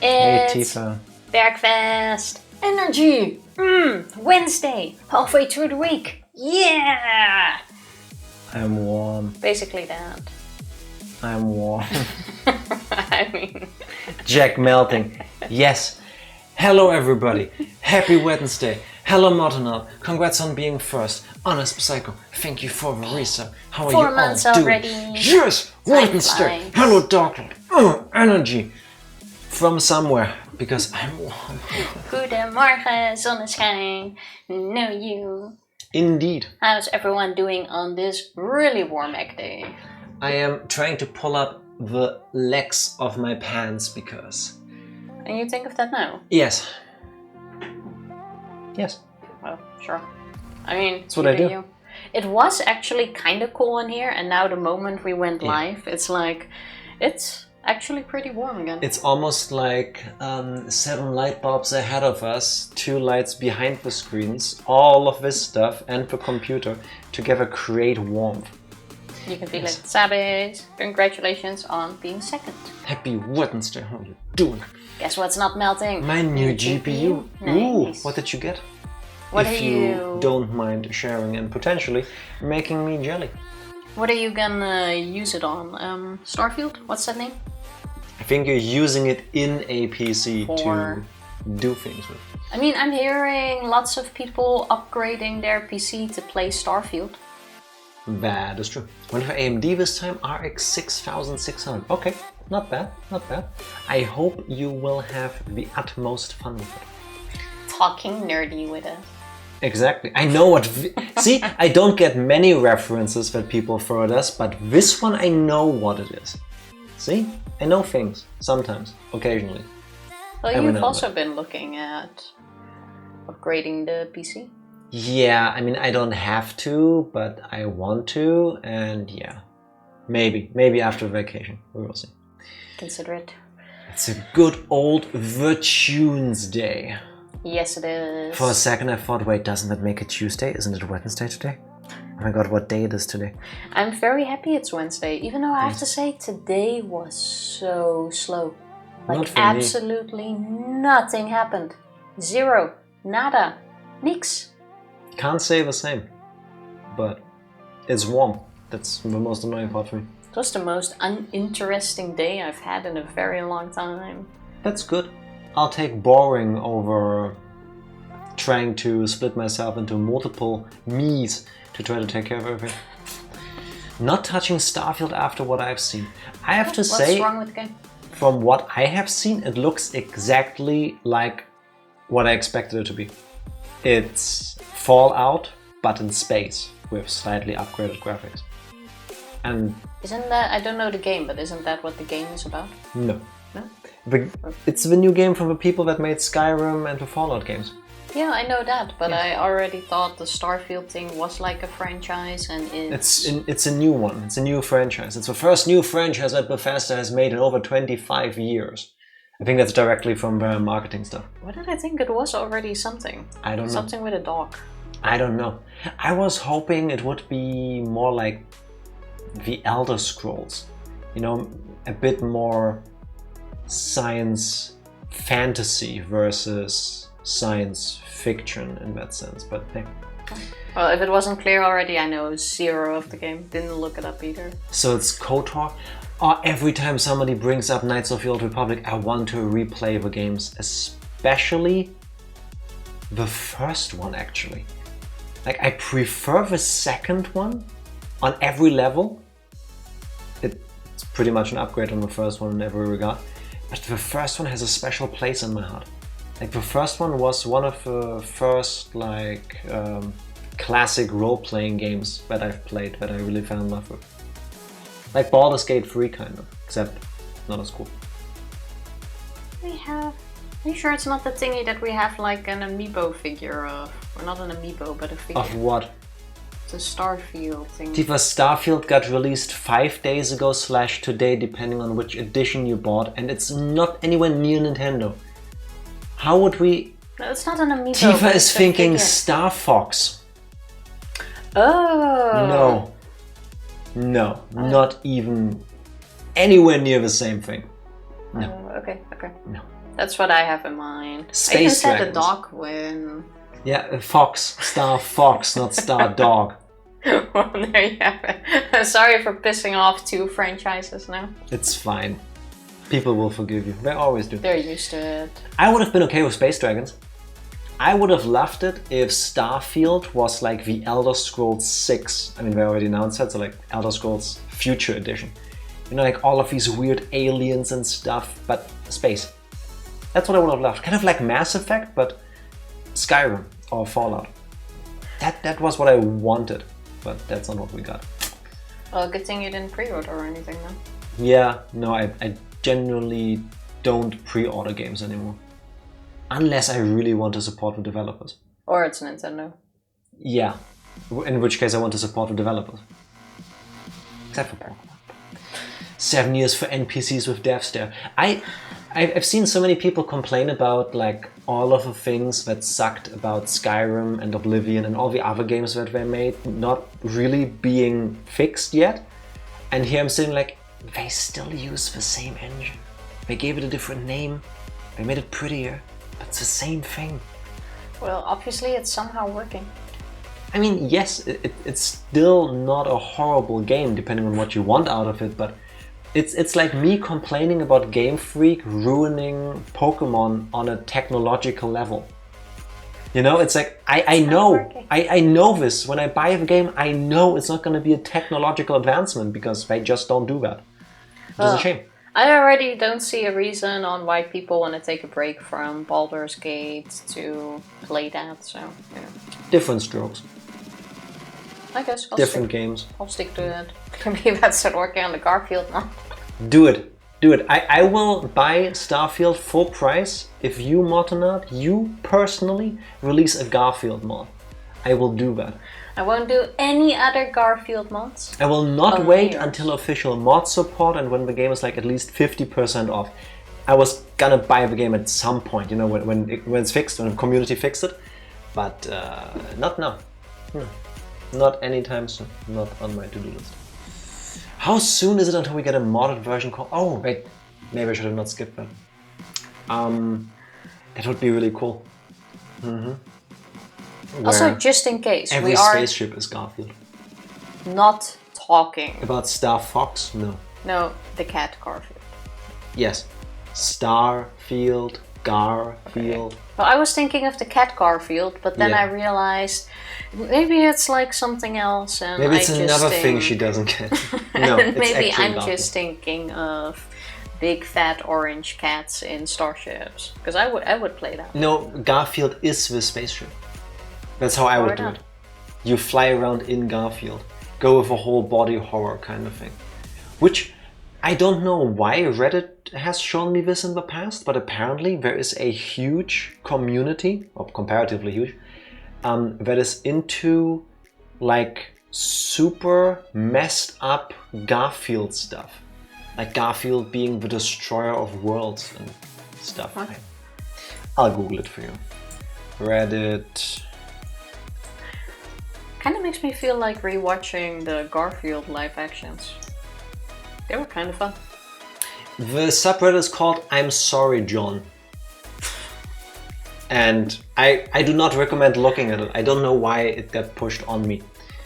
Hey It's Tifa. Bergfest. Energy. Wednesday. Halfway through the week. Yeah. I'm warm. Basically that. I'm warm. I mean, Jack melting. Yes. Hello everybody. Happy Wednesday. Hello Martinal. Congrats on being first. Honest Psycho. Thank you for the resub. How are 4 you all months doing? already. Yes. Time Wednesday. flies. Hello Darkland. Energy. From somewhere. Because I'm warm. Goedemorgen, zonneschijn. Know you. Indeed. How's everyone doing on this really warm egg day? I am trying to pull up the legs of my pants because... And you think of that now? Yes. Yes. Well, sure. I mean, That's what I do. you. It was actually kind of cool in here, and now the moment we went live, it's like, it's actually pretty warm again. It's almost like 7 light bulbs ahead of us, 2 lights behind the screens, all of this stuff and the computer together create warmth. You can feel it. Sabbath, congratulations on being second. Happy Wednesday, how are you doing? Guess what's not melting? My new GPU. Nice. Ooh, what did you get? What if are you don't mind sharing and potentially making me jelly. What are you gonna use it on? Starfield? What's that name? I think you're using it in a PC For- to do things with. I mean, I'm hearing lots of people upgrading their PC to play Starfield. That is true. Went for AMD this time, RX 6600. Okay, not bad, not bad. I hope you will have the utmost fun with it. Talking nerdy with us. Exactly. I know what... See, I don't get many references that people throw at us, but this one I know what it is. See? I know things. Sometimes. Occasionally. Well, Every you've now and also been looking at upgrading the PC. Yeah, I mean, I don't have to, but I want to, and yeah. Maybe after vacation. We will see. Consider it. It's a good old The Tunes Day. Yes, it is. For a second I thought, wait, doesn't that make it Tuesday? Isn't it Wednesday today? Oh my god, what day it is today? I'm very happy it's Wednesday, even though I have to say today was so slow. Not Like for me. absolutely nothing happened. Zero. Nada. Nix. Can't say the same. But it's warm. That's the most annoying part for me. It was the most uninteresting day I've had in a very long time. That's good. I'll take boring over trying to split myself into multiple me's to try to take care of everything. Not touching Starfield after what I've seen. I have to say, What's wrong with the game? from what I have seen, it looks exactly like what I expected it to be. It's Fallout, but in space, with slightly upgraded graphics. And Isn't that, I don't know the game, but isn't that what the game is about? no. No? It's the new game from the people that made Skyrim and the Fallout games. Yeah, I know that, but Yeah. I already thought the Starfield thing was like a franchise and It's a new one. It's a new franchise. It's the first new franchise that Bethesda has made in over 25 years. I think that's directly from their marketing stuff. What did I think? It was already something. I don't know. Something with a dog. I don't know. I was hoping it would be more like the Elder Scrolls. You know, a bit more science fantasy versus science fiction in that sense. But hey. Well, if it wasn't clear already, I know zero of the game. Didn't look it up either. So it's KOTOR. Every time somebody brings up Knights of the Old Republic, I want to replay the games, especially the first one actually. Like, I prefer the second one on every level. It's pretty much an upgrade on the first one in every regard. But the first one has a special place in my heart. Like, the first one was one of the first, like, classic role-playing games that I've played that I really fell in love with. Like Baldur's Gate 3, kind of, except not as cool. We have... Are you sure it's not the thingy that we have like an amiibo figure of? Or not an amiibo, but a figure. Of what? The Starfield thing. Tifa, Starfield got released 5 days ago / today, depending on which edition you bought, and it's not anywhere near Nintendo. How would we... No, it's not an amiibo. Tifa but is it's a thinking figure. Star Fox. Oh. No. No, not even anywhere near the same thing. No. Okay. No. That's what I have in mind. Space I even said dragons. a dog when... Yeah, fox. Star fox, not star dog. Well, there you have it. I'm sorry for pissing off 2 franchises now. It's fine. People will forgive you. They always do. They're used to it. I would have been okay with Space Dragons. I would have loved it if Starfield was like the Elder Scrolls 6. I mean, they already announced that, so like Elder Scrolls Future Edition. You know, like all of these weird aliens and stuff, but space. That's what I would have loved. Kind of like Mass Effect, but Skyrim or Fallout. That was what I wanted, but that's not what we got. Well, good thing you didn't pre-order or anything then. Yeah, no, I genuinely don't pre-order games anymore. Unless I really want to support the developers. Or it's Nintendo. Yeah, in which case I want to support the developers. Except for Pokemon. 7 years for NPCs with death stare. I've seen so many people complain about like all of the things that sucked about Skyrim and Oblivion and all the other games that they made not really being fixed yet. And here I'm saying like, they still use the same engine. They gave it a different name. They made it prettier. But it's the same thing. Well, obviously it's somehow working. I mean, yes, it's still not a horrible game depending on what you want out of it, but it's like me complaining about Game Freak ruining Pokemon on a technological level. You know, it's like, I know this. When I buy the game, I know it's not going to be a technological advancement because they just don't do that. Which is a shame. I already don't see a reason on why people want to take a break from Baldur's Gate to play that, so, yeah. Different strokes. I guess Different games. I'll stick to it. Maybe that's start working on the Garfield now. Do it. Do it. I will buy Starfield full price if you, Motonard, you personally release a Garfield mod. I will do that. I won't do any other Garfield mods. I will not wait until official mod support and when the game is like at least 50% off. I was gonna buy the game at some point, you know, when it's fixed, when the community fixed it. But not now. Not anytime soon. Not on my to-do list. How soon is it until we get a modded version called... Oh, wait. Maybe I should have not skipped that. That would be really cool. Also, just in case, every we are spaceship is Garfield. not talking. About Star Fox? No. No, the cat Garfield. Yes. Starfield, Garfield. Okay. Well, I was thinking of the cat Garfield, but then Yeah. I realized maybe it's like something else, and Maybe it's I another just thing think... she doesn't get. No, it's maybe actually I'm Garfield. just thinking of big fat orange cats in starships, because I would play that. No, Garfield is the spaceship. That's how I would do not? it. You fly around in Garfield. Go with a whole body horror kind of thing. Which, I don't know why Reddit has shown me this in the past, but apparently there is a huge community, or comparatively huge, that is into like super messed up Garfield stuff. Like Garfield being the destroyer of worlds and stuff. What? I'll Google it for you. Reddit. Kind of makes me feel like rewatching the Garfield live actions. They were kind of fun. The subreddit is called I'm Sorry John. And I do not recommend looking at it. I don't know why it got pushed on me.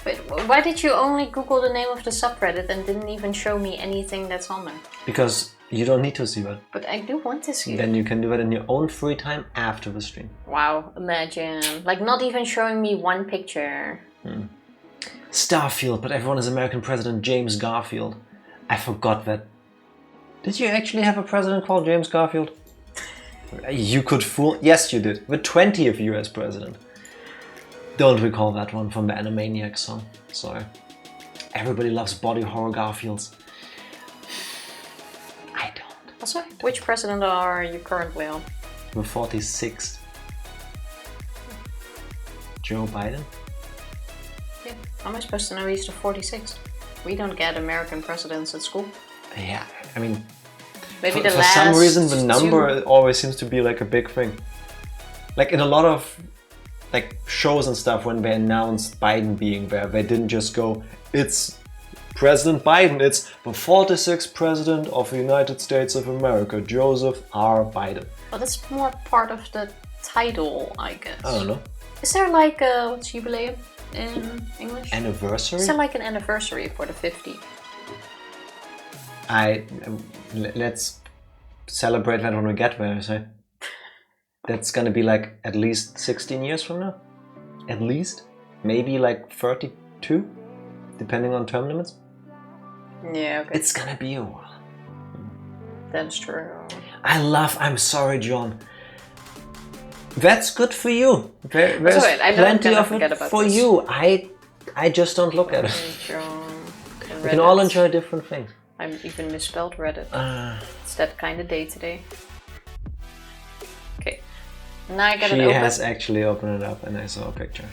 Wait, why did you only Google the name of the subreddit and didn't even show me anything that's on there? Because you don't need to see that. But I do want to see it. Then you can do it in your own free time after the stream. Wow, imagine. Like not even showing me one picture. Starfield, but everyone is American President James Garfield. I forgot that. Did you actually have a president called James Garfield? You could fool... Yes, you did. The 20th US president. Don't recall that one from the Animaniacs song. Sorry. Everybody loves body horror Garfields. I don't. Also, which president are you currently on? The 46th. Joe Biden? Yeah. How am I supposed to know he's the 46th? We don't get American presidents at school. Yeah, I mean... Maybe For some reason the number always seems to be like a big thing. Like in a lot of like shows and stuff when they announced Biden being there, they didn't just go, it's President Biden. It's the 46th President of the United States of America, Joseph R. Biden. Well, that's more part of the title, I guess. I don't know. Is there like a, what's jubileum in English? Anniversary? Is there like an anniversary for the 50? Let's celebrate that when we get there, I say. That's gonna be like at least 16 years from now. At least. Maybe like 32, depending on term limits. Yeah, okay. It's gonna be a while. That's true. I'm sorry, John. That's good for you. There's I'm plenty not of forget it about for this. you. I just don't look at it. We can all enjoy different things. I even misspelled Reddit. It's that kind of day today. Okay. Now I got it open. She has actually opened it up and I saw a picture.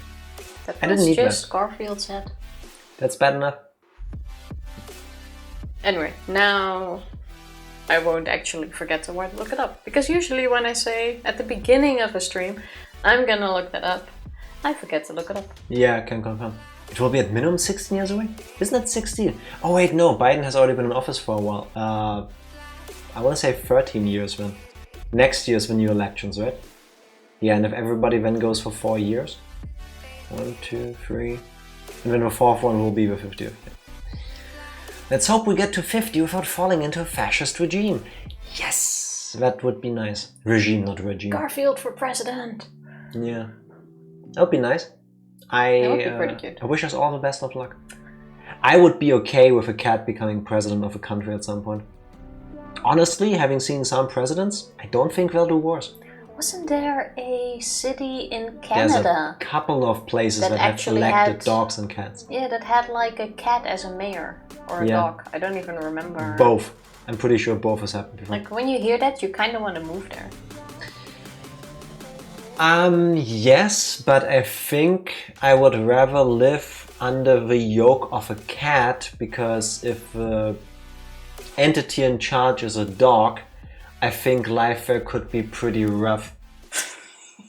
That I didn't was need just that. Garfield's head. That's bad enough. Anyway, now I won't actually forget to look it up. Because usually when I say at the beginning of a stream, I'm gonna look that up, I forget to look it up. Yeah, I can confirm. It will be at minimum 16 years away? Isn't that 16? Oh wait, no, Biden has already been in office for a while. I want to say 13 years then. Next year's the new elections, right? Yeah, and if everybody then goes for 4 years. 1, 2, 3. And then the fourth one will be the 50th. Let's hope we get to 50 without falling into a fascist regime. Yes, that would be nice. Regime, not regime. Garfield for president. Yeah, that would be nice. That would be pretty cute. I wish us all the best of luck. I would be okay with a cat becoming president of a country at some point. Honestly, having seen some presidents, I don't think they'll do worse. Wasn't there a city in There's Canada? a couple of places that that have actually elected had- dogs and cats. Yeah, that had like a cat as a mayor or a Yeah. dog. I don't even remember. Both. I'm pretty sure both has happened before. Like when you hear that, you kind of want to move there. Yes, but I think I would rather live under the yoke of a cat, because if the entity in charge is a dog, I think life there could be pretty rough.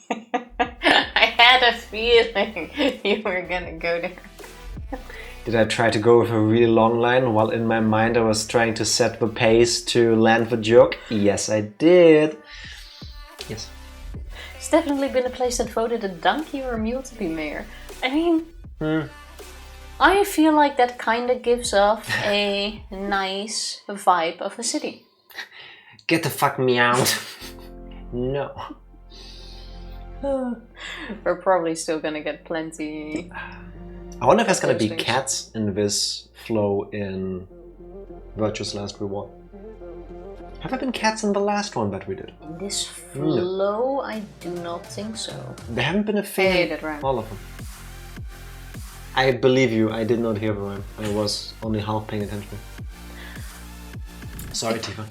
I had a feeling you were gonna go there. Did I try to go with a really long line while in my mind I was trying to set the pace to land the joke? Yes, I did. Yes. It's definitely been a place that voted a donkey or a mule to be mayor. I mean, I feel like that kind of gives off a nice vibe of a city. Get the fuck me out. No. We're probably still gonna get plenty. I wonder if there's gonna be Things. cats in this flow in Virtue's Last Reward. Have there been cats in the last one that we did? In this flow, I do not think so. There haven't been a I thing. hate it, right? All of them. I believe you, I did not hear the rhyme. I was only half paying attention. Sorry, Tifa.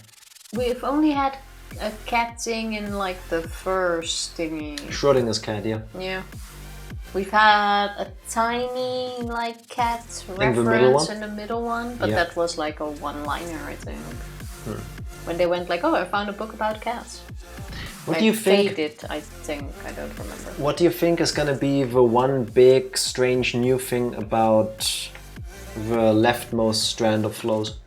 We've only had a cat thing in like the first thingy. Schrodinger's cat, yeah. Yeah. We've had a tiny like cat the middle reference one? in the middle one, but Yeah. that was like a one-liner, I think. When they went like, oh, I found a book about cats. What do you think? Faded, I think. I don't remember. What do you think is gonna be the one big, strange new thing about the leftmost strand of flows?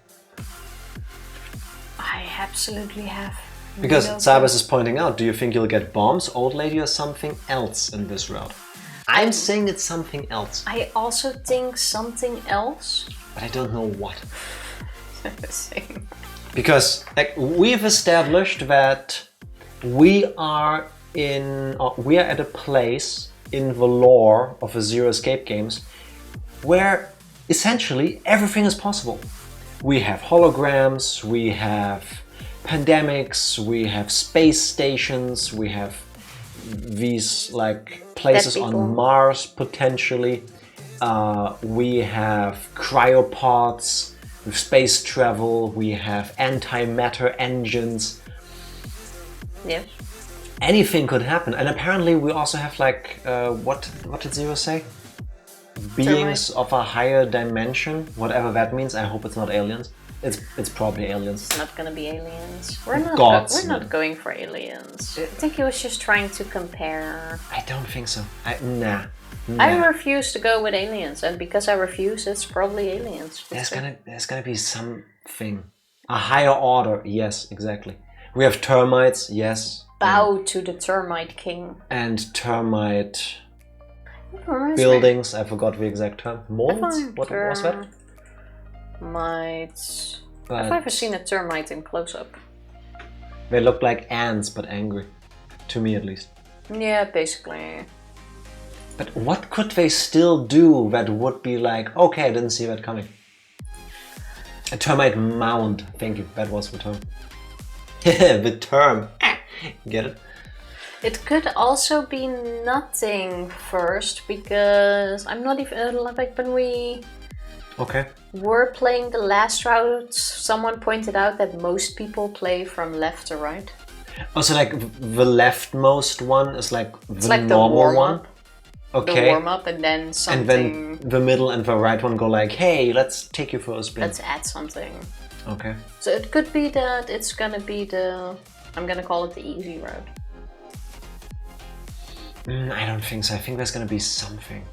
I absolutely have. Because no Cybers is pointing out, do you think you'll get bombs, old lady, or something else in this route? I'm saying it's something else, I also think something else. but I don't know what. Same. Because like we've established that we are at a place in the lore of the Zero Escape games where essentially everything is possible. We have holograms, we have pandemics, we have space stations, we have these like places Dead people. on Mars potentially. We have cryopods with space travel, we have antimatter engines. Yes. Anything could happen, and apparently we also have like what did Zero say? Beings of a higher dimension, whatever that means. I hope it's not aliens. It's probably aliens. It's not gonna be aliens. We're not. Gods. We're not going for aliens. I think he was just trying to compare. I don't think so. Nah. I refuse to go with aliens, and because I refuse, it's probably aliens. There's gonna be something. A higher order, yes, exactly. We have termites, yes. Bow to the termite king. And termite buildings, I forgot the exact term. Molds? What was that? Termites. I've never seen a termite in close-up. They look like ants, but angry. To me, at least. Yeah, basically. But what could they still do that would be like, okay, I didn't see that coming? A termite mound. Thank you, that was the term. The term. Get it? It could also be nothing first, because I'm not even like when we were playing the last route, someone pointed out that most people play from left to right. Oh, so like the leftmost one is like It's the like normal the one? Okay. The warm up, and then something. And then the middle and the right one go like, hey, let's take you for a spin. Let's add something. Okay. So it could be that it's gonna be the, I'm gonna call it the easy route. I don't think so. I think there's gonna be something.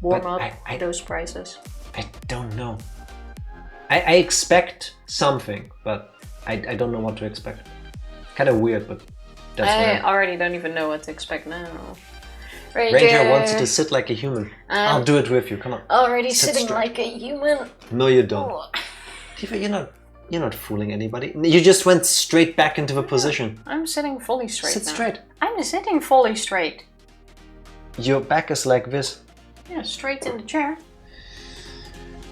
Warm up those prices. I don't know. I expect something, but I don't know what to expect. Kind of weird, but that's I already don't even know what to expect now. Ranger wants you to sit like a human. I'll do it with you. Come on. Already sitting like a human. No, you don't. Oh. Tifa, you're not fooling anybody. You just went straight back into the position. I'm sitting fully straight. Sit straight. I'm sitting fully straight. Your back is like this. Yeah, straight in the chair.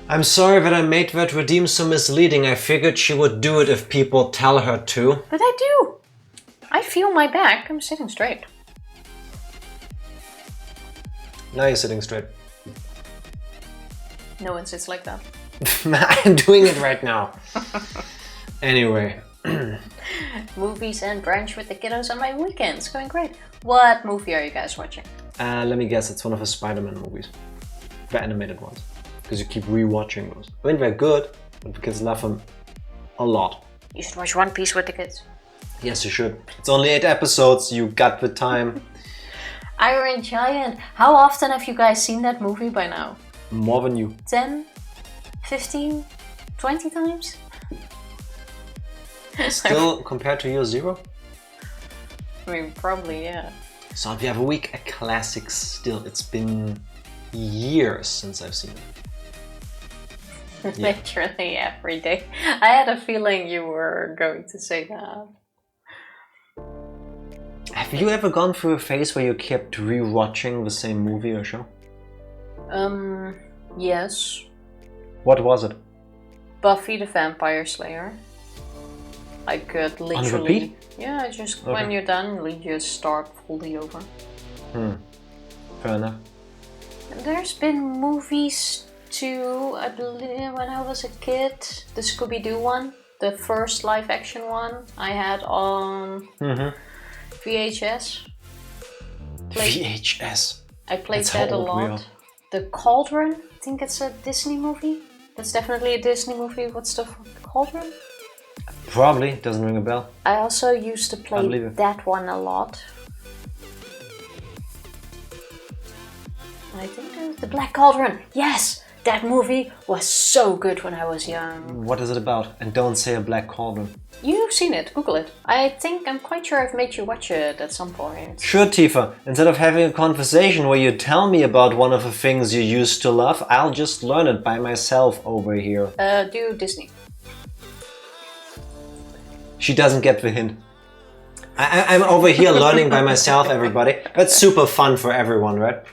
I'm sorry that I made that redeem so misleading. I figured she would do it if people tell her to. But I do. I feel my back. I'm sitting straight. Now you're sitting straight. No one sits like that. I'm doing it right now. Anyway. Movies and brunch with the kiddos on my weekends. Going great. What movie are you guys watching? Let me guess, it's one of the Spider-Man movies. The animated ones. Because you keep re-watching those. I mean, they're good, but the kids love them a lot. You should watch One Piece with the kids. Yes, you should. It's only 8 episodes, you got the time. Iron Giant. How often have you guys seen that movie by now? More than you. 10? 15? 20 times? Still, compared to your 0? I mean, probably, yeah. So the other week, a classic still. It's been years since I've seen it. Yeah. Literally every day. I had a feeling you were going to say that. Have you ever gone through a phase where you kept re-watching the same movie or show? Yes. What was it? Buffy the Vampire Slayer. I could literally... On repeat? Yeah, just when you're done, you just start fully over. Fair enough. And there's been movies too, I believe, when I was a kid. The Scooby-Doo one, the first live-action one, I had on VHS. VHS? I played that a lot. The Cauldron, I think it's a Disney movie. That's definitely a Disney movie. What's the Cauldron? Probably, doesn't ring a bell. I also used to play that one a lot. I think it was the Black Cauldron. Yes! That movie was so good when I was young. What is it about? And don't say a Black Cauldron. You've seen it, Google it. I'm quite sure I've made you watch it at some point. Sure, Tifa. Instead of having a conversation where you tell me about one of the things you used to love, I'll just learn it by myself over here. Do Disney. She doesn't get the hint. I'm over here learning by myself, everybody. That's super fun for everyone, right?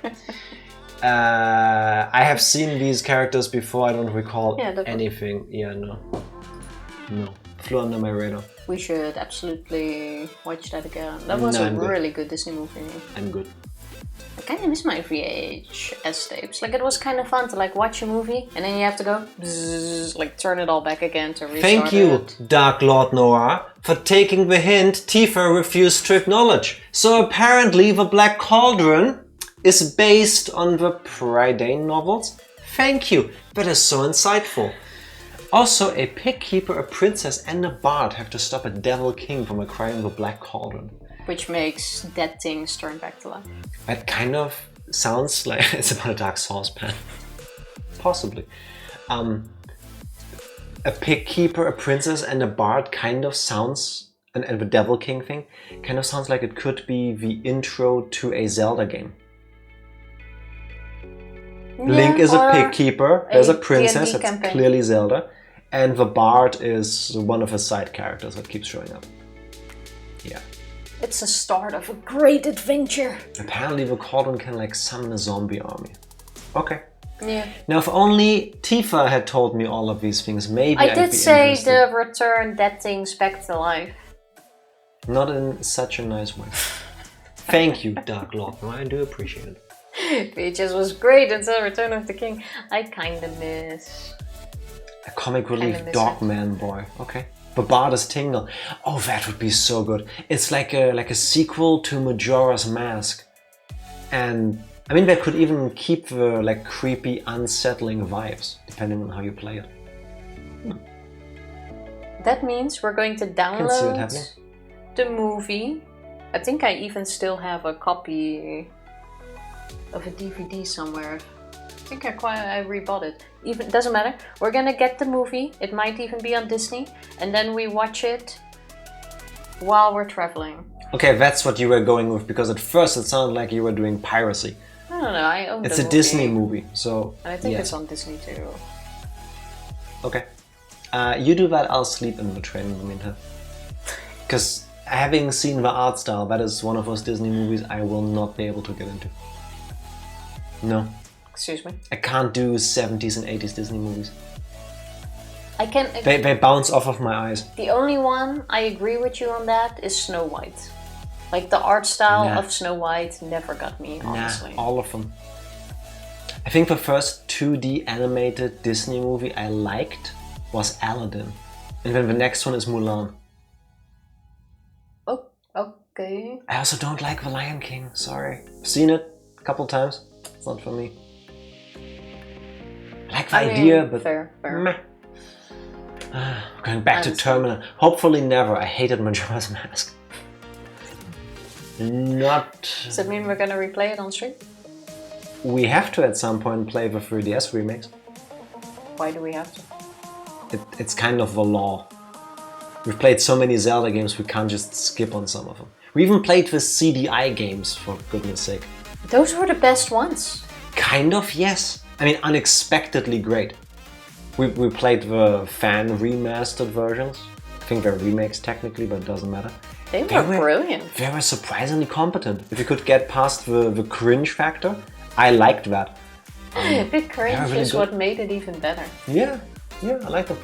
I have seen these characters before, I don't recall anything. Yeah, no. Flew under my radar. We should absolutely watch that again. That was a really good Disney movie. I'm good. I kind of miss my VHS tapes. Like, it was kind of fun to like watch a movie and then you have to go bzzz, like turn it all back again to restart Thank you, Dark Lord Noir, for taking the hint Tifa refused to acknowledge. So apparently the Black Cauldron is based on the Prydain novels? Thank you, that is so insightful. Also, a pig keeper, a princess and a bard have to stop a devil king from acquiring the Black Cauldron. Which makes dead things turn back to life. That kind of sounds like it's about a dark saucepan. Possibly. A pig keeper, a princess, and a bard kind of sounds, and the Devil King thing, kind of sounds like it could be the intro to a Zelda game. Link is a pig keeper, there's a princess, D&D that's campaign. clearly Zelda, and the bard is one of his side characters that keeps showing up. Yeah. It's the start of a great adventure. Apparently the cauldron can like summon a zombie army. Okay. Yeah. Now if only Tifa had told me all of these things, maybe I I'd did be say interested. the return dead things back to life. Not in such a nice way. Thank you, Dark Lord. No, I do appreciate it. Peaches was great until Return of the King. I kinda miss. A comic relief miss dog it. man boy. Okay. Barbarda's Tingle. Oh, that would be so good. It's like a sequel to Majora's Mask. And I mean, they could even keep the like creepy, unsettling vibes, depending on how you play it. That means we're going to Can see it download happening. the movie. I think I even still have a copy of a DVD somewhere. I think I rebought it. Even doesn't matter. We're gonna get the movie. It might even be on Disney, and then we watch it while we're traveling. Okay, that's what you were going with, because at first it sounded like you were doing piracy. I don't know. I own It's the a movie. Disney movie, so And I think yeah. it's on Disney too. Okay. You do that, I'll sleep in the train in the meantime. Because having seen the art style, that is one of those Disney movies I will not be able to get into. No. Excuse me. I can't do 70s and 80s Disney movies. I can. They bounce off of my eyes. The only one I agree with you on that is Snow White. Like the art style Nah. of Snow White never got me, honestly. Nah, all of them. I think the first 2D animated Disney movie I liked was Aladdin. And then the next one is Mulan. Oh, okay. I also don't like The Lion King, sorry. I've seen it a couple times. It's not for me. I like the idea, but fair. meh. Going back to Understand. Terminal. Hopefully never. I hated Majora's Mask. Not... Does that mean we're gonna replay it on stream? We have to at some point play the 3DS remakes. Why do we have to? It's kind of the law. We've played so many Zelda games, we can't just skip on some of them. We even played the CDI games, for goodness sake. Those were the best ones. Kind of, yes. I mean, unexpectedly great. We played the fan remastered versions. I think they're remakes technically, but it doesn't matter. They were brilliant. They were surprisingly competent. If you could get past the cringe factor, I liked that. The cringe really is good. what made it even better. Yeah, I like them.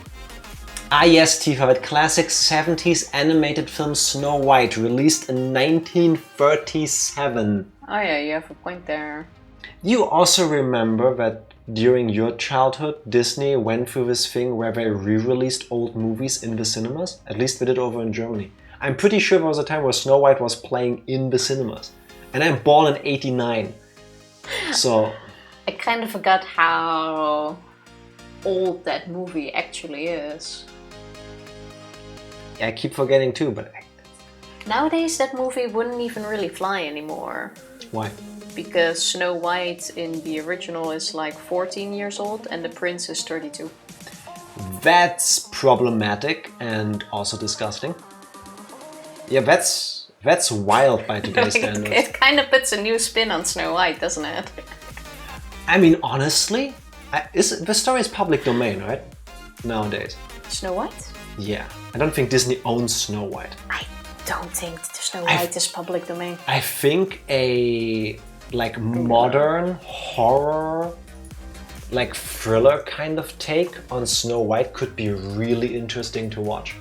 Ah yes, Tifa, that classic 70s animated film Snow White, released in 1937. Oh yeah, you have a point there. You also remember that during your childhood, Disney went through this thing where they re-released old movies in the cinemas? At least they did over in Germany. I'm pretty sure there was a time where Snow White was playing in the cinemas. And I'm born in '89. So... I kind of forgot how old that movie actually is. I keep forgetting too, but... Nowadays that movie wouldn't even really fly anymore. Why? Because Snow White in the original is like 14 years old and the prince is 32. That's problematic and also disgusting. Yeah, that's wild by today's standards. It kind of puts a new spin on Snow White, doesn't it? I mean, honestly, the story is public domain, right? Nowadays. Snow White? Yeah. I don't think Disney owns Snow White. I don't think Snow White is public domain. I think a like modern horror, like thriller kind of take on Snow White could be really interesting to watch.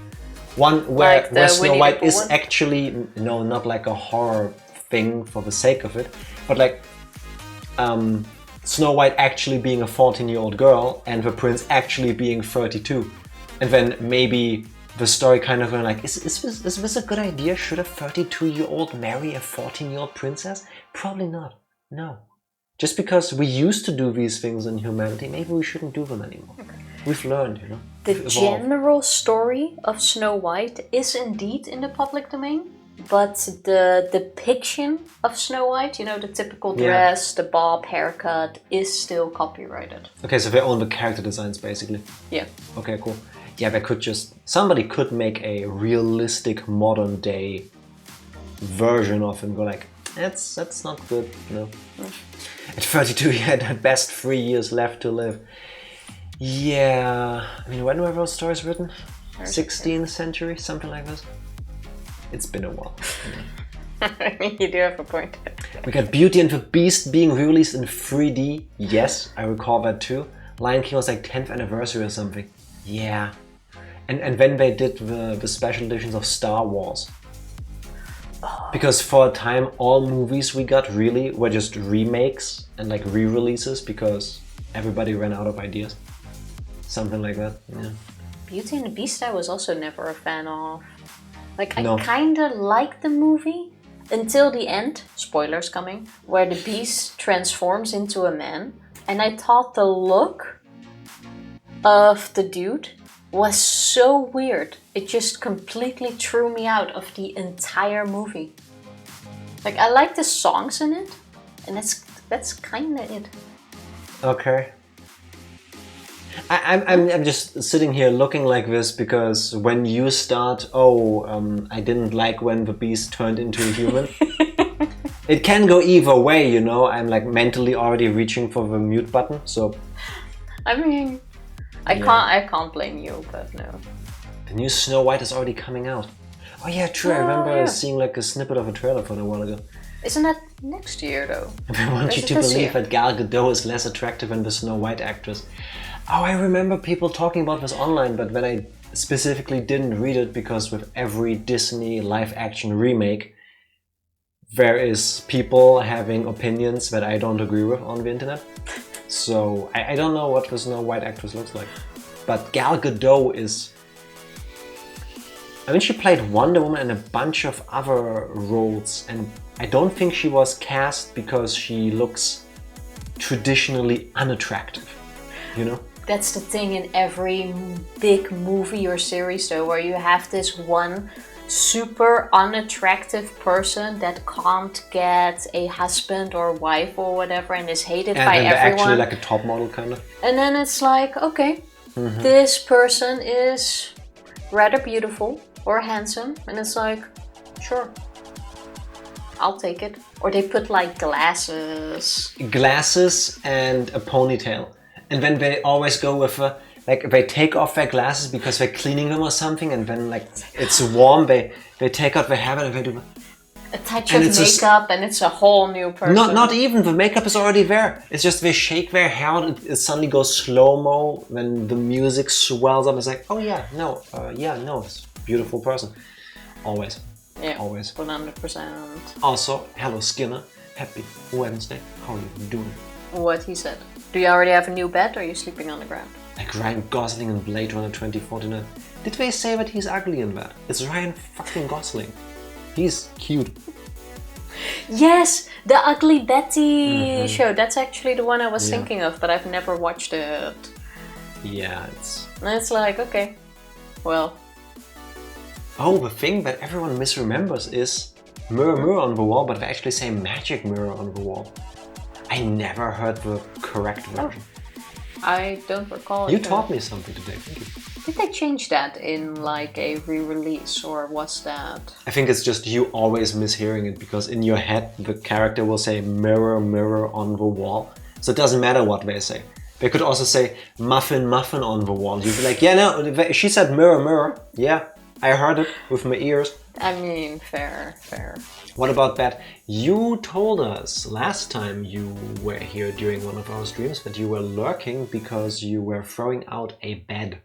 One where, Like the where Snow Winnie the White Pooh is one? actually, no, not like a horror thing for the sake of it, but like Snow White actually being a 14-year-old girl and the prince actually being 32. And then maybe the story kind of going like, is this a good idea? Should a 32-year-old marry a 14-year-old princess? Probably not. No. Just because we used to do these things in humanity, maybe we shouldn't do them anymore. We've learned, you know. The We've evolved. general story of Snow White is indeed in the public domain, but the depiction of Snow White, you know, the typical dress, the bob haircut, is still copyrighted. Okay, so they own the character designs basically. Yeah. Okay, cool. Yeah, they could somebody could make a realistic modern day version of him. Go like, that's not good, no. At 32, he had at best 3 years left to live. Yeah, I mean, when were those stories written? 16th century, something like this. It's been a while. I mean, you do have a point. We got Beauty and the Beast being released in 3D. Yes, I recall that too. Lion King was like 10th anniversary or something. Yeah. And when they did the special editions of Star Wars. Because for a time, all movies we got really were just remakes and like re-releases because everybody ran out of ideas. Something like that, yeah. Beauty and the Beast I was also never a fan of. Like, No. I kinda liked the movie until the end, spoilers coming, where the beast transforms into a man. And I thought the look of the dude was so weird. It just completely threw me out of the entire movie. Like, I like the songs in it, and that's kinda it. Okay. I'm just sitting here looking like this because when you start, I didn't like when the beast turned into a human. It can go either way, you know. I'm like mentally already reaching for the mute button, so. I mean, I can't blame you, but no. The new Snow White is already coming out. Oh yeah, true. I remember seeing like a snippet of a trailer from a while ago. Isn't that next year though? I want you to believe that Gal Gadot is less attractive than the Snow White actress. Oh, I remember people talking about this online, but when I specifically didn't read it because with every Disney live-action remake, there is people having opinions that I don't agree with on the internet. So I don't know what the Snow White actress looks like. But Gal Gadot is... I mean, she played Wonder Woman and a bunch of other roles, and I don't think she was cast because she looks traditionally unattractive, you know? That's the thing in every big movie or series though, where you have this one super unattractive person that can't get a husband or wife or whatever and is hated by everyone. And actually like a top model kind of. And then it's like, okay, this person is rather beautiful or handsome, and it's like, sure, I'll take it. Or they put like glasses. Glasses and a ponytail. And then they always go with like they take off their glasses because they're cleaning them or something, and then like it's warm, they take out their habit and they do a touch of makeup and it's a whole new person. Not even, the makeup is already there. It's just they shake their hair, it suddenly goes slow-mo when the music swells up. It's like, oh yeah, no, it's a beautiful person. Always. Yeah, always. 100%. Also, hello Skinner, happy Wednesday, how are you doing? What he said. Do you already have a new bed or are you sleeping on the ground? Like Ryan Gosling in Blade Runner 2049. Did they say that he's ugly in that? It's Ryan fucking Gosling. He's cute. Yes, the Ugly Betty show. That's actually the one I was thinking of, but I've never watched it. Yeah, And it's like, okay, well. Oh, the thing that everyone misremembers is Mirror Mirror on the Wall, but they actually say Magic Mirror on the Wall. I never heard the correct version. I don't recall it. You taught me something today, thank you. Did they change that in like a re-release, or was that... I think it's just you always mishearing it, because in your head the character will say mirror, mirror on the wall. So it doesn't matter what they say. They could also say muffin, muffin on the wall. You'd be like, yeah, no, she said mirror, mirror. Yeah, I heard it with my ears. I mean, fair. What about that? You told us last time you were here during one of our streams that you were lurking because you were throwing out a bed.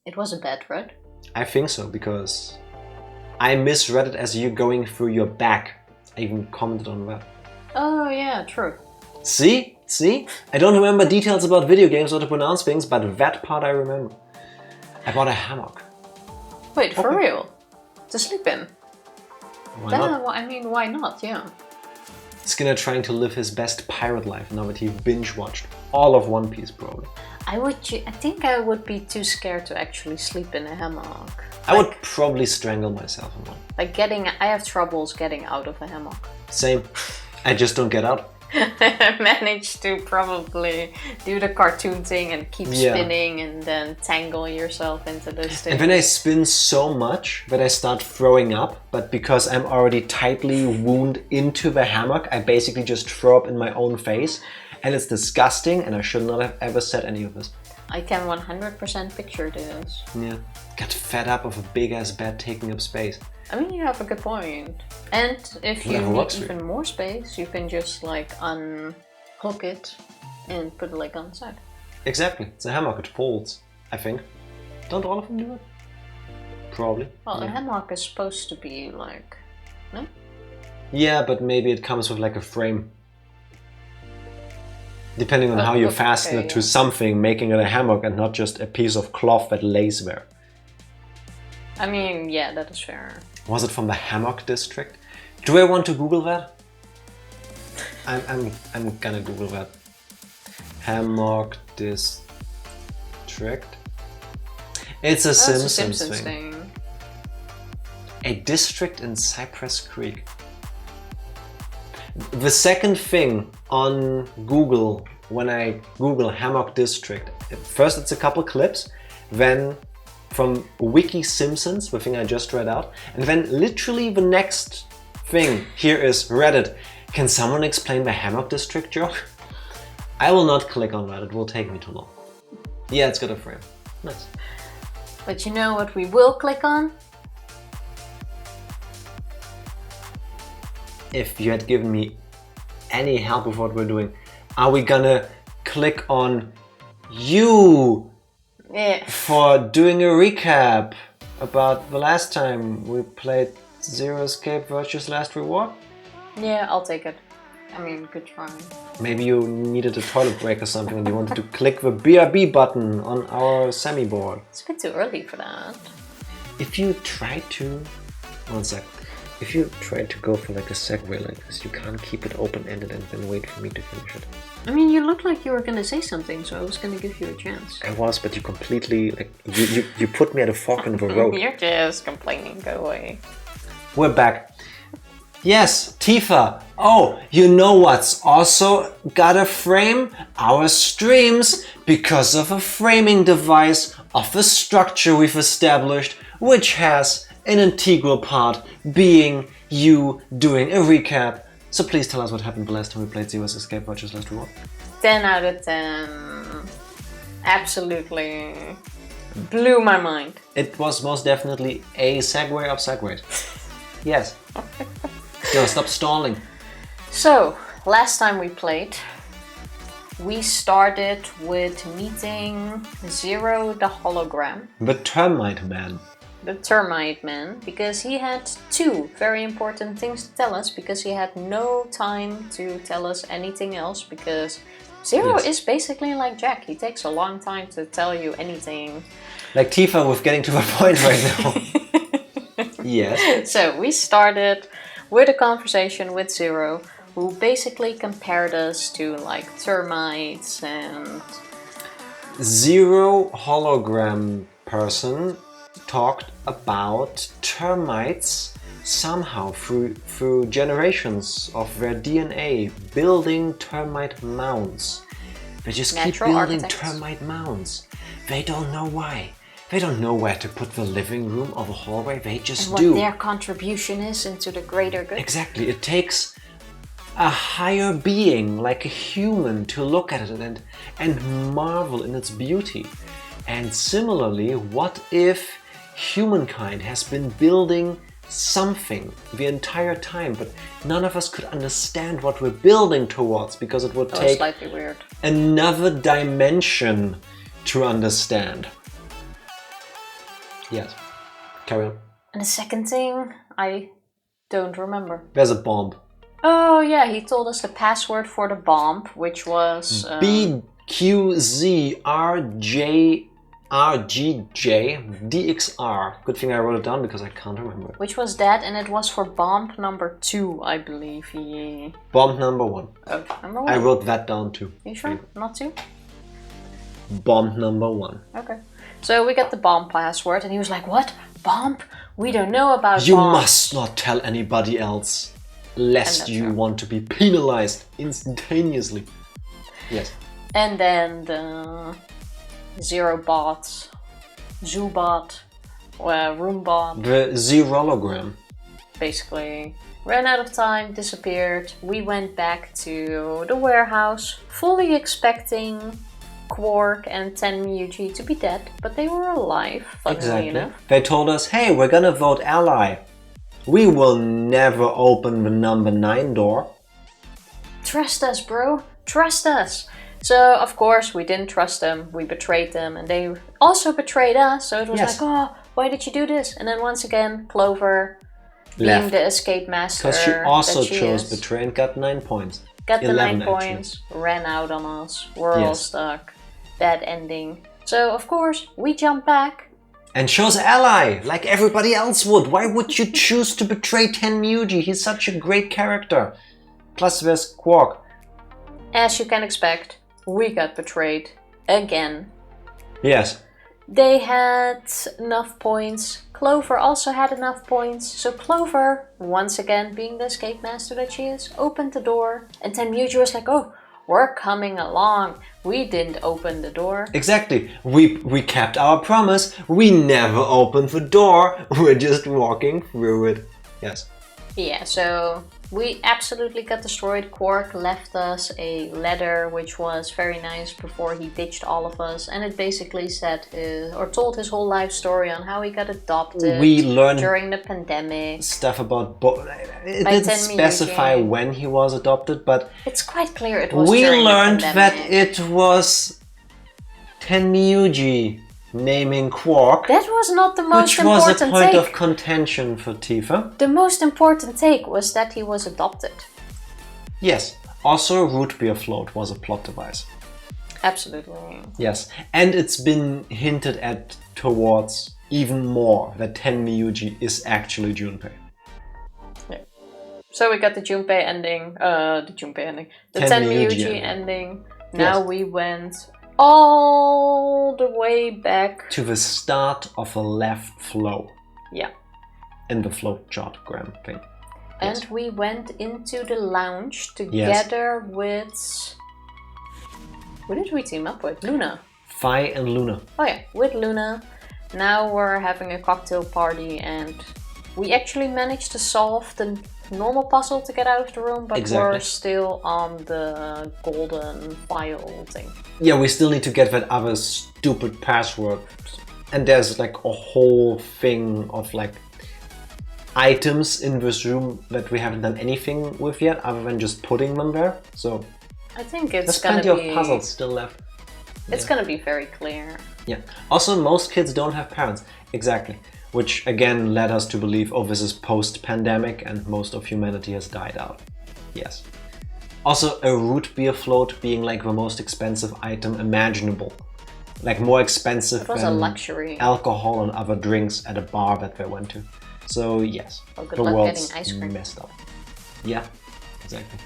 It was a bed, right? I think so, because I misread it as you going through your back. I even commented on that. Oh yeah, true. See? I don't remember details about video games or to pronounce things, but that part I remember. I bought a hammock. Wait, for real? To sleep in? Why not? I mean, why not? Yeah. Skinner trying to live his best pirate life now that he binge-watched all of One Piece, probably. I think I would be too scared to actually sleep in a hammock. I would probably strangle myself in one. Like I have troubles getting out of a hammock. Same. I just don't get out. I managed to probably do the cartoon thing and keep spinning and then tangle yourself into this thing. And when I spin so much that I start throwing up, but because I'm already tightly wound into the hammock, I basically just throw up in my own face. And it's disgusting, and I should not have ever said any of this. I can 100% picture this. Yeah. Got fed up of a big-ass bed taking up space. I mean, you have a good point. And if you need even more space, you can just like unhook it and put it like on the side. Exactly. It's a hammock. It folds, I think. Don't all of them do it? Probably. Well, a hammock is supposed to be like... No? Yeah, but maybe it comes with like a frame. Depending on how you fasten it to something, making it a hammock and not just a piece of cloth that lays there. I mean, yeah, that is fair. Was it from the hammock district? Do I want to Google that? I'm gonna Google that. Hammock district. It's a Simpsons thing. A district in Cypress Creek. The second thing on Google when I Google hammock district, first it's a couple clips, then from Wiki Simpsons, the thing I just read out, and then literally the next thing here is Reddit. Can someone explain the hammock district joke? I will not click on that, it will take me too long. Yeah, it's got a frame. Nice. But you know what we will click on? If you had given me any help with what we're doing, are we gonna click on you for doing a recap about the last time we played Zero Escape Virtue's Last Reward? Yeah, I'll take it. I mean, good try. Maybe you needed a toilet break or something and you wanted to click the BRB button on our semi-board. It's a bit too early for that. If you try to... One sec. If you try to go for like a segue like this, you can't keep it open-ended and then wait for me to finish it. I mean, you looked like you were gonna say something, so I was gonna give you a chance. I was, but you completely, like, you put me at a fork in the road. You're just complaining, go away. We're back. Yes, Tifa. Oh, you know what's also got a frame? Our streams, because of a framing device of the structure we've established, which has an integral part being you doing a recap. So please tell us what happened the last time we played Zero's Escape Virtue's Last Reward. 10 out of 10. Absolutely blew my mind. It was most definitely a segue of segues. Yes. Yo, stop stalling. So, last time we played, we started with meeting Zero the Hologram. The Termite Man. The Termite Man, because he had two very important things to tell us, because he had no time to tell us anything else, because Zero is basically like Jack. He takes a long time to tell you anything. Like Tifa with getting to the point right now. Yes. So we started with a conversation with Zero, who basically compared us to like termites and... Zero hologram person talked about termites somehow through generations of their DNA building termite mounds. They just keep building termite mounds. They don't know why. They don't know where to put the living room or the hallway. They just do. And what their contribution is into the greater good. Exactly. It takes a higher being, like a human, to look at it and marvel in its beauty. And similarly, what if humankind has been building something the entire time, but none of us could understand what we're building towards because it would take slightly weird. Another dimension to understand. Yes. Carry on. And the second thing, I don't remember. There's a bomb. Oh yeah, he told us the password for the bomb, which was... BQZRGJDXR. Good thing I wrote it down because I can't remember. Which was that, and it was for bomb number 2, I believe. Bomb number 1. Oh, number 1? I wrote that down too. You sure? Not 2? bomb number 1. Okay. So we got the bomb password, and he was like, "What? Bomb? We don't know about You bombs." must not tell anybody else, lest you true. want to be penalized instantaneously. Yes. And then the Zerobot, Zoobot, Roombot, The Zerologram. basically ran out of time, disappeared. We went back to the warehouse, fully expecting Quark and Tenmyuji to be dead, but they were alive, funnily enough. They told us, hey, we're gonna vote ally. We will never open the number 9 door. Trust us, bro. Trust us. So, of course, we didn't trust them. We betrayed them, and they also betrayed us. So it was like, oh, why did you do this? And then once again, Clover, being the escape master, because she also chose is, betray and got 9 points. got the 9 actually. points, ran out on us. We're all stuck. Bad ending. So, of course, we jump back. And chose ally, like everybody else would. Why would you choose to betray Tenmyuji? He's such a great character. Plus there's Quark. As you can expect, we got betrayed again. Yes. They had enough points. Clover also had enough points. So Clover, once again being the escape master that she is, opened the door. And Tenmyuji was like, oh, we're coming along. We didn't open the door. Exactly. We kept our promise. We never opened the door. We're just walking through it. Yes. Yeah, so we absolutely got destroyed. Quark left us a letter, which was very nice before he ditched all of us. And it basically said told his whole life story on how he got adopted. We learned during the pandemic. Stuff about it didn't specify when he was adopted, but it's quite clear it was we during learned the that pandemic. it was Tenmyuji naming Quark. That was not the most which was important a point take. of contention for Tifa. The most important take was that he was adopted. Yes. Also, root beer float was a plot device. Absolutely. Yes. And it's been hinted at towards even more that Tenmyuji is actually Junpei. Yeah. So we got the Junpei ending, the Tenmyuji ending. Now we went all the way back to the start of a left flow. Yeah. In the float chartgram thing. And we went into the lounge together with... Who did we team up with? Luna. Fi and Luna. Oh yeah, with Luna. Now we're having a cocktail party and we actually managed to solve the normal puzzle to get out of the room, but we're still on the golden file thing. Yeah, we still need to get that other stupid password. And there's like a whole thing of like items in this room that we haven't done anything with yet, other than just putting them there. So I think there's plenty of puzzles still left. It's gonna be very clear. Yeah. Also, most kids don't have parents. Exactly. Which again led us to believe, oh, this is post-pandemic and most of humanity has died out. Yes. Also, a root beer float being like the most expensive item imaginable. Like more expensive than a luxury alcohol and other drinks at a bar that they went to. So yes, the world's messed up. Yeah, exactly.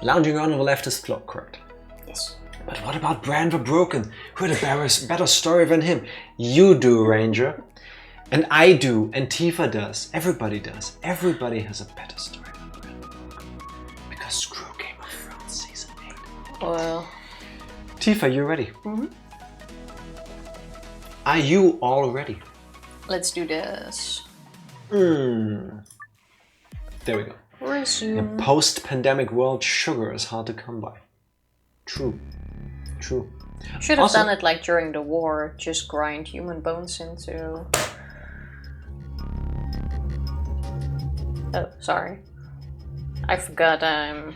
Lounging around on the left is Cloak, correct? Yes. But what about Bran the Broken? Who had a better story than him? You do, Ranger. And I do, and Tifa does. Everybody does. Everybody has a better story than Bran the Broken. Because screw Game of Thrones Season 8. Well... Tifa, you ready? Mm-hmm. Are you all ready? Let's do this. There we go. Resume. In a post-pandemic world, sugar is hard to come by. True. True. Should have done it like during the war. Just grind human bones into... Oh, sorry. I forgot I'm...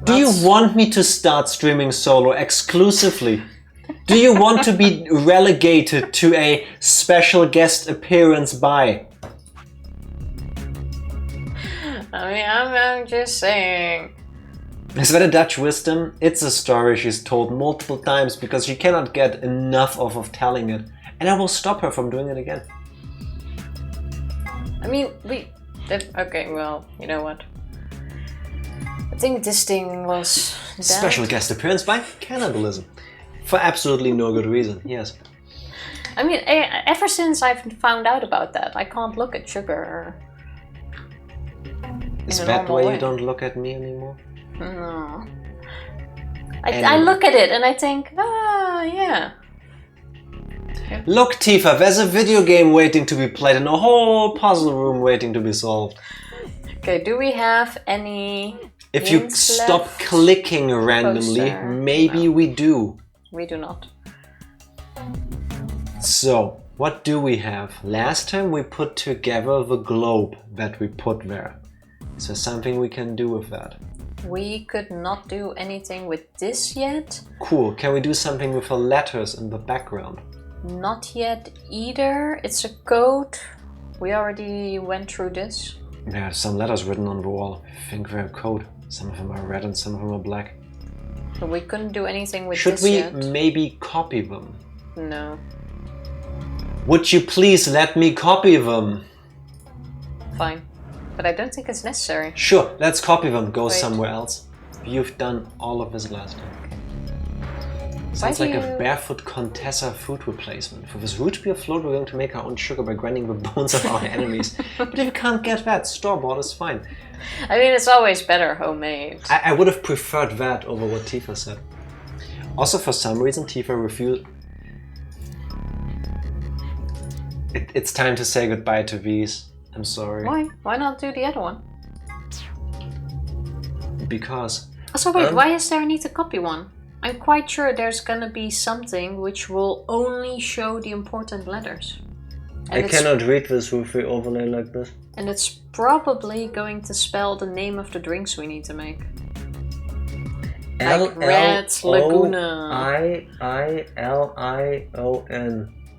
Do you want me to start streaming solo exclusively? Do you want to be relegated to a special guest appearance by? I mean, I'm just saying. Is that a Dutch wisdom? It's a story she's told multiple times because she cannot get enough of telling it. And I will stop her from doing it again. I mean, okay, well, you know what? I think this thing was Special guest appearance by cannibalism. For absolutely no good reason, yes. I mean, ever since I've found out about that, I can't look at sugar. Is that why you don't look at me anymore? No. I look at it and I think, yeah. Look, Tifa, there's a video game waiting to be played and a whole puzzle room waiting to be solved. Okay, do we have any... If you stop clicking randomly, maybe we do. We do not. So, what do we have? Last time we put together the globe that we put there. Is there something we can do with that? We could not do anything with this yet. Cool. Can we do something with the letters in the background? Not yet either. It's a code. We already went through this. There are some letters written on the wall. I think they're code. Some of them are red and some of them are black. So we couldn't do anything with this yet. Should we maybe copy them? No. Would you please let me copy them? Fine. But I don't think it's necessary. Sure, let's copy them. Go somewhere else. You've done all of this last time. Sounds like a barefoot Contessa food replacement. For this root beer float, we're going to make our own sugar by grinding the bones of our enemies. But if you can't get that, store-bought is fine. I mean, it's always better homemade. I would have preferred that over what Tifa said. Also, for some reason, Tifa refused... It's time to say goodbye to these. I'm sorry. Why? Why not do the other one? Because... Also, wait, why is there a need to copy one? I'm quite sure there's gonna be something which will only show the important letters. And I cannot read this with the overlay like this. And it's probably going to spell the name of the drinks we need to make. Like Red Laguna. I-L-I-O-N.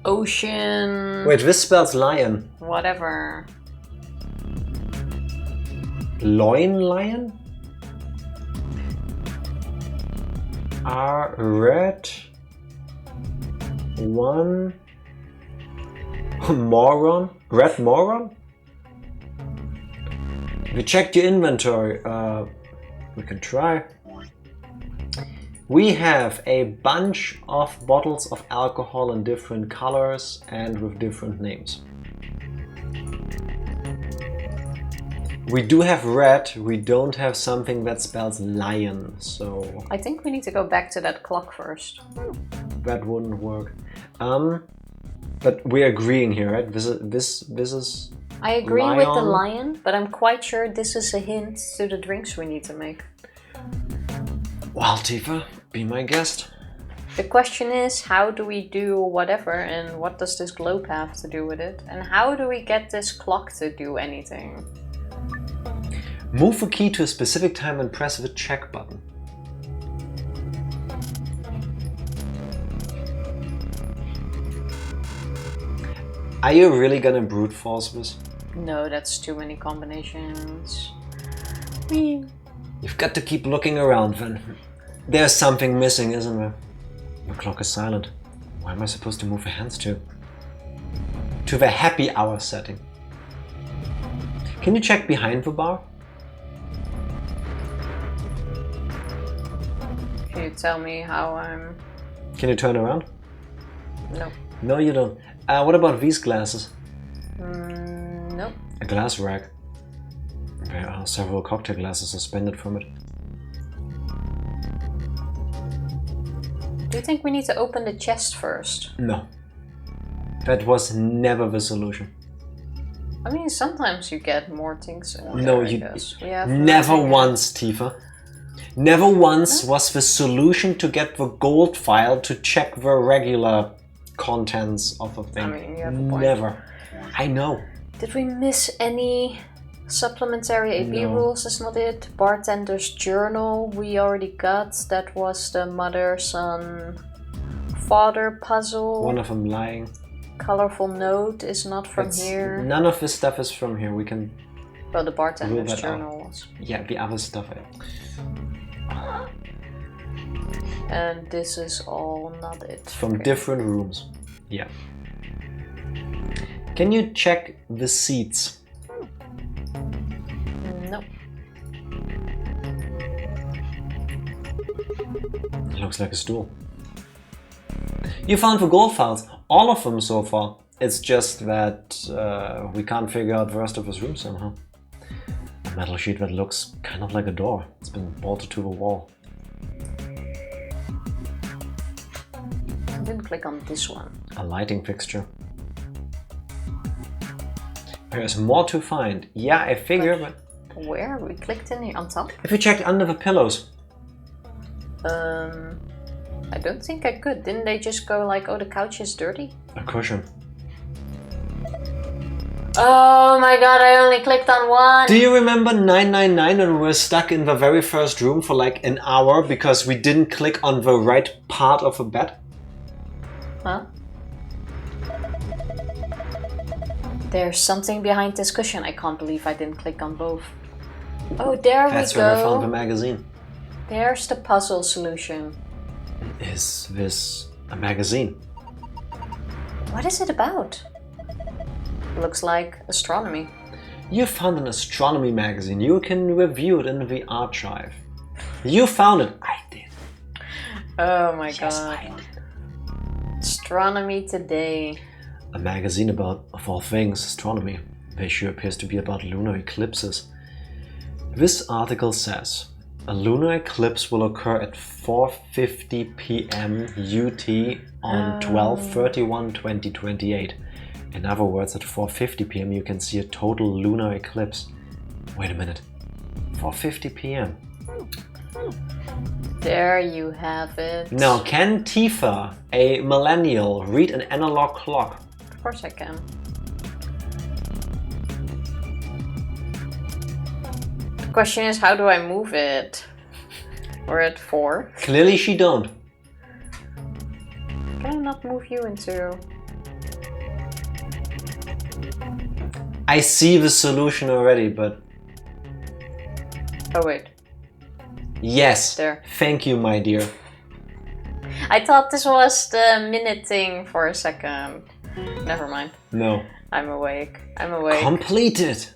Ocean. Wait, this spells lion. Whatever. Loin lion? Red one moron? Red moron? We checked your inventory. We can try. We have a bunch of bottles of alcohol in different colors and with different names. We do have red, we don't have something that spells lion, so... I think we need to go back to that clock first. That wouldn't work. But we're agreeing here, right? This is... I agree with the lion, but I'm quite sure this is a hint to the drinks we need to make. Well, Tifa, be my guest. The question is, how do we do whatever, and what does this globe have to do with it? And how do we get this clock to do anything? Move the key to a specific time and press the check button. Are you really gonna brute force this? No, that's too many combinations. You've got to keep looking around then. There's something missing, isn't there? The clock is silent. Where am I supposed to move the hands to? To the happy hour setting. Can you check behind the bar? Can you tell me how I'm... Can you turn around? No. No, you don't. What about these glasses? No. A glass rack. There are several cocktail glasses suspended from it. Do you think we need to open the chest first? No. That was never the solution. I mean, sometimes you get more things in there, no, you never once, Tifa. Never once was the solution to get the gold file to check the regular contents of a thing. I mean, you have a point. Never. I know. Did we miss any supplementary AP rules? That's not it. Bartender's journal we already got. That was the mother, son, father puzzle. One of them lying. Colorful note is not from here. None of this stuff is from here. We can... Well, the bartender's journal was. Yeah, the other stuff. And this is all not it. From different rooms. Yeah. Can you check the seats? No. looks like a stool. You found the gold files, all of them so far. It's just that we can't figure out the rest of this room somehow. A metal sheet that looks kind of like a door. It's been bolted to the wall. I didn't click on this one. A lighting fixture. There's more to find. Yeah, I figure, but... Where? We clicked in here on top? If you checked under the pillows. I don't think I could. Didn't they just go like, oh, the couch is dirty? A cushion. Oh my god, I only clicked on one! Do you remember 999 when we were stuck in the very first room for like an hour because we didn't click on the right part of the bed? Huh? There's something behind this cushion. I can't believe I didn't click on both. Oh, there we go. That's where I found the magazine. There's the puzzle solution. Is this a magazine? What is it about? Looks like astronomy. You found an astronomy magazine. You can review it in the archive. You found it. I did. Oh my Yes, god. I did. Astronomy Today. A magazine about, of all things, astronomy. The issue appears to be about lunar eclipses. This article says, a lunar eclipse will occur at 4:50 p.m. UT on 12/31/2028. In other words, at 4:50 p.m. you can see a total lunar eclipse. Wait a minute. 4:50 p.m. There you have it. Now, can Tifa, a millennial, read an analog clock? Of course I can. The question is, how do I move it? We're at 4. Clearly she don't. Can I not move you into... I see the solution already, but... Oh wait. Yes. There. Thank you, my dear. I thought this was the minute thing for a second. Never mind. No. I'm awake. I'm awake. Completed!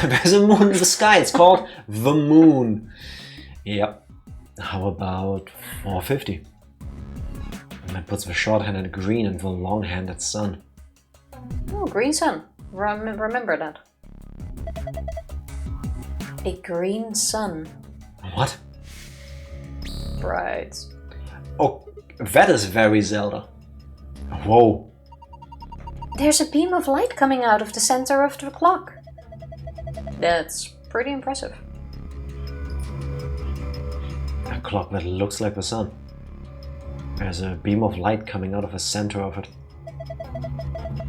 There's a moon in the sky. It's called the moon. Yep. How about 4:50? And that puts the short-handed green and the long-handed sun. Oh, green sun. Remember that. A green sun. What? Right. Oh, that is very Zelda. Whoa. There's a beam of light coming out of the center of the clock. That's pretty impressive. A clock that looks like the sun. There's a beam of light coming out of the center of it.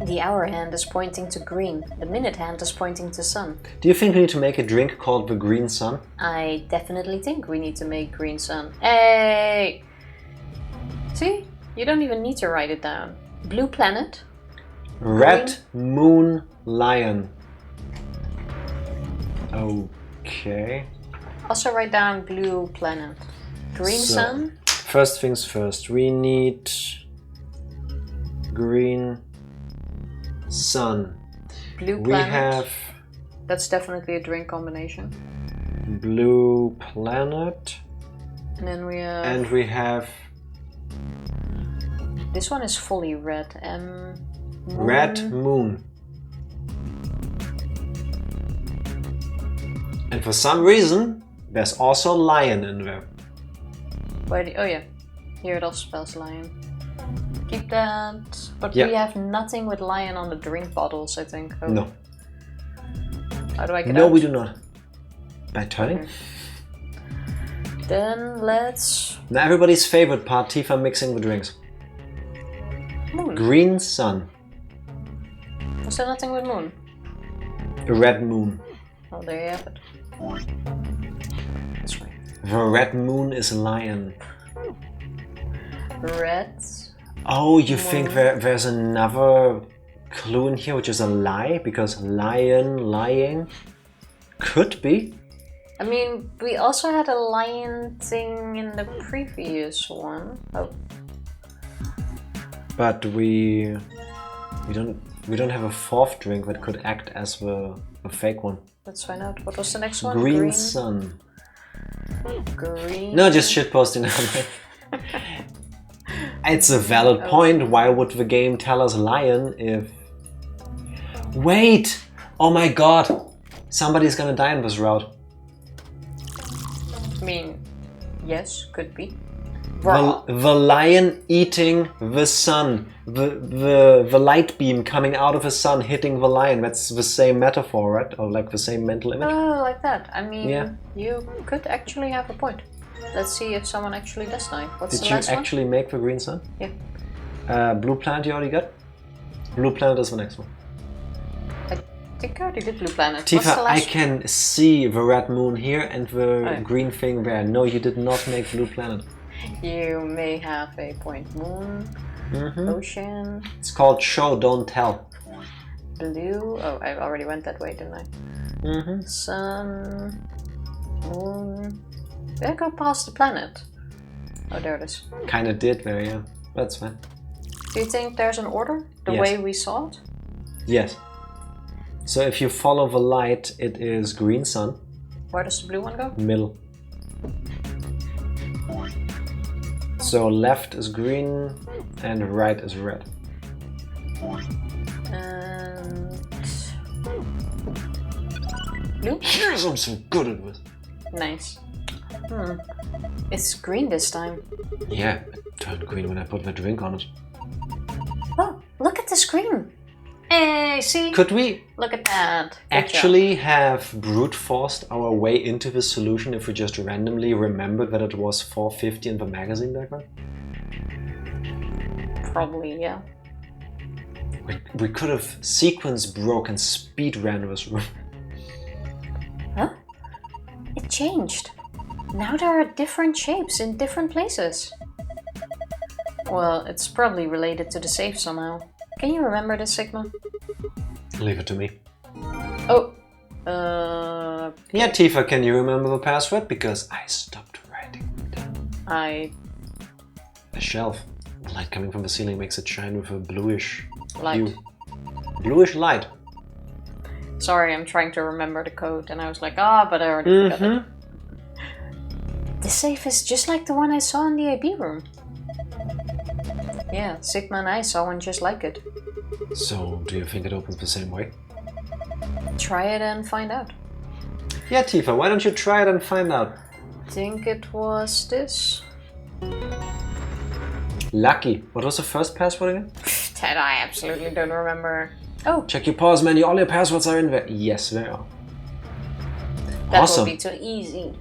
The hour hand is pointing to green. The minute hand is pointing to sun. Do you think we need to make a drink called the green sun? I definitely think we need to make green sun. Hey! See? You don't even need to write it down. Blue planet. Red moon lion. Okay. Also write down blue planet. Green sun. First things first. We need green sun. Blue planet. We have That's definitely a drink combination. blue planet. And then we have... And we have This one is fully red. Moon. red moon. And for some reason, there's also lion in there. Wait, oh yeah. Here it also spells lion. Keep that. But Yeah. we have nothing with lion on the drink bottles, I think. Oh. No. How do I get No, out? we do not. By turning? Okay. Then let's... Now everybody's favorite part, Tifa mixing the drinks. Moon. Green sun. Was there nothing with moon? A red moon. Oh, there you have it. That's right. The red moon is a lion. Red. Oh, you think there's another clue in here, which is a lie? Because lion, lying? Could be. I mean, we also had a lion thing in the previous one. Oh. But we don't have a fourth drink that could act as the fake one. Let's find out. What was the next one? Green sun. Green. No, just shitposting. It's a valid point. Why would the game tell us lion if... Wait! Oh my god! Somebody's gonna die in this route. I mean, yes, could be. The lion eating the sun. The light beam coming out of the sun hitting the lion. That's the same metaphor, right? Or like the same mental image. Oh, like that. I mean, yeah. You could actually have a point. Let's see if someone actually does die. What's Did the last you actually make the green sun? Yeah. Blue planet you already got? Blue planet is the next one. I think I already did blue planet. Tifa, I can see the red moon here and the green thing there. No, you did not make blue planet. You may have a point. Moon, ocean. It's called show, don't tell. Blue. Oh, I already went that way, didn't I? Sun, moon. Did I go past the planet? Oh, there it is. Kinda did there, yeah. That's fine. Do you think there's an order? The way we saw it? Yes. So if you follow the light, it is green sun. Where does the blue one go? Middle. So left is green and right is red. And... blue? Yes, I'm so good at this. Nice. It's green this time. Yeah, it turned green when I put my drink on it. Oh, look at the screen! Hey, see? Could we look at that? Good actually job. have brute forced our way into the solution if we just randomly remembered that it was 450 in the magazine background? Probably, yeah. We could have sequence broke and speed ran this room. Huh? It changed. Now there are different shapes in different places. Well, it's probably related to the safe somehow. Can you remember this, Sigma? Leave it to me. Oh. Yeah, Tifa, can you remember the password? Because I stopped writing down. The shelf. The light coming from the ceiling makes it shine with a bluish light. hue. Bluish light. Sorry, I'm trying to remember the code and I was like, but I already forgot it. The safe is just like the one I saw in the AB room. Yeah, Sigma and I saw one just like it. So, do you think it opens the same way? Try it and find out. Yeah, Tifa, why don't you try it and find out? Think it was this? Lucky. What was the first password again? That I absolutely don't remember. Oh. Check your pause menu, all your passwords are in there. Yes, they are. That awesome. will be too easy.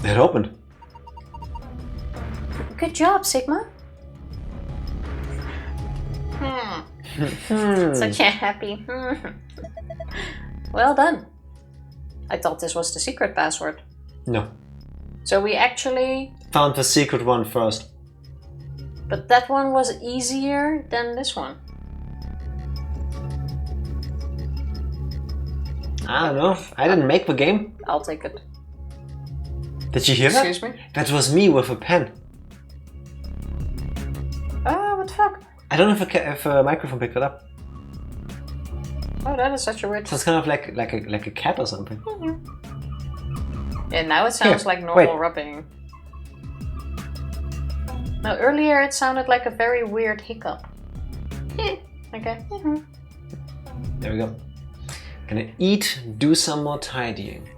It opened. Good job, Sigma. Such a happy. Well done. I thought this was the secret password. No. So we actually found the secret one first. But that one was easier than this one. I don't know. I didn't make the game. I'll take it. Did you hear that? Excuse me? That was me with a pen. Oh, what the fuck? I don't know if a microphone picked it up. Oh, that is such a weird... So it's kind of like a cat or something. Yeah, now it sounds like normal rubbing. No, earlier it sounded like a very weird hiccup. Okay. There we go. Gonna eat, do some more tidying.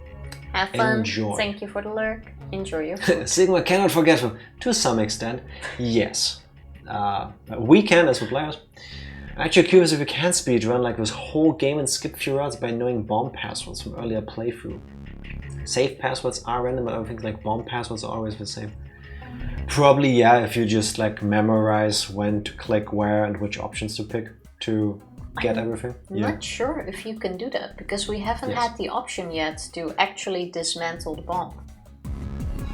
Have fun. Enjoy. Thank you for the lurk. Enjoy your Sigma cannot forget them. To some extent, yes. We can as the players. Actually curious if we can speedrun like this whole game and skip few routes by knowing bomb passwords from earlier playthrough. Safe passwords are random, but I don't think like bomb passwords are always the same. Probably yeah, if you just like memorize when to click where and which options to pick to get everything. I'm not sure if you can do that because we haven't had the option yet to actually dismantle the bomb.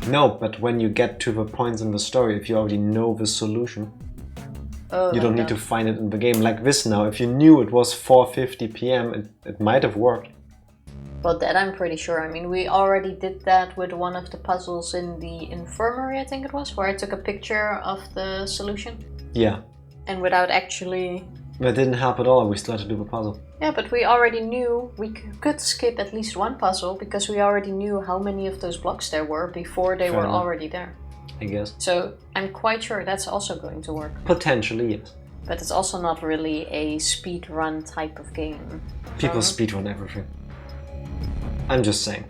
No, but when you get to the points in the story, if you already know the solution, you don't need to find it in the game like this now. If you knew it was 4:50 p.m, it might have worked. But that I'm pretty sure. I mean, we already did that with one of the puzzles in the infirmary, I think it was, where I took a picture of the solution. Yeah. And without actually... That didn't help at all, we still had to do the puzzle. Yeah, but we already knew we could skip at least one puzzle because we already knew how many of those blocks there were before they were already there. I guess. So I'm quite sure that's also going to work. Potentially, yes. But it's also not really a speedrun type of game. People speedrun everything. I'm just saying.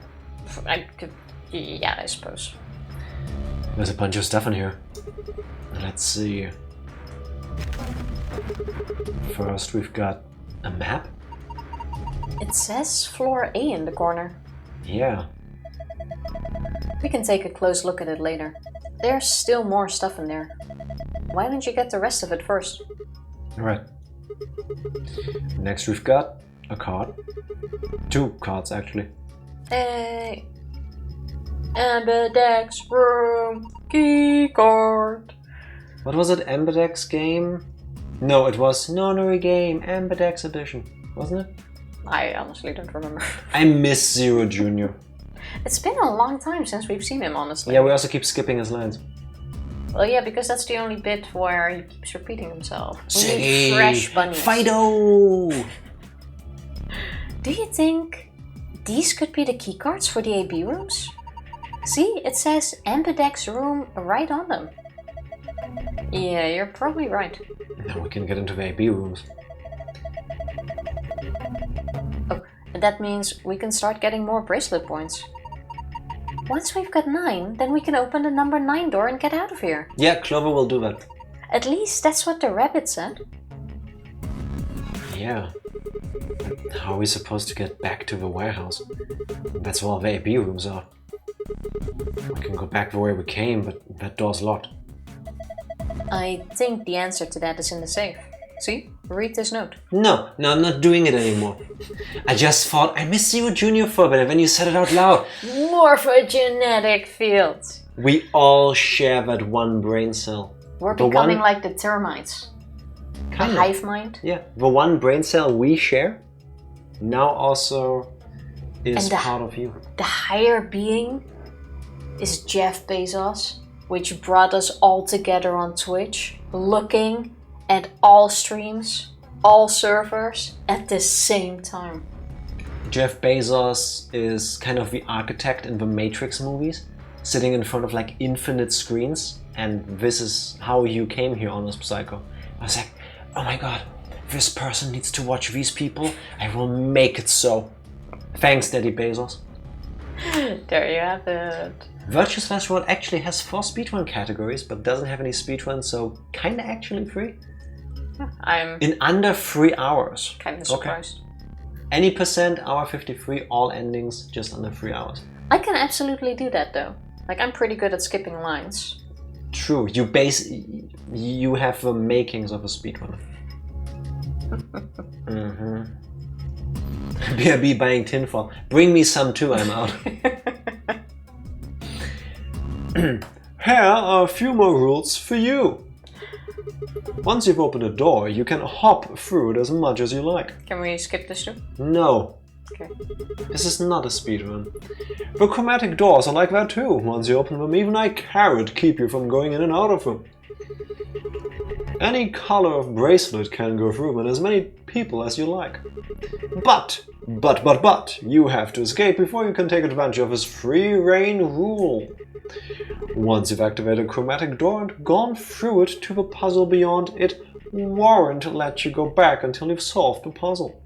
Yeah, I suppose. There's a bunch of stuff in here. Let's see. First, we've got a map. It says floor A in the corner. Yeah. We can take a close look at it later. There's still more stuff in there. Why don't you get the rest of it first? Alright. Next, we've got a card. 2 cards, actually. Hey. Ambidex room key card. What was it? Ambidex Game? No, it was Nonary Game, Ambidex Edition, wasn't it? I honestly don't remember. I miss Zero Jr. It's been a long time since we've seen him, honestly. Yeah, we also keep skipping his lines. Well, yeah, because that's the only bit where he keeps repeating himself. We Say, need fresh bunnies. Fido! Do you think these could be the keycards for the AB rooms? See, it says Ambidex room right on them. Yeah, you're probably right. Now we can get into the AB rooms. Oh, and that means we can start getting more bracelet points. Once we've got 9, then we can open the number 9 door and get out of here. Yeah, Clover will do that. At least that's what the rabbit said. Yeah. How are we supposed to get back to the warehouse? That's where all the AB rooms are. We can go back the way we came, but that door's locked. I think the answer to that is in the safe. See? Read this note. No, I'm not doing it anymore. I just thought I missed Zero Jr. for a bit, and then you said it out loud. Morphogenetic fields. We all share that one brain cell. We're becoming like the termites. A hive mind. Yeah, the one brain cell we share now also is part of you. The higher being is Jeff Bezos, which brought us all together on Twitch, looking at all streams, all servers at the same time. Jeff Bezos is kind of the architect in the Matrix movies, sitting in front of like infinite screens, and this is how you came here, Honest Psycho. I was like, oh my god, this person needs to watch these people, I will make it so. Thanks, Daddy Bezos. There you have it. Virtuous Fast World actually has 4 speedrun categories, but doesn't have any speedruns, so kinda actually free. I'm in under 3 hours. Kinda surprised. Any percent, hour 53, all endings, just under 3 hours. I can absolutely do that though. Like, I'm pretty good at skipping lines. True, you have the makings of a speedrunner. BRB buying tinfoil. Bring me some too, I'm out. Here are a few more rules for you. Once you've opened a door, you can hop through it as much as you like. Can we skip this too? No. Okay. This is not a speedrun. The chromatic doors are like that too. Once you open them, even I carrot keep you from going in and out of them. Any color of bracelet can go through them, and as many people as you like. But, you have to escape before you can take advantage of this free reign rule. Once you've activated a chromatic door and gone through it to the puzzle beyond, it won't let you go back until you've solved the puzzle.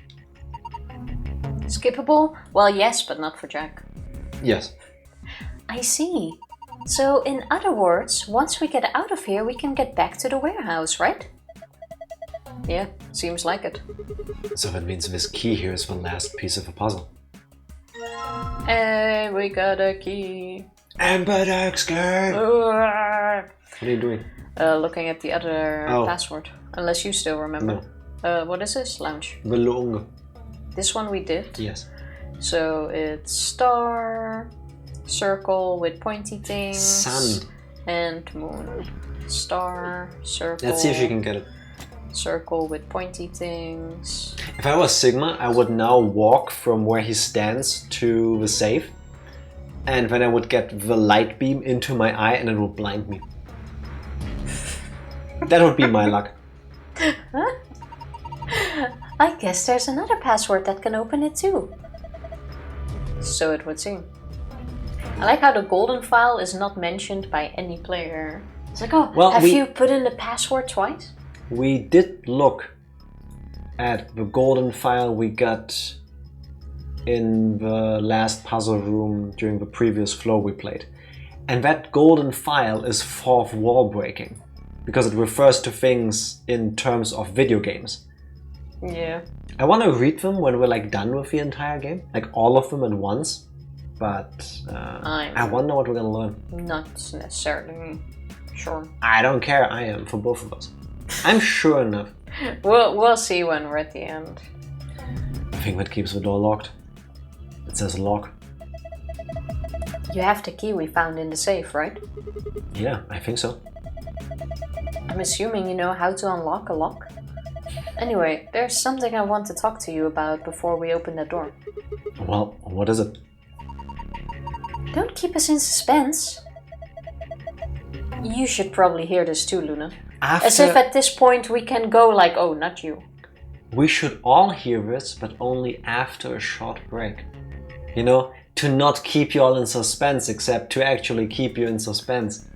Skippable? Well, yes, but not for Jack. Yes. I see. So, in other words, once we get out of here, we can get back to the warehouse, right? Yeah, seems like it. So that means this key here is the last piece of the puzzle. Hey, we got a key. Ambidex Game! What are you doing? Looking at the other password. Unless you still remember. No. What is this? Lounge. The long. This one we did? Yes. So it's star, circle with pointy things. Sun. And moon. Star, circle. Let's see if you can get it. Circle with pointy things. If I was Sigma, I would now walk from where he stands to the safe. And then I would get the light beam into my eye and it would blind me. That would be my luck. I guess there's another password that can open it too. So it would seem. I like how the golden file is not mentioned by any player. It's like, oh, well, have you put in the password twice? We did look at the golden file we got in the last puzzle room during the previous floor we played. And that golden file is fourth wall breaking, because it refers to things in terms of video games. Yeah. I want to read them when we're like done with the entire game, like all of them at once, but I wonder what we're gonna learn. Not necessarily sure. I don't care, I am, for both of us. I'm sure enough. We'll see when we're at the end. I think that keeps the door locked. It says lock. You have the key we found in the safe, right? Yeah, I think so. I'm assuming you know how to unlock a lock? Anyway, there's something I want to talk to you about before we open the door. Well, what is it? Don't keep us in suspense. You should probably hear this too, Luna. As if at this point we can go like, oh, not you. We should all hear this, but only after a short break. You know, to not keep you all in suspense, except to actually keep you in suspense.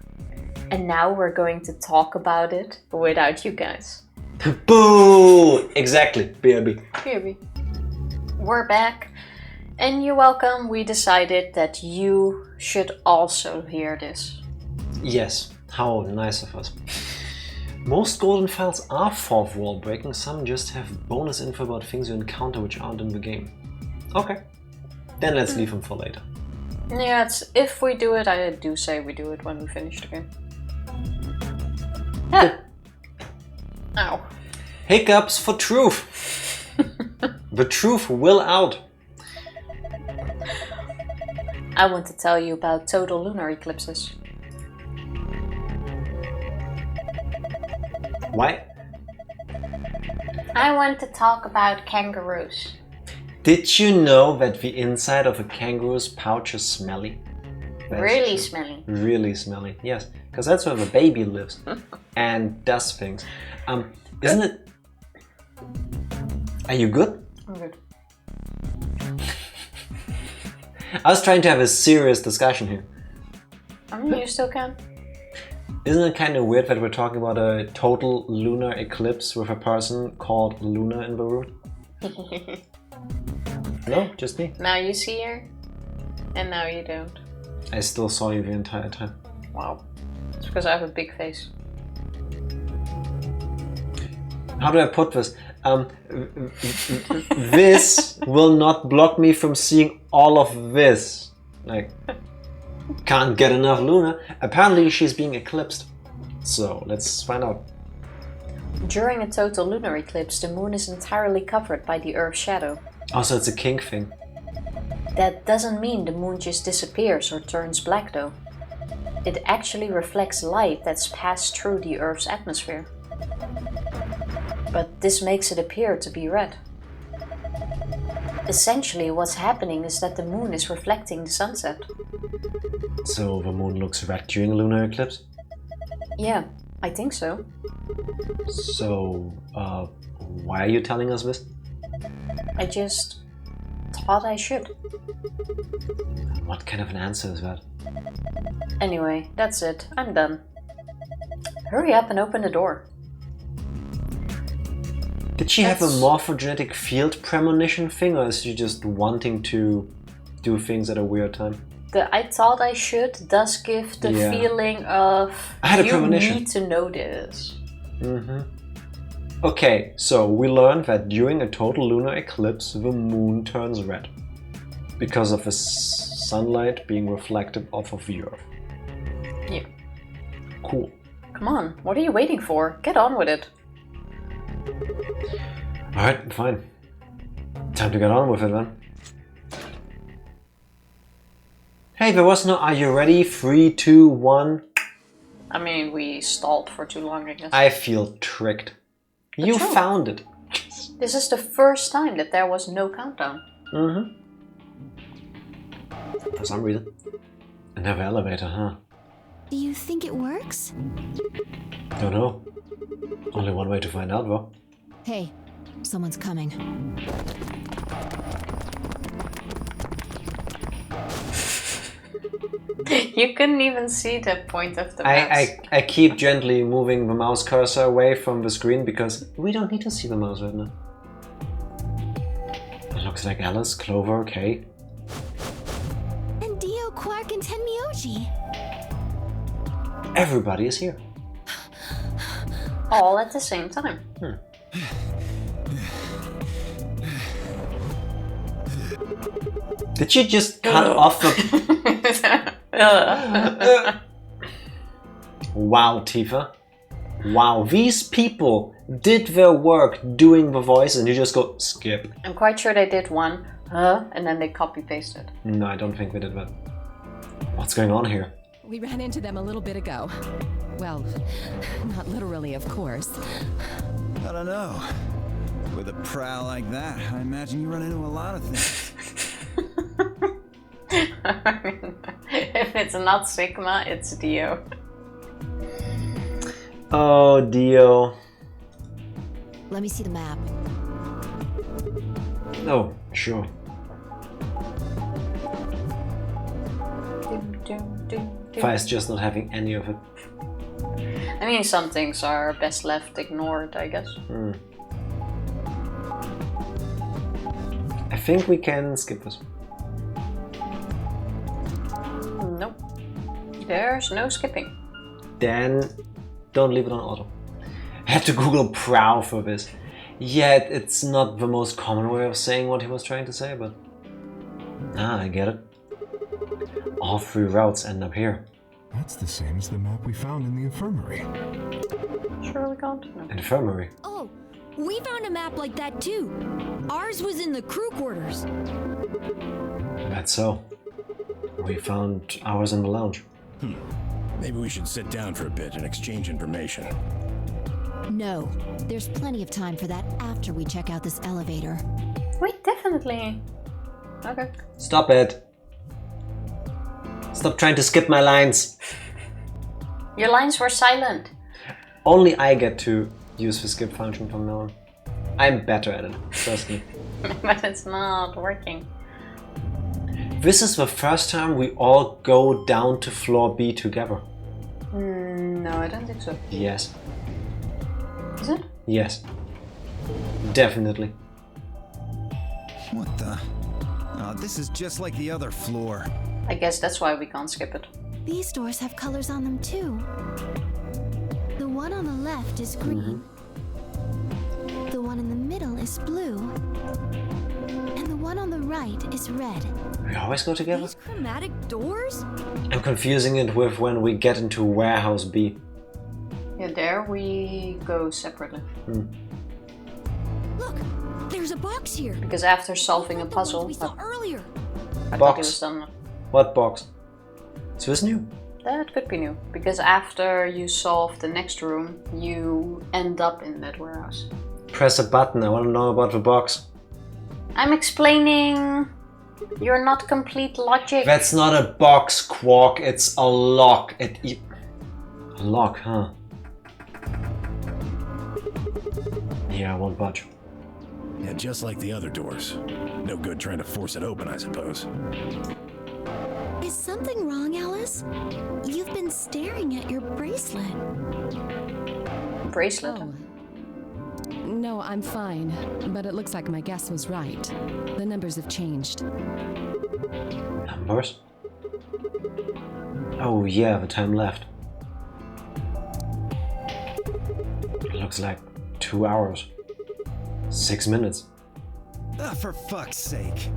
And now we're going to talk about it without you guys. Boo! Exactly, BRB. BRB. We're back, and you're welcome. We decided that you should also hear this. Yes, how nice of us. Most golden files are fourth wall breaking, some just have bonus info about things you encounter which aren't in the game. Okay, then let's leave them for later. Yeah, if we do it, I do say we do it when we finish the game. Yeah. Ow. Hiccups for truth. The truth will out. I want to tell you about total lunar eclipses. Why? I want to talk about kangaroos. Did you know that the inside of a kangaroo's pouch is smelly? That's really true. smelly. Really smelly, yes. Because that's where the baby lives and does things. Isn't it... Are you good? I'm good. I was trying to have a serious discussion here. I mean, you still can. Isn't it kind of weird that we're talking about a total lunar eclipse with a person called Luna in the room? No, just me. Now you see her, and now you don't. I still saw you the entire time. Wow. It's because I have a big face. How do I put this? This will not block me from seeing all of this. Like, can't get enough Luna. Apparently she's being eclipsed. So, let's find out. During a total lunar eclipse, the moon is entirely covered by the Earth's shadow. Also, it's a kink thing. That doesn't mean the moon just disappears or turns black though. It actually reflects light that's passed through the Earth's atmosphere. But this makes it appear to be red. Essentially, what's happening is that the moon is reflecting the sunset. So the moon looks red during a lunar eclipse? Yeah, I think so. So, why are you telling us this? I just thought I should. What kind of an answer is that? Anyway, that's it. I'm done. Hurry up and open the door. Did she have a morphogenetic field premonition thing, or is she just wanting to do things at a weird time? The I thought I should does give the feeling of I had a you premonition. need to know this. Okay, so we learned that during a total lunar eclipse, the moon turns red. Because of the sunlight being reflected off of the Earth. Yeah. Cool. Come on, what are you waiting for? Get on with it. Alright, fine. Time to get on with it then. Hey, there was no are you ready? 3, 2, 1. I mean, we stalled for too long, I guess. I feel tricked. You true. found it. This is the first time that there was no countdown. For some reason. Another elevator, huh? Do you think it works? Don't know. Only one way to find out, though. Hey, someone's coming. You couldn't even see the point of the mouse. I keep gently moving the mouse cursor away from the screen because we don't need to see the mouse right now. It looks like Alice, Clover, Kay. And Dio, Quark, and Tenmyoji. Everybody is here. All at the same time. Did you just cut off the... Wow, Tifa. Wow, these people did their work doing the voice and you just go, skip. I'm quite sure they did one, and then they copy-pasted. No, I don't think we did that. What's going on here? We ran into them a little bit ago. Well, not literally, of course. I don't know. With a prowl like that, I imagine you run into a lot of things. If it's not Sigma, it's Dio. Oh, Dio. Let me see the map. Oh, sure. Fire's just not having any of it. I mean, some things are best left ignored, I guess. I think we can skip this. Nope. There's no skipping. Then don't leave it on auto. I had to Google prow for this. Yeah, it's not the most common way of saying what he was trying to say, but... Ah, I get it. All 3 routes end up here. That's the same as the map we found in the infirmary. Sure we can't? No. Infirmary. Oh, we found a map like that too. Ours was in the crew quarters. That's so. We found ours in the lounge. Maybe we should sit down for a bit and exchange information. No, there's plenty of time for that after we check out this elevator. Wait, definitely. Okay. Stop it. Stop trying to skip my lines. Your lines were silent. Only I get to use the skip function from now on. I'm better at it, trust me. But it's not working. This is the first time we all go down to floor B together. No, I don't think so. Yes. Is it? Yes. Definitely. What the? Oh, this is just like the other floor. I guess that's why we can't skip it. These doors have colors on them too. The one on the left is green. The one in the middle is blue. And the one on the right is red. We always go together? These chromatic doors? I'm confusing it with when we get into warehouse B. Yeah, there we go separately. Look, there's a box here. Because after solving a Like the ones puzzle, we saw earlier. I thought Box. it was done. What box? Is this new? That could be new. Because after you solve the next room, you end up in that warehouse. Press a button, I want to know about the box. I'm explaining. You're not complete logic. That's not a box, Quark, it's a lock. A lock, huh? Yeah, I won't budge. Yeah, just like the other doors. No good trying to force it open, I suppose. Is something wrong, Alice? You've been staring at your bracelet. Bracelet. Oh. No, I'm fine. But it looks like my guess was right. The numbers have changed. Numbers? Oh yeah, the time left. It looks like 2 hours. 6 minutes. Ah, for fuck's sake.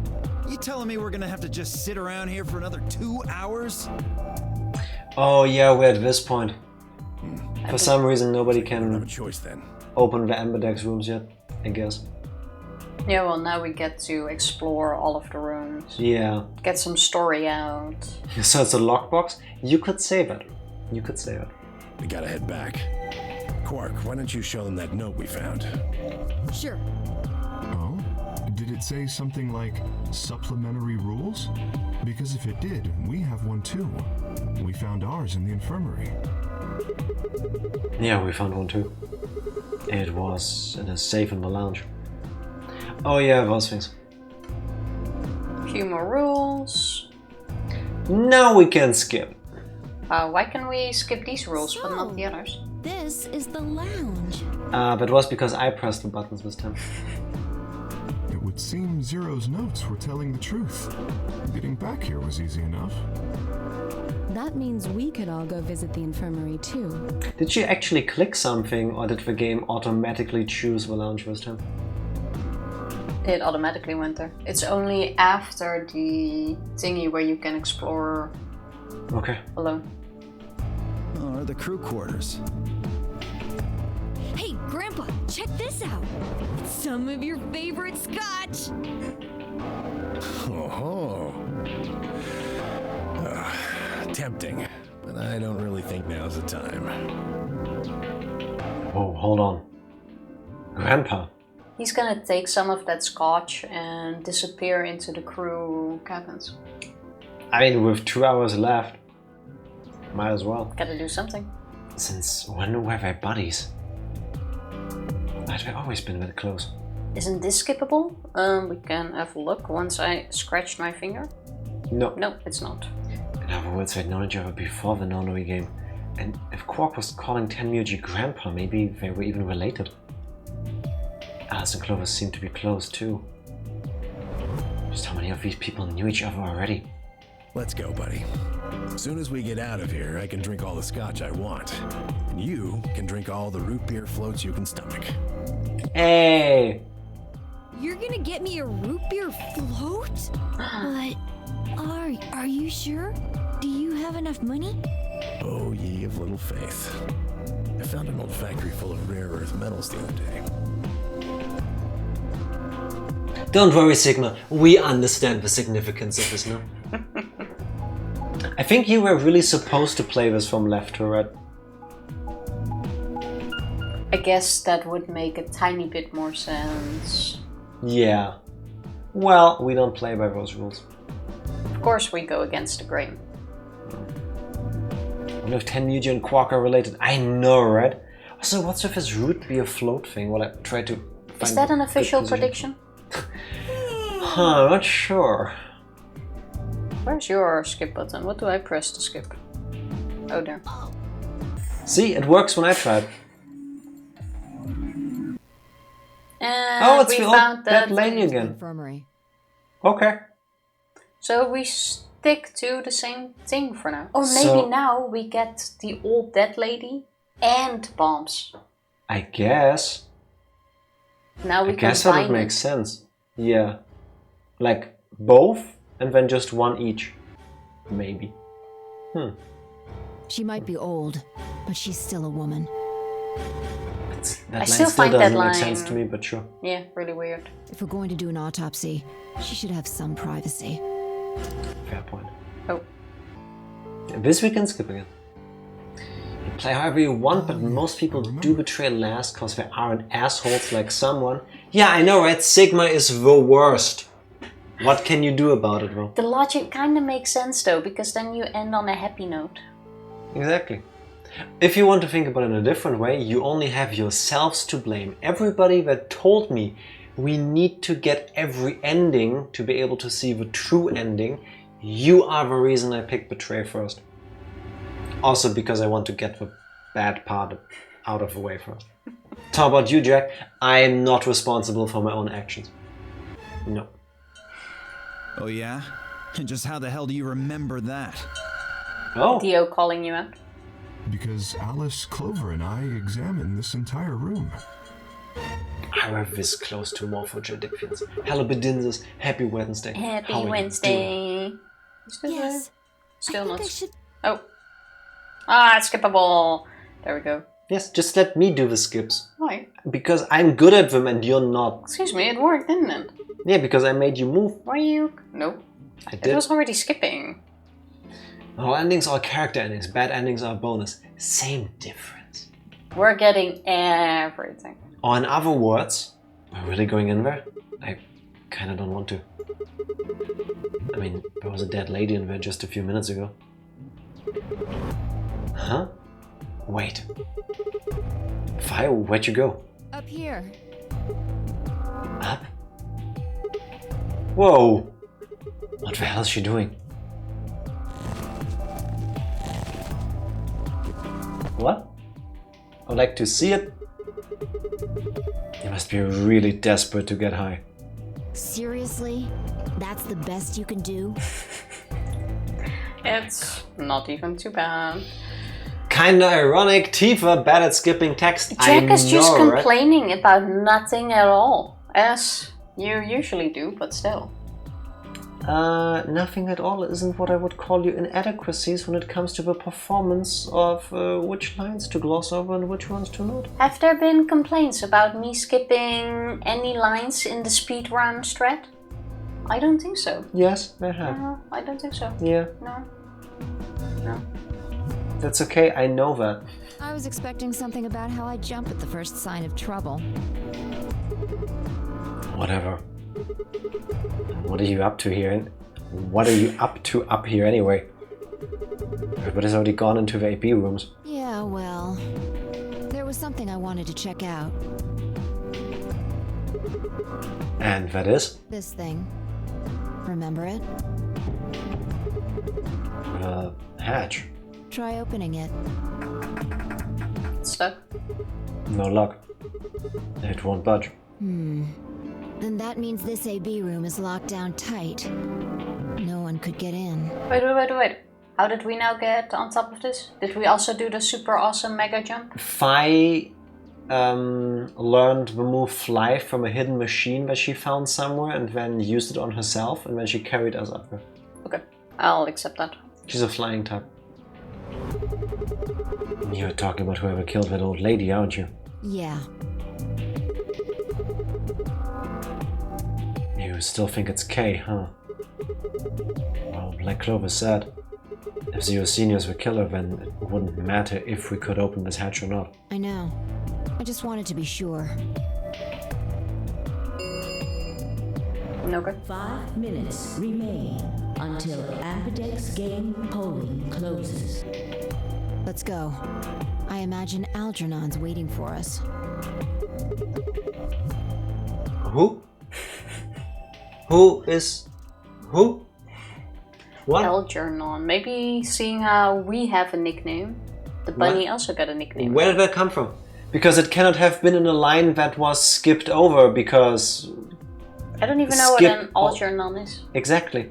You telling me we're gonna have to just sit around here for another 2 hours? Oh yeah, we're at this point. For some reason nobody We don't have a can choice then. open the Ambidex rooms yet, I guess. Yeah, well, now we get to explore all of the rooms. Yeah. Get some story out. So it's a lockbox? You could save it. You could save it. We gotta head back. Quark, why don't you show them that note we found? Sure. Oh? Did it say something like supplementary rules? Because if it did, we have one too. We found ours in the infirmary. Yeah, we found one too. It was in a safe in the lounge. Oh yeah, those things. A few more rules. Now we can skip. Why can we skip these rules but not the So- others? This is the lounge. That was because I pressed the buttons this time. It would seem Zero's notes were telling the truth. Getting back here was easy enough. That means we could all go visit the infirmary too. Did you actually click something, or did the game automatically choose the lounge this time? It automatically went there. It's only after the thingy where you can explore Okay. alone. Or the crew quarters. Hey, Grandpa, check this out. Some of your favorite scotch. Oh. Tempting, but I don't really think now's the time. Oh, hold on. Grandpa. He's gonna take some of that scotch and disappear into the crew cabins. I mean, with 2 hours left, might as well. Gotta do something. Since when were they buddies? I've always been that close. Isn't this skippable? We can have a look once I scratched my finger. No. No, it's not. In other words, they'd known each other before the Nonary game. And if Quark was calling Tenmyuji Grandpa, maybe they were even related. Alice and Clover seemed to be close too. Just how many of these people knew each other already? Let's go, buddy. As soon as we get out of here, I can drink all the scotch I want. And you can drink all the root beer floats you can stomach. Hey! You're gonna get me a root beer float? But are you sure? Do you have enough money? Oh, ye of little faith. I found an old factory full of rare earth metals the other day. Don't worry, Sigma. We understand the significance of this now. I think you were really supposed to play this from left to right. I guess that would make a tiny bit more sense. Yeah. Well, we don't play by those rules. Of course we go against the grain. I wonder if Tenmyuji and Quark are related. I know, right? Also, what's with this root beer float thing? Well, I tried to find Is that a an good official position. prediction? Huh, not sure. Where's your skip button? What do I press to skip? Oh, there. See, it works when I tried. And Oh, it's we the found old that that. lady again. Infirmary. Okay. So we stick to the same thing for now. Or maybe So- now we get the old dead lady and bombs. I guess. Now we I guess that combine would make sense. Yeah. Like both and then just one each. Maybe. She might be old, but she's still a woman. That I line still find that doesn't make line- sense to me, but sure. Yeah, really weird. If we're going to do an autopsy, she should have some privacy. Fair point. Oh, This we can skip again. You play however you want, but most people do betray last because they aren't assholes like someone. Yeah, I know, right? Sigma is the worst. What can you do about it, though? the logic kind of makes sense though, because then you end on a happy note. Exactly. If you want to think about it in a different way, you only have yourselves to blame. Everybody that told me we need to get every ending to be able to see the true ending, you are the reason I picked Betray first. Also because I want to get the bad part out of the way first. How about you, Jack? I am not responsible for my own actions. No. Oh yeah? And just how the hell do you remember that? Oh, Theo calling you out. Because Alice, Clover, and I examined this entire room. I were this close to morphogenic fields. Hello, Bedinses. Happy Wednesday. Happy How are you doing? Wednesday. You still there? Yes. Still I think not. I should. Oh. Ah, it's skippable. There we go. Yes, just let me do the skips. Why? Because I'm good at them and you're not. Excuse me, it worked, didn't it? Yeah, because I made you move. Were you? No. I It did. was already skipping. All endings are character endings. Bad endings are bonus. Same difference. We're getting everything. Or in other words, we're really going in there? I kinda don't want to. I mean, there was a dead lady in there just a few minutes ago. Huh? Wait. Fire, where'd you go? Up here. Up? Whoa! What the hell is she doing? would like to see it. You must be really desperate to get high. Seriously? That's the best you can do? It's not even too bad. Kinda ironic. Tifa bad at skipping text. Jack is just right? complaining about nothing at all. As you usually do, but still. Nothing at all isn't what I would call you inadequacies when it comes to the performance of which lines to gloss over and which ones to not. Have there been complaints about me skipping any lines in the speedrun strat? I don't think so. Yes, there have. No, I don't think so. Yeah. No. No. That's okay, I know that. I was expecting something about how I jump at the first sign of trouble. Whatever. What are you up to here? What are you up to up here anyway? Everybody's already gone into the AP rooms. Yeah, well, there was something I wanted to check out. And that is? This thing. Remember it? Hatch. Try opening it. It's stuck. No luck. It won't budge. Then that means this AB room is locked down tight. No one could get in. Wait. How did we now get on top of this? Did we also do the super awesome mega jump? Fi learned the move Fly from a hidden machine that she found somewhere and then used it on herself, and then she carried us up there. Okay, I'll accept that. She's a flying type. You're talking about whoever killed that old lady, aren't you? Yeah. You still think it's Kay, huh? Well, Black Clover said, if Zero Senior's the killer, then it wouldn't matter if we could open this hatch or not. I know. I just wanted to be sure. Okay. 5 minutes remain until Ambidex Game polling closes. Let's go. I imagine Algernon's waiting for us. Who? Who is... Who? What? Algernon. Maybe seeing how we have a nickname, the bunny also got a nickname. Where did that come from? Because it cannot have been in a line that was skipped over because... I don't even know what an Algernon is. Exactly.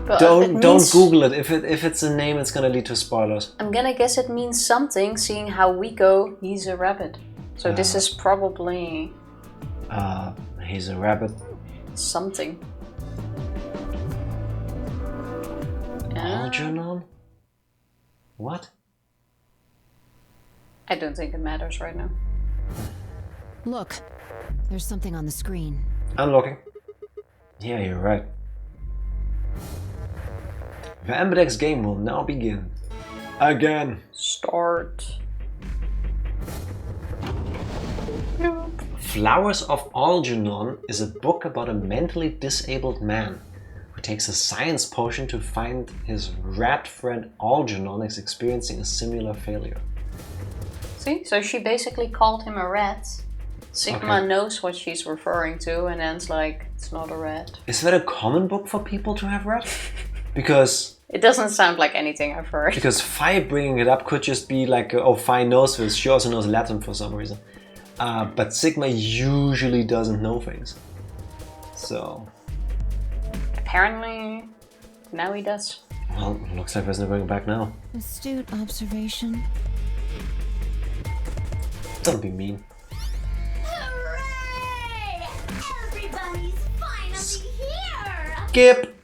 But Don't Google it. If it's a name, it's gonna lead to spoilers. I'm gonna guess it means something, seeing how we go, he's a rabbit. So this is probably... He's a rabbit. something. Algernon? What? I don't think it matters right now. Look, there's something on the screen. I'm looking. Yeah, you're right. The Ambidex game will now begin. Again. Start. Flowers of Algernon is a book about a mentally disabled man who takes a science potion to find his rat friend Algernon is experiencing a similar failure. See? So she basically called him a rat. Sigma Okay. knows what she's referring to, and then it's like, it's not a rat. Is that a common book for people to have read? Because It doesn't sound like anything I've heard. Fi bringing it up could just be like, oh, Fi knows this. She also knows Latin for some reason. But Sigma usually doesn't know things. So, Apparently, now he does. well, looks like there's no going back now. Astute observation. Don't be mean. Hooray! Everybody's finally here! Skip!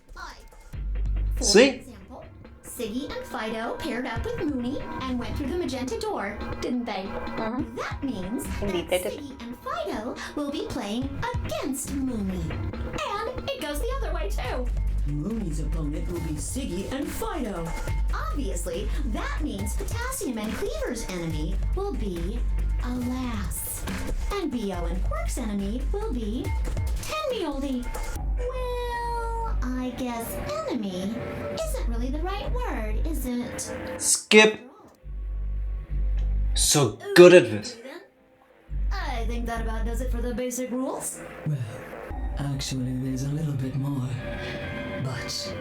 For See? example, Siggy and Fido paired up with Mooney and went through the magenta door, didn't they? That means Indeed, that they did. Siggy and Fido will be playing against Mooney. And it goes the other way too. Mooney's opponent will be Siggy and Fido. Obviously, that means Potassium and Cleaver's enemy will be Alas. And Bo and Quark's enemy will be Tenmuldy. Well, I guess enemy isn't really the right word, is it? Skip! So good at this. I think that about does it for the basic rules. Well, actually, there's a little bit more. But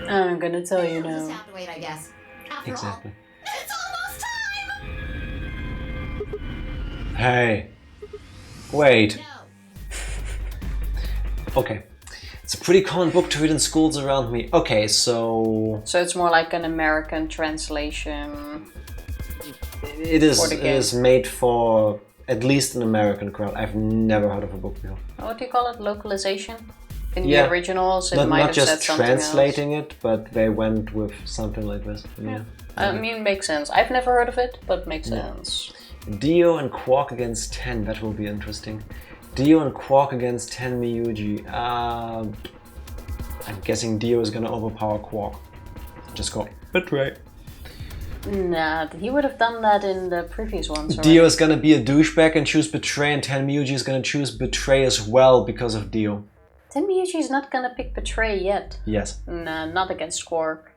I'm gonna tell you We'll just now. have to wait, I guess. After Exactly. all, it's almost time! Hey. Wait. Okay. It's a pretty common book to read in schools around me. Okay, so... So it's more like an American translation. It is made for at least an American crowd. I've never heard of a book before. What do you call it? Localization? In the originals, it might have said something not just translating it, but they went with something like this. Yeah. I mean, makes sense. I've never heard of it, but makes sense. Dio and Quark against 10. That will be interesting. Dio and Quark against 10 Miyuji. I'm guessing Dio is gonna overpower Quark. Just go betray. Nah, he would have done that in the previous ones. Dio is gonna be a douchebag and choose betray, and 10 Miyuji is gonna choose betray as well because of Dio. 10 Miyuji is not gonna pick betray yet. Yes. Nah, not against Quark.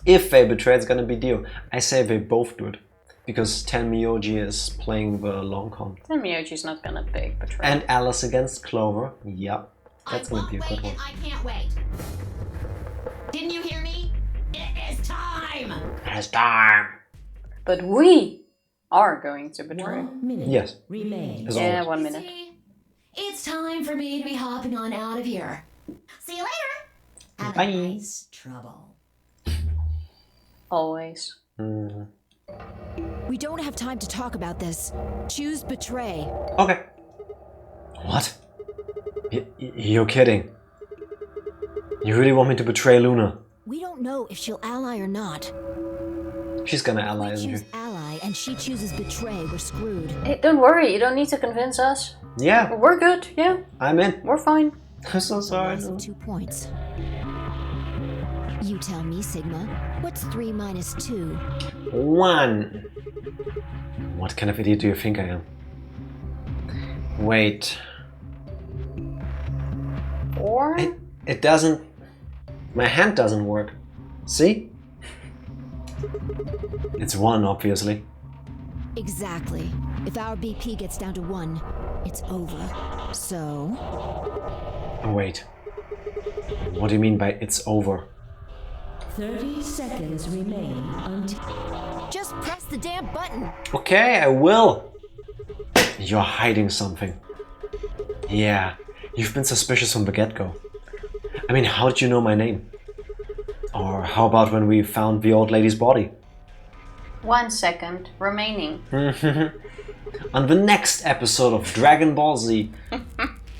If they betray, it's gonna be Dio. I say they both do it. Because 10 Miyuji is playing the long con. 10 Miyuji is not gonna pick betray. And Alice against Clover. Yep. That's gonna be a good one. I can't wait. Didn't you hear me? It is time! It's time! But we are going to betray. 1 minute Yes. remains. Yeah, 1 minute. See, it's time for me to be hopping on out of here. See you later. Have Bye. a nice trouble. Always. We don't have time to talk about this. Choose betray. Okay. What? You're kidding. You really want me to betray Luna? We don't know if she'll ally or not. She's gonna ally, We isn't choose she? ally and she chooses betray. We're screwed. Hey, don't worry, you don't need to convince us. Yeah, We're good, yeah. I'm in. We're fine. I'm so sorry. Loss of 2 points. You tell me, Sigma. What's 3 minus 2? 1. What kind of idiot do you think I am? Wait. 4? It doesn't... My hand doesn't work. See? It's 1, obviously. Exactly. If our BP gets down to 1, it's over. So... Wait. What do you mean by it's over? 30 seconds remain until... just press the damn button. Okay, I will. You're hiding something. Yeah, you've been suspicious from the get-go. I mean, how did you know my name? Or how about when we found the old lady's body? 1 second remaining. On the next episode of Dragon Ball Z.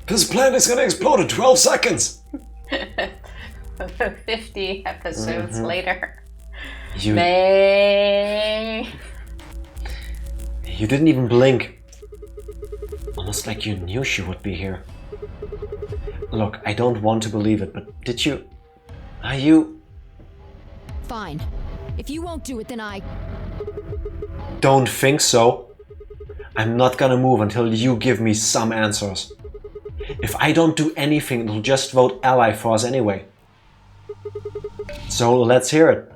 This planet is gonna explode in 12 seconds! 50 episodes later. You You didn't even blink. Almost like you knew she would be here. Look, I don't want to believe it, but did you... Are you... Fine. If you won't do it, then I... Don't think so. I'm not gonna move until you give me some answers. If I don't do anything, it'll just vote ally for us anyway. So let's hear it.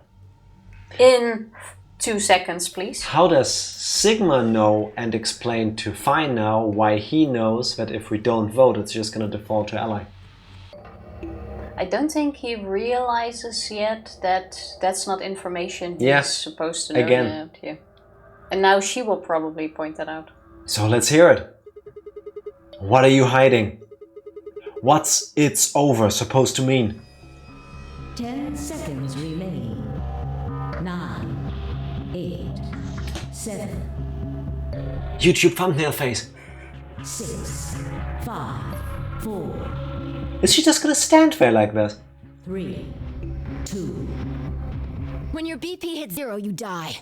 In 2 seconds, please. How does Sigma know and explain to Fine now why he knows that if we don't vote, it's just gonna default to ally? I don't think he realizes yet that that's not information he's supposed to know yet. Yeah. And now she will probably point that out. So let's hear it. What are you hiding? What's "it's over" supposed to mean? 10 seconds remain. 9, 8, 7, YouTube thumbnail face. 6, 5, 4, Is she just gonna stand there like this? 3, 2. When your BP hits 0, you die.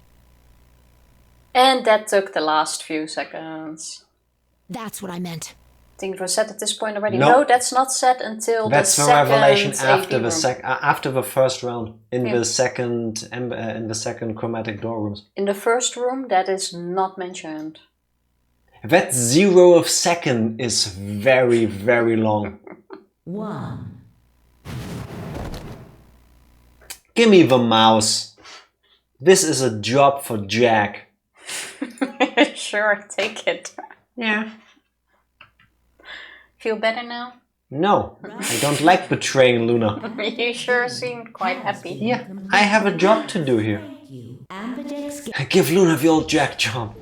And that took the last few seconds. That's what I meant. I think it was set at this point already. Nope. No, that's not set until That's the the second revelation AV after the room. first round in the second chromatic door rooms. In the first room, that is not mentioned. That 0 of second is very, very long. 1. Give me the mouse. This is a job for Jack. Sure, take it. Yeah. Feel better now? No, I don't like betraying Luna. You sure seemed quite happy. Yeah, I have a job to do here. Ambidex Game. Give Luna the old Jack job.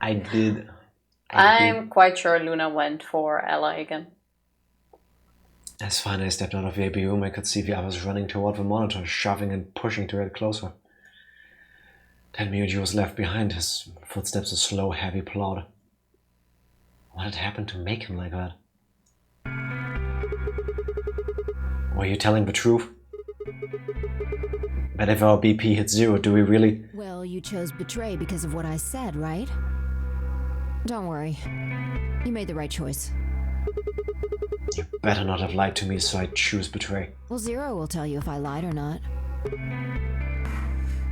I did. I'm quite sure Luna went for ally again. As fine as I stepped out of the AB room, I could see the others running toward the monitor, shoving and pushing to get closer. Then Miyuji was left behind, his footsteps a slow, heavy plod. What had happened to make him like that? Were you telling the truth? But if our BP hits 0, do we really... Well, you chose betray because of what I said, right? Don't worry. You made the right choice. You better not have lied to me, so I choose betray. Well, 0 will tell you if I lied or not.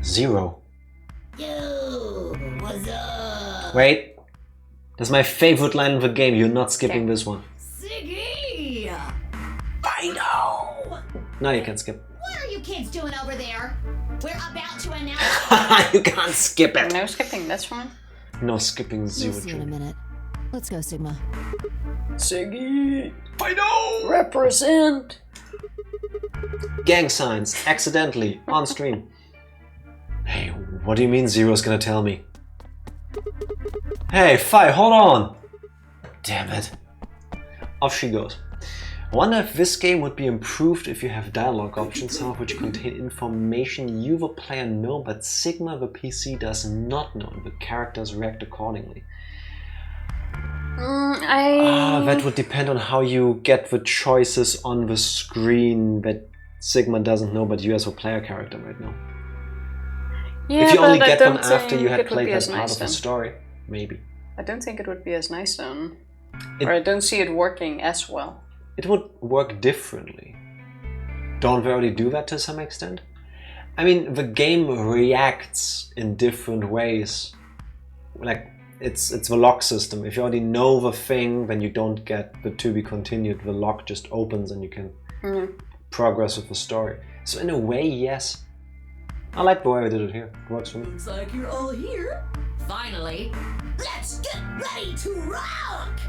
0? Yo, what's up? Wait. That's my favorite line of the game. You're not skipping this one. Siggy! I know! Now you can skip. What are you kids doing over there? We're about to announce... You can't skip it! No skipping, that's fine. No skipping 0. You'll see in a minute. Let's go, Sigma. Siggy! Fido! Represent! Gang signs, accidentally, on stream. Hey, what do you mean 0's gonna tell me? Hey, Fi, hold on! Damn it. Off she goes. I wonder if this game would be improved if you have dialogue options, some of which contain information you the player know, but Sigma the PC does not know, and the characters react accordingly. That would depend on how you get the choices on the screen that Sigma doesn't know, but you as a player character might know. Yeah, if you only but get I them don't after you think had it would played be that as part nice of the then. story, maybe. I don't think it would be as nice then. Or I don't see it working as well. It would work differently. Don't we already do that to some extent? I mean, the game reacts in different ways. Like, it's the lock system. If you already know the thing, then you don't get the to be continued. The lock just opens and you can progress with the story. So in a way, yes. I like the way I did it here. It works for me. Looks like you're all here. Finally, let's get ready to rock!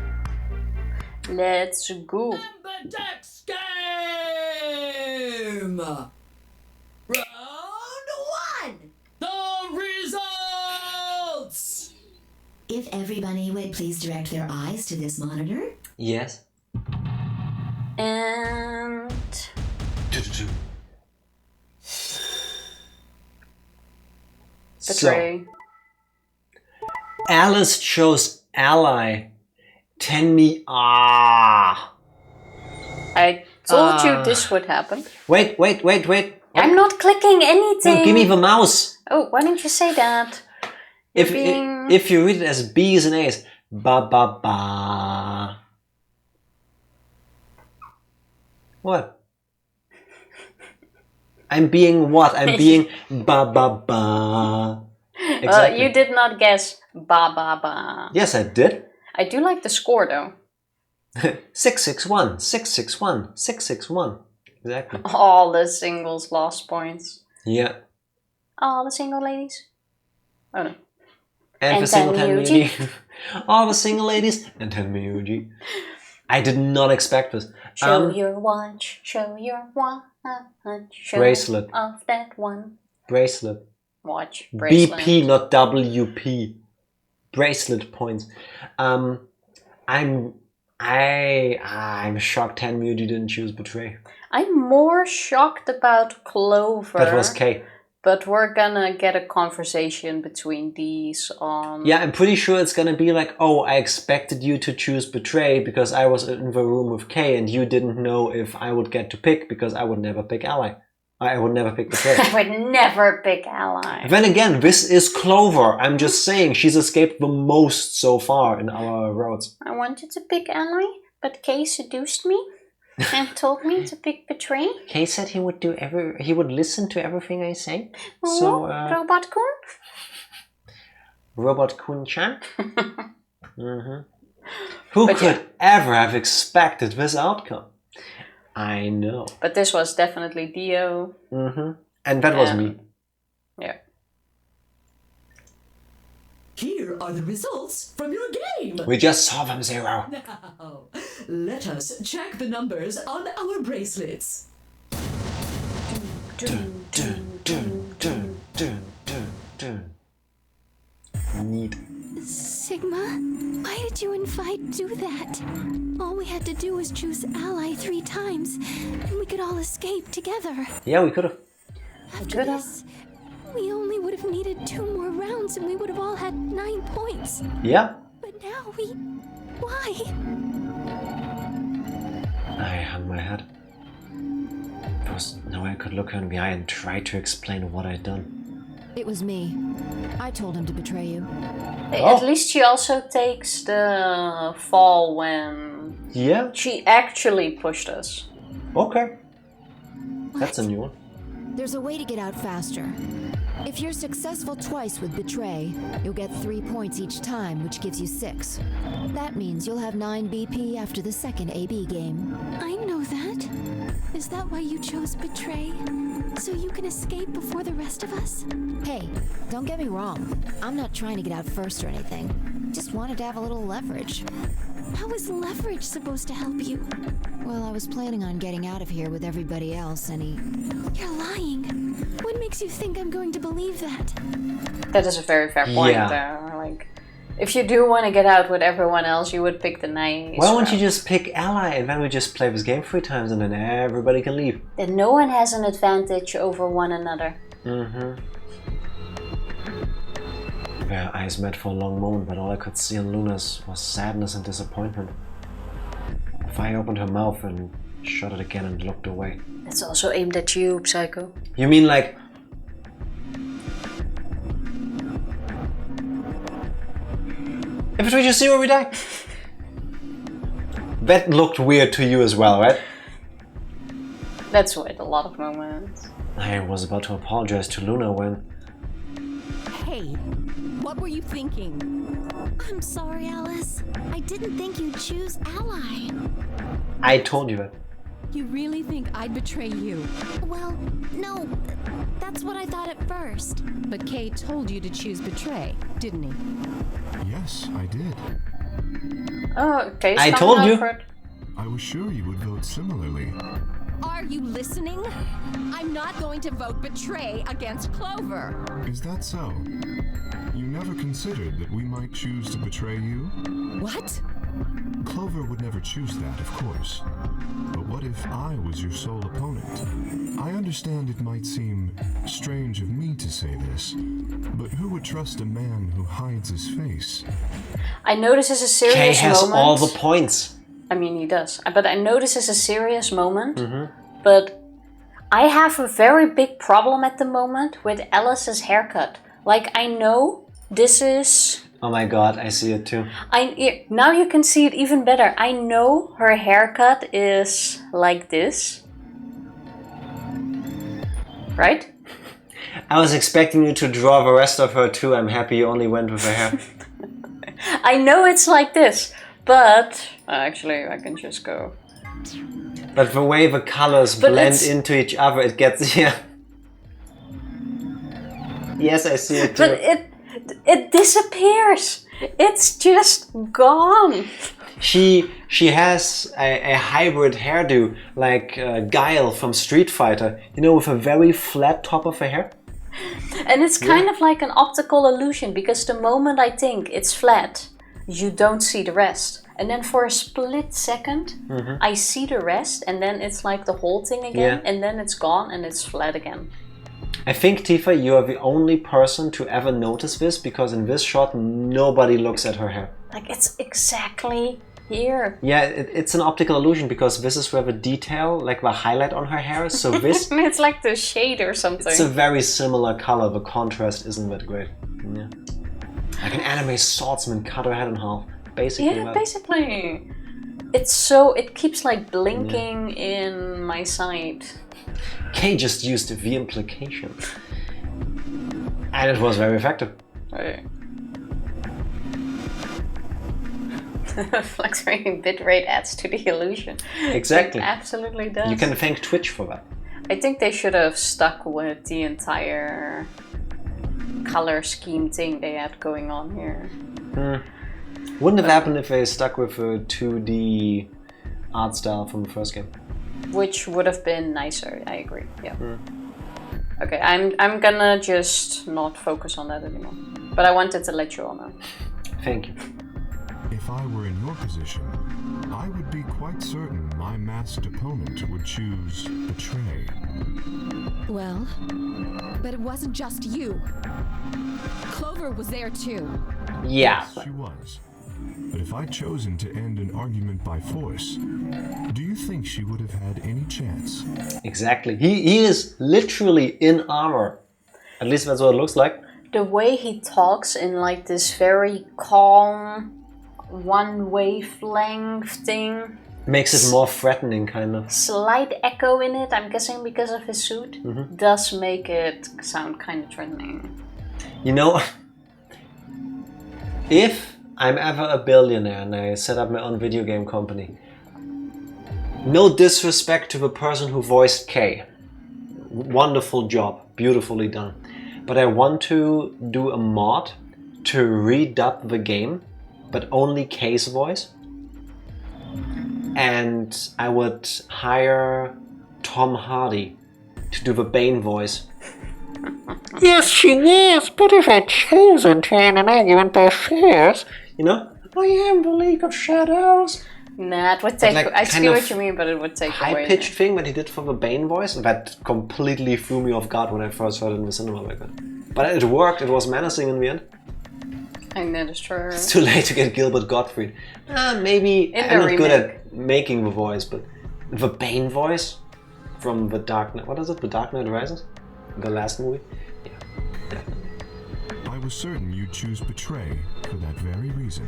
Let's go. Ambidex Game! Round 1! The results! If everybody would please direct their eyes to this monitor. Yes. And... Betray. So, Alice chose ally. Tenmi. I told you this would happen. Wait. I'm not clicking anything. No, give me the mouse. Oh, why didn't you say that? If you read it as B's and A's, ba ba ba. What? I'm being what? I'm being ba ba ba. Exactly. You did not guess ba ba ba. Yes, I did. I do like the score though. 661, 661, 661. Exactly. All the singles lost points. Yeah. All the single ladies. Oh no. And for single Miyuji. Miyuji. All the single ladies and 10 Miyuji. I did not expect this. Show your watch. Show your watch. Show Bracelet. off that one. Bracelet. Watch. Bracelet. BP, not WP. Bracelet points. I'm shocked 10 Miyuji didn't choose Betray. I'm more shocked about Clover. That was K. But we're gonna get a conversation between these on... Yeah, I'm pretty sure it's gonna be like, oh, I expected you to choose Betray because I was in the room with K and you didn't know if I would get to pick because I would never pick Ally. I would never pick Betray. I would never pick Ally. Then again, this is Clover. I'm just saying, she's escaped the most so far in our roads. I wanted to pick Ally, but Kay seduced me and told me to pick Betray. Kay said he would listen to everything I say. Oh, So, Robot Kun? Robot Kun-chan? Who could ever have expected this outcome? I know. But this was definitely Dio. And that was me. Yeah. Here are the results from your game. We just saw them, Zero. Now, let us check the numbers on our bracelets. Neat. Sigma, why did you and Fight do that? All we had to do was choose ally 3 times, and we could all escape together. Yeah, we could have. After this, we only would have needed 2 more rounds and we would have all had 9 points. Yeah. But now we... Why? I hung my head. There was no way I could look her in the eye and try to explain what I'd done. It was me. I told him to betray you. At least she also takes the fall when she actually pushed us. Okay. That's a new one. There's a way to get out faster. If you're successful twice with Betray, you'll get 3 points each time, which gives you 6. That means you'll have 9 BP after the second AB game. I know that. Is that why you chose Betray? So you can escape before the rest of us? Hey, don't get me wrong. I'm not trying to get out first or anything. Just wanted to have a little leverage. How is leverage supposed to help you? Well, I was planning on getting out of here with everybody else, and he... You're lying. What makes you think I'm going to believe that? That is a very fair point, though. Like, if you do want to get out with everyone else, you would pick the nice. Why won't you just pick ally and then we just play this game 3 times and then everybody can leave? Then no one has an advantage over one another. Their eyes met for a long moment, but all I could see on Luna's was sadness and disappointment. Fire opened her mouth and shut it again and looked away. It's also aimed at you, Psycho. You mean like... If we just see where we die? That looked weird to you as well, right? That's with a lot of moments. I was about to apologize to Luna when... Hey, what were you thinking? I'm sorry, Alice. I didn't think you'd choose ally. I told you that. You really think I'd betray you? Well, no. That's what I thought at first. But Kay told you to choose betray, didn't he? Yes, I did. Oh, okay. I told you. I was sure you would vote similarly. Are you listening? I'm not going to vote betray against Clover. Is that so? You never considered that we might choose to betray you? What? Clover would never choose that, of course. But what if I was your sole opponent? I understand it might seem strange of me to say this, but who would trust a man who hides his face? I know this is a serious Kay has moment. all the points. I mean, he does. But I know this is a serious moment. But I have a very big problem at the moment with Alice's haircut. Like, I know this is... Oh my god, I see it too. Now you can see it even better. I know her haircut is like this. Right? I was expecting you to draw the rest of her too. I'm happy you only went with her hair. I know it's like this, but... Actually, I can just go... But the way the colors blend into each other, it gets... Yeah. Yes, I see it too. But it disappears. It's just gone. She has a hybrid hairdo, like Guile from Street Fighter. You know, with a very flat top of her hair. And it's kind of like an optical illusion, because the moment I think it's flat, you don't see the rest. And then for a split second, I see the rest, and then it's like the whole thing again, and then it's gone and it's flat again. I think, Tifa, you are the only person to ever notice this, because in this shot, nobody looks at her hair. Like, it's exactly here. Yeah, it's an optical illusion, because this is where the detail, like the highlight on her hair is. So this... It's like the shade or something. It's a very similar color. The contrast isn't that great. Yeah. Like an anime swordsman cut her head in half. Basically. Yeah, basically. It's so... It keeps like blinking in my sight. Kay just used the implication. And it was very effective. Okay. Fluctuating bitrate adds to the illusion. Exactly. It absolutely does. You can thank Twitch for that. I think they should have stuck with the entire color scheme thing they had going on here. Wouldn't have happened if they stuck with a 2D art style from the first game. Which would have been nicer, I agree, yeah. Okay, I'm gonna just not focus on that anymore. But I wanted to let you all know. Thank you. If I were in your position, I would be quite certain my masked opponent would choose betray. Well, but it wasn't just you. Clover was there too. Yeah. She was. But if I'd chosen to end an argument by force, do you think she would have had any chance? Exactly. He is literally in armor. At least that's what it looks like. The way he talks in like this very calm, one wavelength thing. Makes it more threatening, kind of. Slight echo in it, I'm guessing because of his suit, does make it sound kind of threatening. You know, if I'm ever a billionaire and I set up my own video game company, no disrespect to the person who voiced Kay. Wonderful job, beautifully done. But I want to do a mod to redub the game, but only Kay's voice. And I would hire Tom Hardy to do the Bane voice. Yes, she was, but if I'd chosen to end an argument by force, you know, I am the League of Shadows. Nah, it would take. Like, I see what you mean, but it would take away. High-pitched thing that he did for the Bane voice that completely threw me off guard when I first heard it in the cinema back then. But it worked. It was menacing in the end. And that is true. It's too late to get Gilbert Gottfried. Maybe I'm not good at making the voice, but the Bane voice from the Dark Knight. What is it? The Dark Knight Rises? The last movie? Yeah, definitely. I was certain you'd choose betray for that very reason.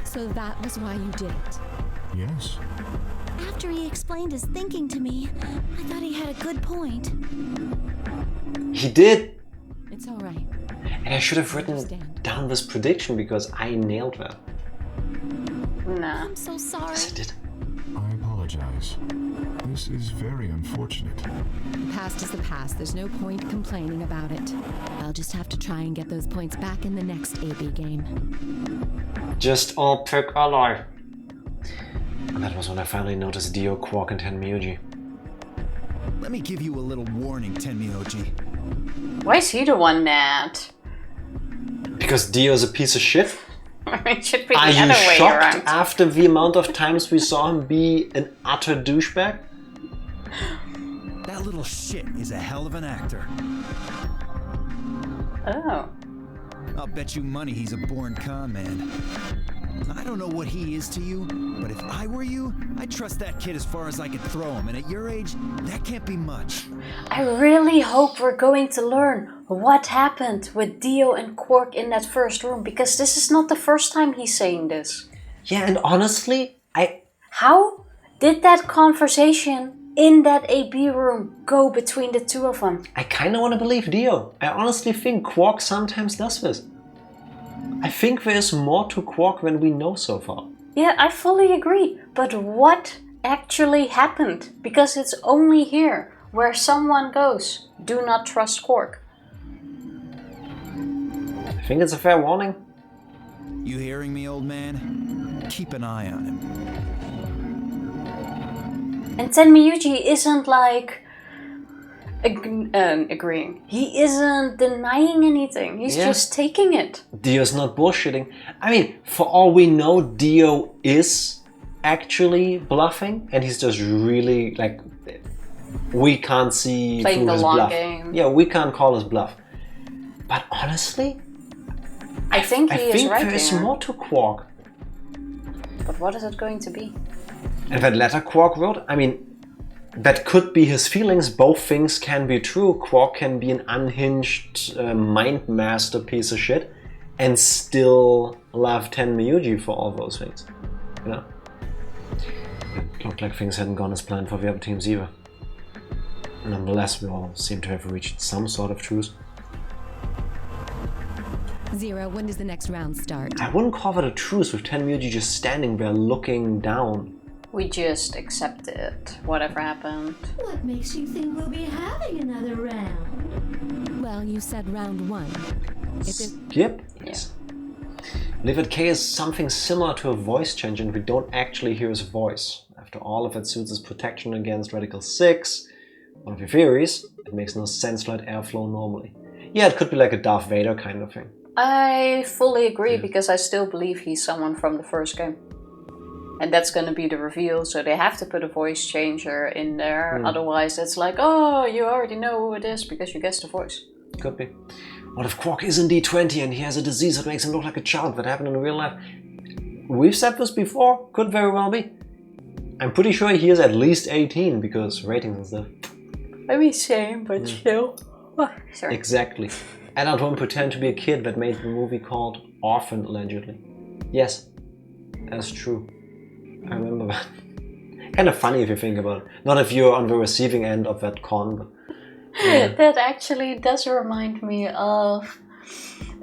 So that was why you did it? Yes. After he explained his thinking to me, I thought he had a good point. He did! It's alright. And I should have written down this prediction because I nailed that. Nah. I'm so sorry. Yes, I did. I apologize. This is very unfortunate. The past is the past. There's no point complaining about it. I'll just have to try and get those points back in the next AB game. Just all pick alive. And that was when I finally noticed Dio, Quark, and Tenmyuji. Let me give you a little warning, Tenmyuji. Why is he the one that? Because Dio's a piece of shit? It should be the Are other you way shocked around. after the amount of times we saw him be an utter douchebag? That little shit is a hell of an actor. Oh. I'll bet you money he's a born con man. I don't know what he is to you, but if I were you, I'd trust that kid as far as I could throw him, and at your age, that can't be much. I really hope we're going to learn what happened with Dio and Quark in that first room, because this is not the first time he's saying this. Yeah, and honestly, How did that conversation in that AB room go between the two of them? I kinda wanna believe Dio. I honestly think Quark sometimes does this. I think there is more to Quark than we know so far. Yeah, I fully agree. But what actually happened? Because it's only here where someone goes. Do not trust Quark. I think it's a fair warning. You hearing me, old man? Keep an eye on him. And Tenmyuji isn't like agreeing. He isn't denying anything. He's just taking it. Dio's not bullshitting. I mean, for all we know, Dio is actually bluffing, and he's just really like, we can't see playing through the his long bluff. game. Yeah, we can't call his bluff. But honestly, I think he is right there is there. more to Quark. But what is it going to be? And that letter Quark wrote, I mean, that could be his feelings. Both things can be true. Quark can be an unhinged mind master piece of shit and still love Tenmyuji for all those things. You know? It looked like things hadn't gone as planned for the other teams either. Nonetheless, we all seem to have reached some sort of truce. Zero, when does the next round start? I wouldn't call that a truce with Tenmyuji just standing there looking down. We just accept it. Whatever happened. What makes you think we'll be having another round? Well, you said round one. Yep. Yes. Livid K is something similar to a voice change, and we don't actually hear his voice. After all, if it suits his protection against Radical 6, one of your theories, it makes no sense to let airflow normally. Yeah, it could be like a Darth Vader kind of thing. I fully agree because I still believe he's someone from the first game. And that's going to be the reveal, so they have to put a voice changer in there. Otherwise it's like, oh, you already know who it is because you guessed the voice. Could be. What if Quark is indeed 20 and he has a disease that makes him look like a child that happened in real life? We've said this before, could very well be. I'm pretty sure he is at least 18 because ratings and stuff. I mean, same, but still. Oh, sorry. Exactly. And I don't pretend to be a kid that made the movie called Orphan, allegedly. Yes, that's true. I remember that. Kind of funny if you think about it. Not if you're on the receiving end of that con, but... Yeah. That actually does remind me of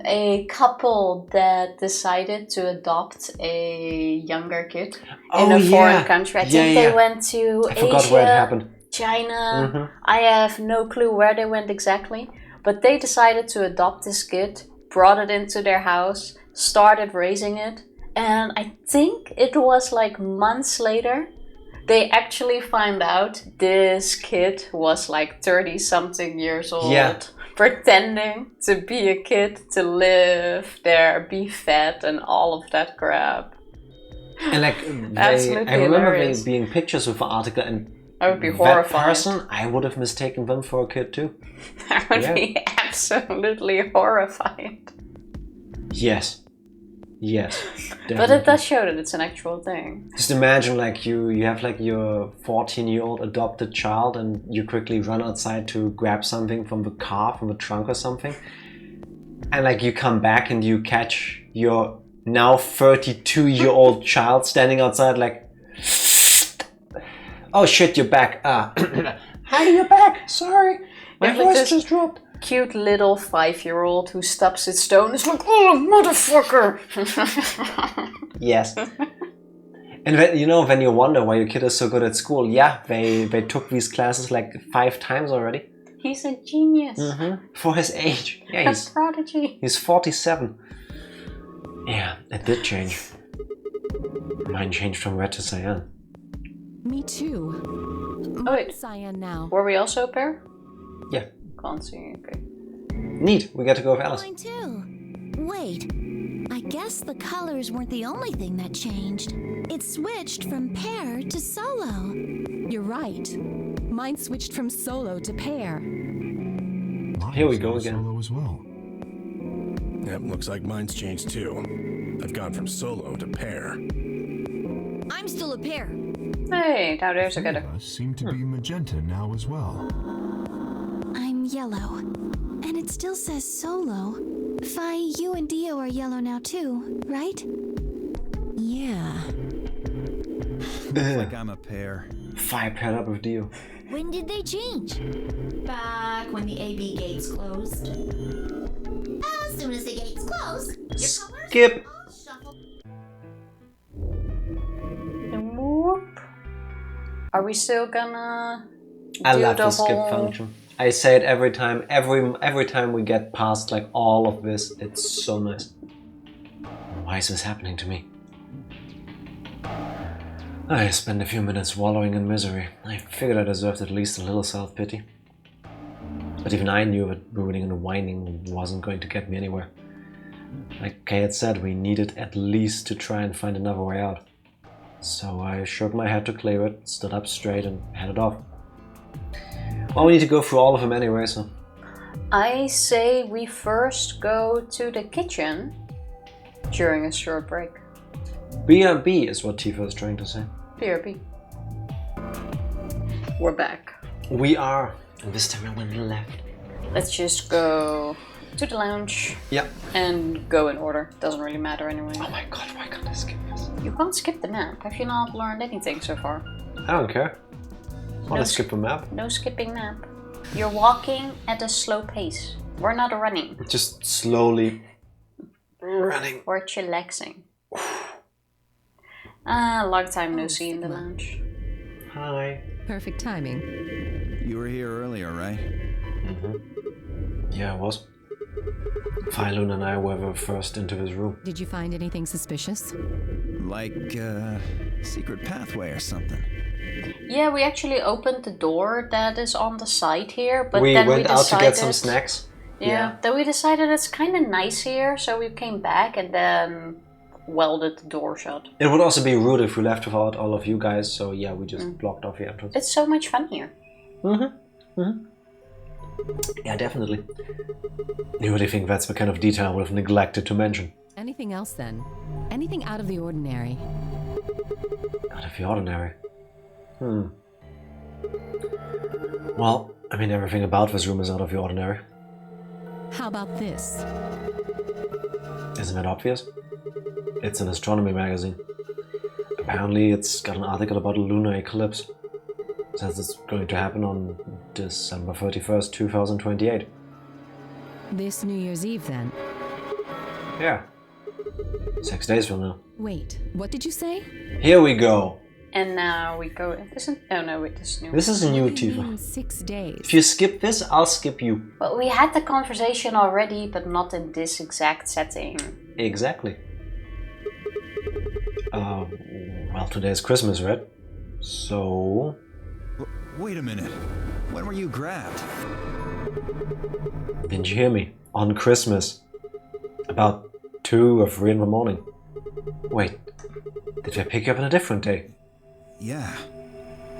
a couple that decided to adopt a younger kid in a foreign country. I think they went to Asia, forgot where it happened. China. I have no clue where they went exactly. But they decided to adopt this kid, brought it into their house, started raising it. And I think it was like months later, they actually find out this kid was like 30-something years old, pretending to be a kid, to live there, be fed, and all of that crap. And like, I remember there being pictures with the article, and I would be horrified. That person, I would have mistaken them for a kid too. I would be absolutely horrified. Yes. Yes. Definitely. But it does show that it's an actual thing. Just imagine like you have like your 14-year-old adopted child and you quickly run outside to grab something from the car, from the trunk or something. And like you come back and you catch your now 32-year-old child standing outside like, oh shit, you're back. How are you back? Sorry. My voice just dropped. Cute little 5-year-old who stubs its toe and is like, oh, motherfucker! Yes. And when, you know, when you wonder why your kid is so good at school, yeah, they took these classes like 5 times already. He's a genius. For his age. Yeah, he's a prodigy. He's 47. Yeah, it did change. Mine changed from red to cyan. Me too. Oh wait, cyan now. Were we also a pair? Yeah. Can't see. Okay. Neat. We get to go with Alice. Mine too. Wait. I guess the colors weren't the only thing that changed. It switched from pair to solo. You're right. Mine switched from solo to pair. Here we go again. Solo as well. Yep, looks like mine's changed too. I've gone from solo to pair. I'm still a pair. Hey, now there's a good. Seem to be magenta now as well. I'm yellow. And it still says solo. Fi, you and Dio are yellow now too, right? Yeah. Looks like I'm a pair. Fi paired up with Dio. When did they change? Back when the AB gates closed. As soon as the gates close, your Skip. colors all shuffle. Are we still gonna I do love the the skip whole... function. I say it every time. Every time we get past like all of this, it's so nice. Why is this happening to me? I spent a few minutes wallowing in misery. I figured I deserved at least a little self-pity. But even I knew that brooding and whining wasn't going to get me anywhere. Like Kay had said, we needed at least to try and find another way out. So I shook my head to clear it, stood up straight and headed off. Well, we need to go through all of them anyway, so... I say we first go to the kitchen during a short break. BRB is what Tifa is trying to say. BRB. We're back. We are. And this time I went left. Let's just go to the lounge. Yeah. And go in order. Doesn't really matter anyway. Oh my god, why can't I skip this? You can't skip the map. Have you not learned anything so far? I don't care. I want to skip a map. No skipping map. You're walking at a slow pace. We're not running. Just slowly running. We're chillaxing. Long time no see in the lounge. Hi. Perfect timing. You were here earlier, right? Yeah, I was. Phylon and I were first into his room. Did you find anything suspicious? Like, secret pathway or something. Yeah, we actually opened the door that is on the side here, but we then went we out decided... to get some snacks. Yeah, then we decided it's kind of nice here, so we came back and then welded the door shut. It would also be rude if we left without all of you guys, so yeah, we just blocked off the entrance. It's so much fun here. Yeah, definitely. You really think that's the kind of detail we've neglected to mention? Anything else then? Anything out of the ordinary? Out of the ordinary? Well, I mean, everything about this room is out of the ordinary. How about this? Isn't that obvious? It's an astronomy magazine. Apparently it's got an article about a lunar eclipse. Says it's going to happen on December 31st, 2028. This New Year's Eve then? Yeah. 6 days from now. Wait, what did you say? Here we go. And now we go... Oh no, wait, this is new. This is new, What do you Tifa. mean 6 days? If you skip this, I'll skip you. Well, we had the conversation already, but not in this exact setting. Exactly. Well, today's Christmas, right? So... Wait a minute. When were you grabbed? Didn't you hear me? On Christmas. About 2 or 3 in the morning. Wait, did they pick you up on a different day? Yeah.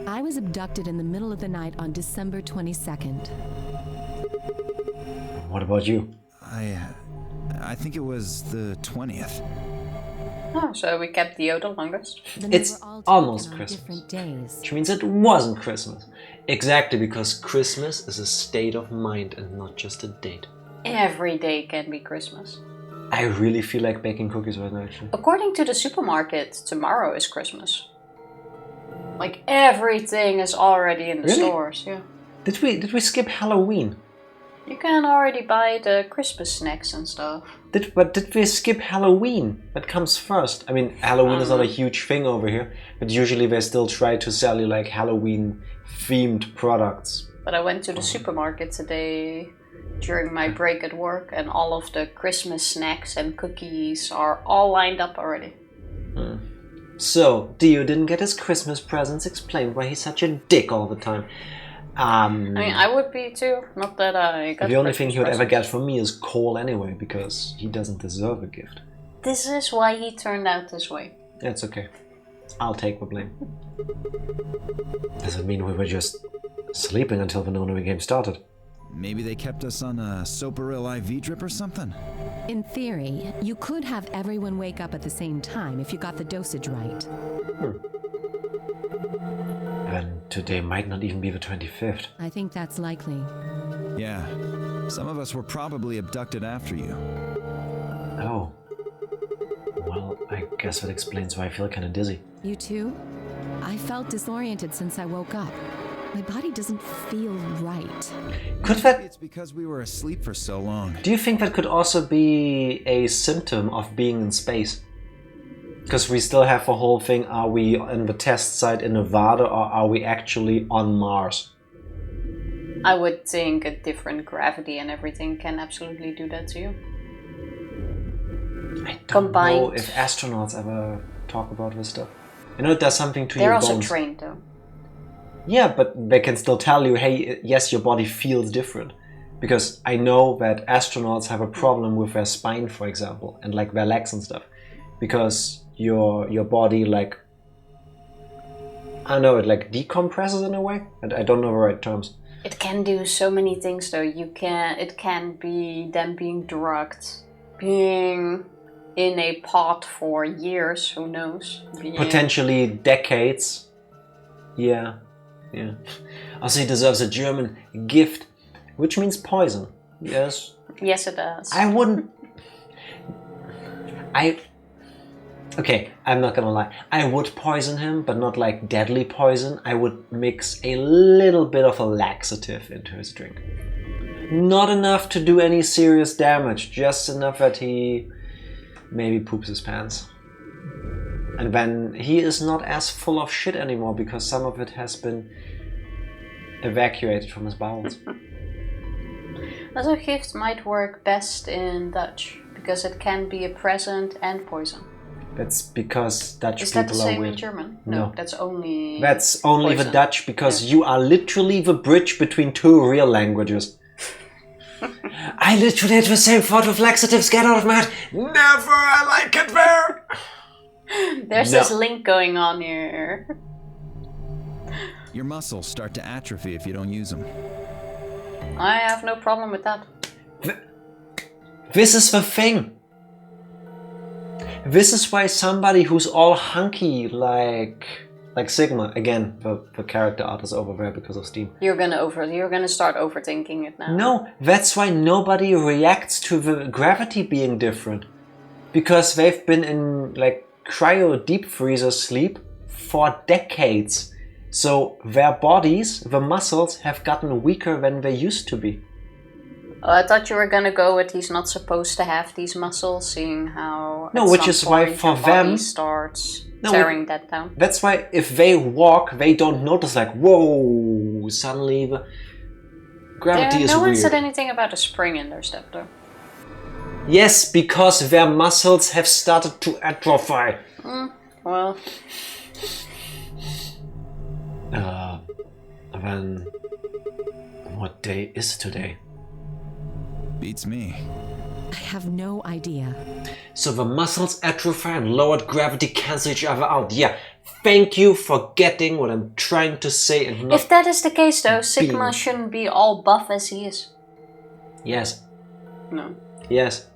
I was abducted in the middle of the night on December 22nd. What about you? I think it was the 20th. Oh, so we kept Dio the longest. Then we It's were all almost taken on Christmas. different days. Which means it wasn't Christmas. Exactly, because Christmas is a state of mind and not just a date. Every day can be Christmas. I really feel like baking cookies right now, actually. According to the supermarket, tomorrow is Christmas. Like everything is already in the Really? stores, yeah. Did we skip Halloween? You can already buy the Christmas snacks and stuff. But did we skip Halloween? That comes first. I mean, Halloween is not a huge thing over here, but usually they still try to sell you like Halloween-themed products. But I went to the supermarket today during my break at work, and all of the Christmas snacks and cookies are all lined up already. So, Dio didn't get his Christmas presents, explained why he's such a dick all the time. I mean, I would be too. Not that I got The only Christmas thing he would ever presents. get from me is coal anyway, because he doesn't deserve a gift. This is why he turned out this way. That's okay. I'll take the blame. Does it mean we were just sleeping until the Nonary Game started? Maybe they kept us on a Soparil IV drip or something? In theory, you could have everyone wake up at the same time if you got the dosage right. And today might not even be the 25th. I think that's likely. Yeah. Some of us were probably abducted after you. Oh. Well, I guess that explains why I feel kinda dizzy. You too? I felt disoriented since I woke up. My body doesn't feel right. Could Maybe that... it's because we were asleep for so long. Do you think that could also be a symptom of being in space? Because we still have the whole thing, are we in the test site in Nevada or are we actually on Mars? I would think a different gravity and everything can absolutely do that to you. I don't Combined. know if astronauts ever talk about this stuff. You know, it does something to They're your also bones. trained though. Yeah, but they can still tell you, hey, yes, your body feels different. Because I know that astronauts have a problem with their spine, for example, and like their legs and stuff. Because your body, like, I don't know, it like decompresses in a way. I don't know the right terms. It can do so many things though. It can be them being drugged, being in a pot for years, who knows? Potentially decades. Yeah. Also, he deserves a German gift, which means poison. Yes. Yes, it does. I wouldn't... Okay, I'm not gonna lie. I would poison him, but not like deadly poison. I would mix a little bit of a laxative into his drink. Not enough to do any serious damage, just enough that he maybe poops his pants. And then he is not as full of shit anymore because some of it has been evacuated from his bowels. Also, gift might work best in Dutch because it can be a present and poison. That's because Dutch Is people that the are same weird. in German? No. That's only. That's only poison. the Dutch because you are literally the bridge between two real languages. I literally had the same thought with laxatives. Get out of my head. Never. I like it there. There's this link going on here. Your muscles start to atrophy if you don't use them. I have no problem with that. This is the thing. This is why somebody who's all hunky like Sigma, again, the character art is over there because of Steam. You're gonna start overthinking it now. No, that's why nobody reacts to the gravity being different. Because they've been in like cryo deep freezer sleep for decades. So their bodies, the muscles, have gotten weaker than they used to be. Oh, I thought you were gonna go with he's not supposed to have these muscles, seeing how no, which is why for them starts tearing that down. That's why if they walk, they don't notice like, whoa, suddenly the gravity is weird. No one said anything about a spring in their step though. Yes, because their muscles have started to atrophy. Well. Then what day is today? Beats me. I have no idea. So the muscles atrophy and lowered gravity cancel each other out. Yeah, thank you for getting what I'm trying to say and not... If that is the case though, Sigma shouldn't be all buff as he is. Yes. No. Yes.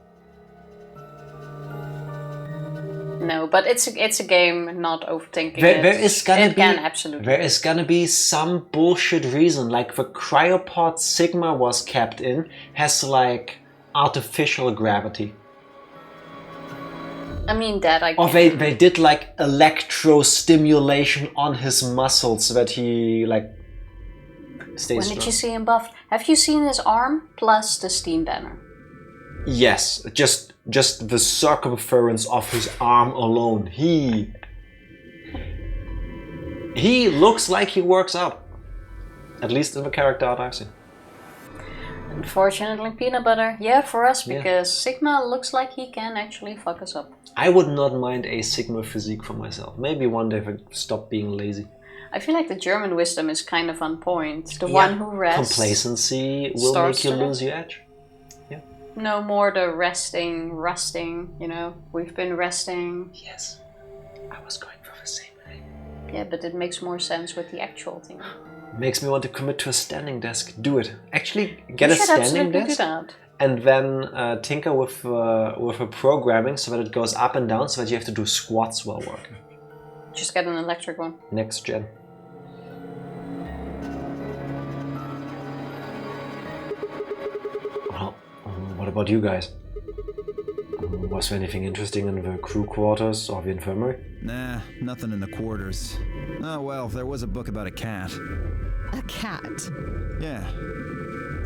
No, but it's a game, not overthinking there is gonna be some bullshit reason, like the cryopod Sigma was kept in has like artificial gravity. I mean that I. Or they did like electro stimulation on his muscles so that he like stays When strong. did you see him buffed? Have you seen his arm plus the steam banner? Yes, just the circumference of his arm alone. He looks like he works out. At least in the character art I've seen. Unfortunately, peanut butter. Yeah, for us, because Sigma looks like he can actually fuck us up. I would not mind a Sigma physique for myself. Maybe one day if I stop being lazy. I feel like the German wisdom is kind of on point. The one who rests. Complacency will make you lose your edge. No more the rusting, you know, we've been resting. Yes, I was going for the same thing. Yeah, but it makes more sense with the actual thing. Makes me want to commit to a standing desk. Do it. Actually, get a standing desk do that. and then tinker with the programming so that it goes up and down so that you have to do squats while working. Just get an electric one. Next gen. What about you guys? Was there anything interesting in the crew quarters or the infirmary? Nah, nothing in the quarters. Oh well, there was a book about a cat. A cat? Yeah.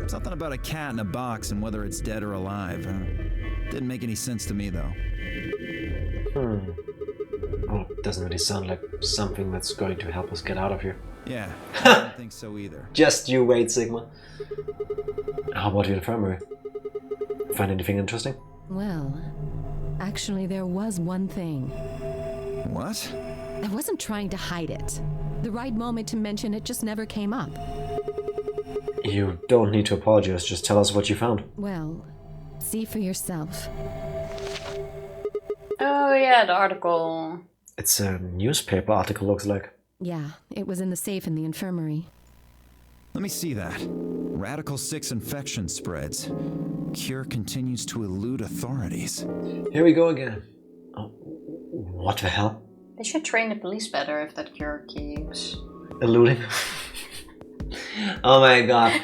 Something about a cat in a box and whether it's dead or alive. Didn't make any sense to me though. Oh, it doesn't really sound like something that's going to help us get out of here. Yeah, I don't think so either. Just you wait, Sigma. How about the infirmary? Find anything interesting? Well, actually there was one thing. What? I wasn't trying to hide it. The right moment to mention it just never came up. You don't need to apologize, just tell us what you found. Well, see for yourself. Oh yeah, the article. It's a newspaper article, looks like. Yeah, it was in the safe in the infirmary. Let me see that. Radical 6 infection spreads. Cure continues to elude authorities. Here we go again. Oh, what the hell? They should train the police better if that cure keeps eluding. Oh my god.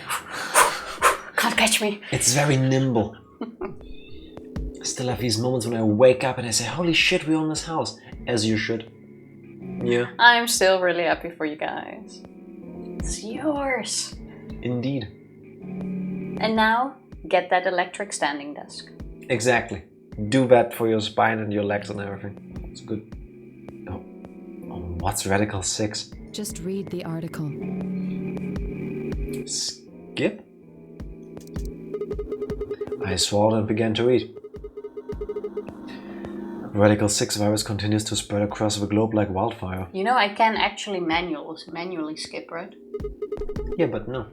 Can't catch me. It's very nimble. I still have these moments when I wake up and I say, holy shit, we're on this house. As you should. Yeah. I'm still really happy for you guys. It's yours. Indeed. And now, get that electric standing desk. Exactly. Do that for your spine and your legs and everything. It's good. Oh, what's Radical 6? Just read the article. Skip? I swallowed and began to read. Radical 6 virus continues to spread across the globe like wildfire. You know, I can actually manually skip, right? Yeah, but no.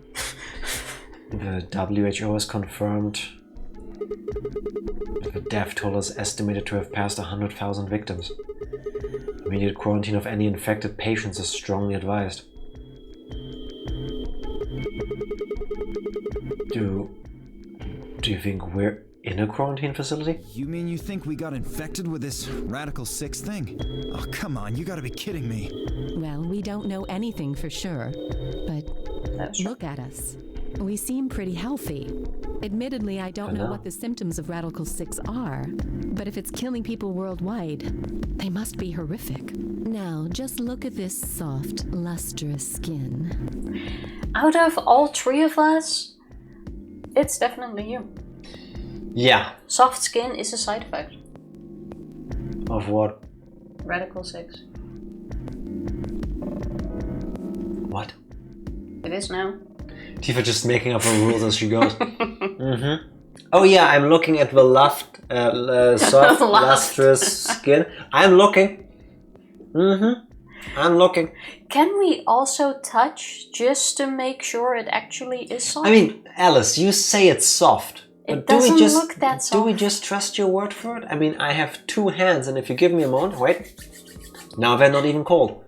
The WHO has confirmed The death toll is estimated to have passed 100,000 victims. Immediate quarantine of any infected patients is strongly advised. Do you think we're in a quarantine facility? You mean you think we got infected with this Radical 6 thing? Oh, come on, you gotta be kidding me. Well, we don't know anything for sure, but look at us. We seem pretty healthy. Admittedly, I don't know what the symptoms of Radical 6 are, but if it's killing people worldwide, they must be horrific. Now, just look at this soft, lustrous skin. Out of all three of us, it's definitely you. Yeah. Soft skin is a side effect. Of what? Radical 6. What? It is now. Tifa just making up her rules as she goes. Oh yeah, I'm looking at the soft, lustrous skin. I'm looking. I'm looking. Can we also touch just to make sure it actually is soft? I mean, Alice, you say it's soft. It doesn't look that soft. Do we just trust your word for it? I mean, I have 2 hands, and if you give me a moment, wait. Now they're not even cold.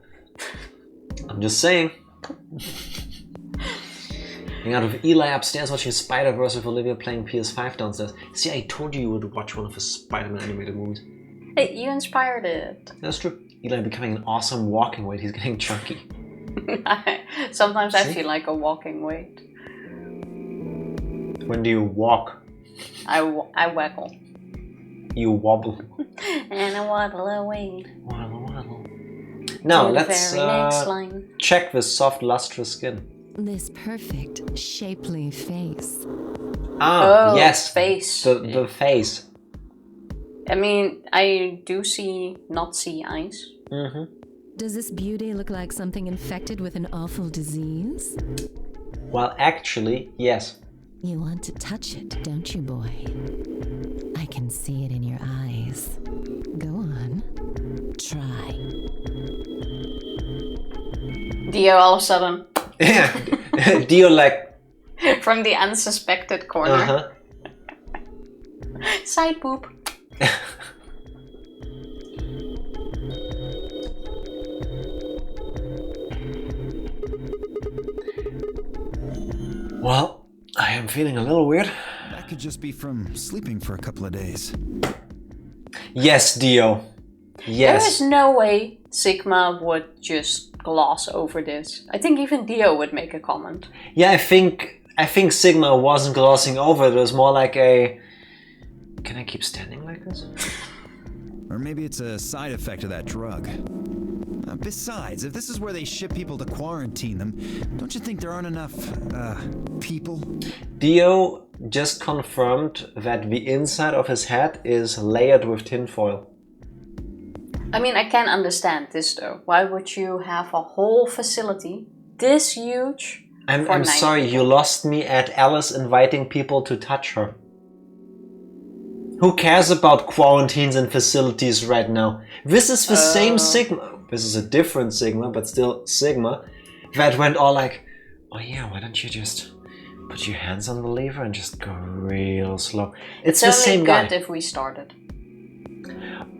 I'm just saying. Hang out with Eli upstairs watching Spider-Verse with Olivia playing PS5 downstairs. See, I told you would watch one of the Spider-Man animated movies. Hey, you inspired it. That's true. Eli becoming an awesome walking weight. He's getting chunky. Sometimes I feel like a walking weight. When do you walk? I waggle. You wobble. And I waddle away. Waddle, waddle. Now, let's check this soft, lustrous skin. This perfect, shapely face. Ah, yes. Face. The face. I mean, I do not see eyes. Does this beauty look like something infected with an awful disease? Well, actually, yes. You want to touch it, don't you, boy? I can see it in your eyes. Go on. Try. Dio all of a sudden. Yeah. Dio like... From the unsuspected corner. Side poop. Well, I am feeling a little weird. That could just be from sleeping for a couple of days. Yes, Dio. Yes. There is no way Sigma would just gloss over this. I think even Dio would make a comment. Yeah, I think Sigma wasn't glossing over it. It was more like a... Can I keep standing like this? Or maybe it's a side effect of that drug. Besides, if this is where they ship people to quarantine them, don't you think there aren't enough, people? Dio just confirmed that the inside of his head is layered with tinfoil. I mean, I can understand this though. Why would you have a whole facility this huge? I'm sorry, you lost me at Alice inviting people to touch her. Who cares about quarantines and facilities right now? This is the same Sigma. This is a different Sigma, but still Sigma. That went all like, oh yeah, why don't you just put your hands on the lever and just go real slow. It's the same guy. It's only good if we started.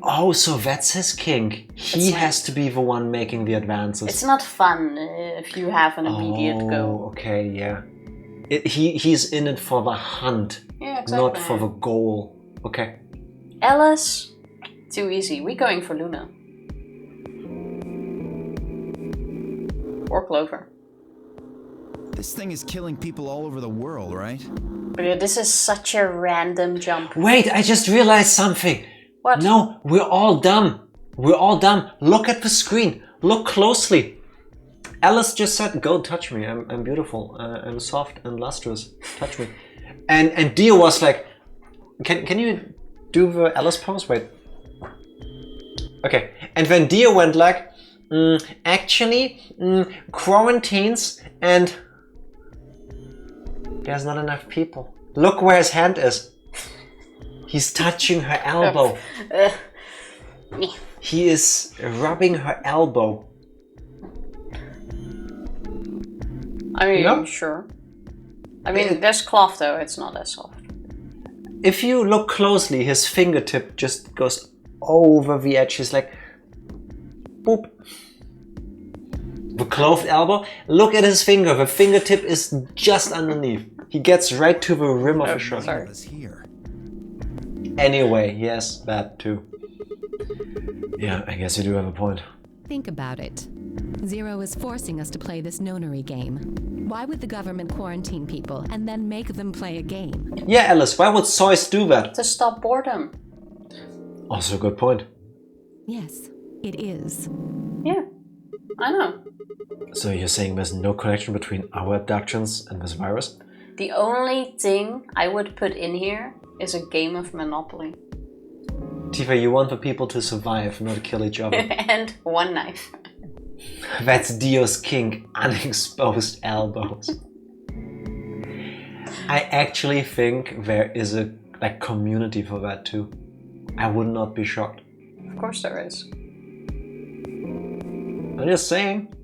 Oh, so that's his kink. He has to be the one making the advances. It's not fun if you have an immediate go. Okay, yeah. He's in it for the hunt, not for the goal. Okay. Alice, too easy. We're going for Luna. Or Clover. This thing is killing people all over the world, right? But this is such a random jump. Wait, I just realized something. What? No, we're all dumb. We're all dumb. Look at the screen. Look closely. Alice just said, go touch me. I'm beautiful. I'm soft and lustrous. Touch me. And Dio was like, can you do the Alice pose? Wait. Okay. And then Dio went like, actually, quarantines and there's not enough people. Look where his hand is. He's touching her elbow. He is rubbing her elbow. I mean, sure. I mean, there's cloth though, it's not as soft. if you look closely, his fingertip just goes over the edge. He's like, boop. The clothed elbow. Look at his finger. The fingertip is just underneath. He gets right to the rim of the shirt. Anyway, yes, that too. Yeah, I guess you do have a point. Think about it. Zero is forcing us to play this Nonary game. Why would the government quarantine people and then make them play a game? Yeah, Alice, why would Zeus do that? To stop boredom. Also a good point. Yes, it is. Yeah, I know. So you're saying there's no connection between our abductions and this virus? The only thing I would put in here is a game of Monopoly. Tifa, you want the people to survive, not kill each other. And one knife. That's Dio's king, unexposed elbows. I actually think there is a community for that too. I would not be shocked. Of course there is. I'm just saying.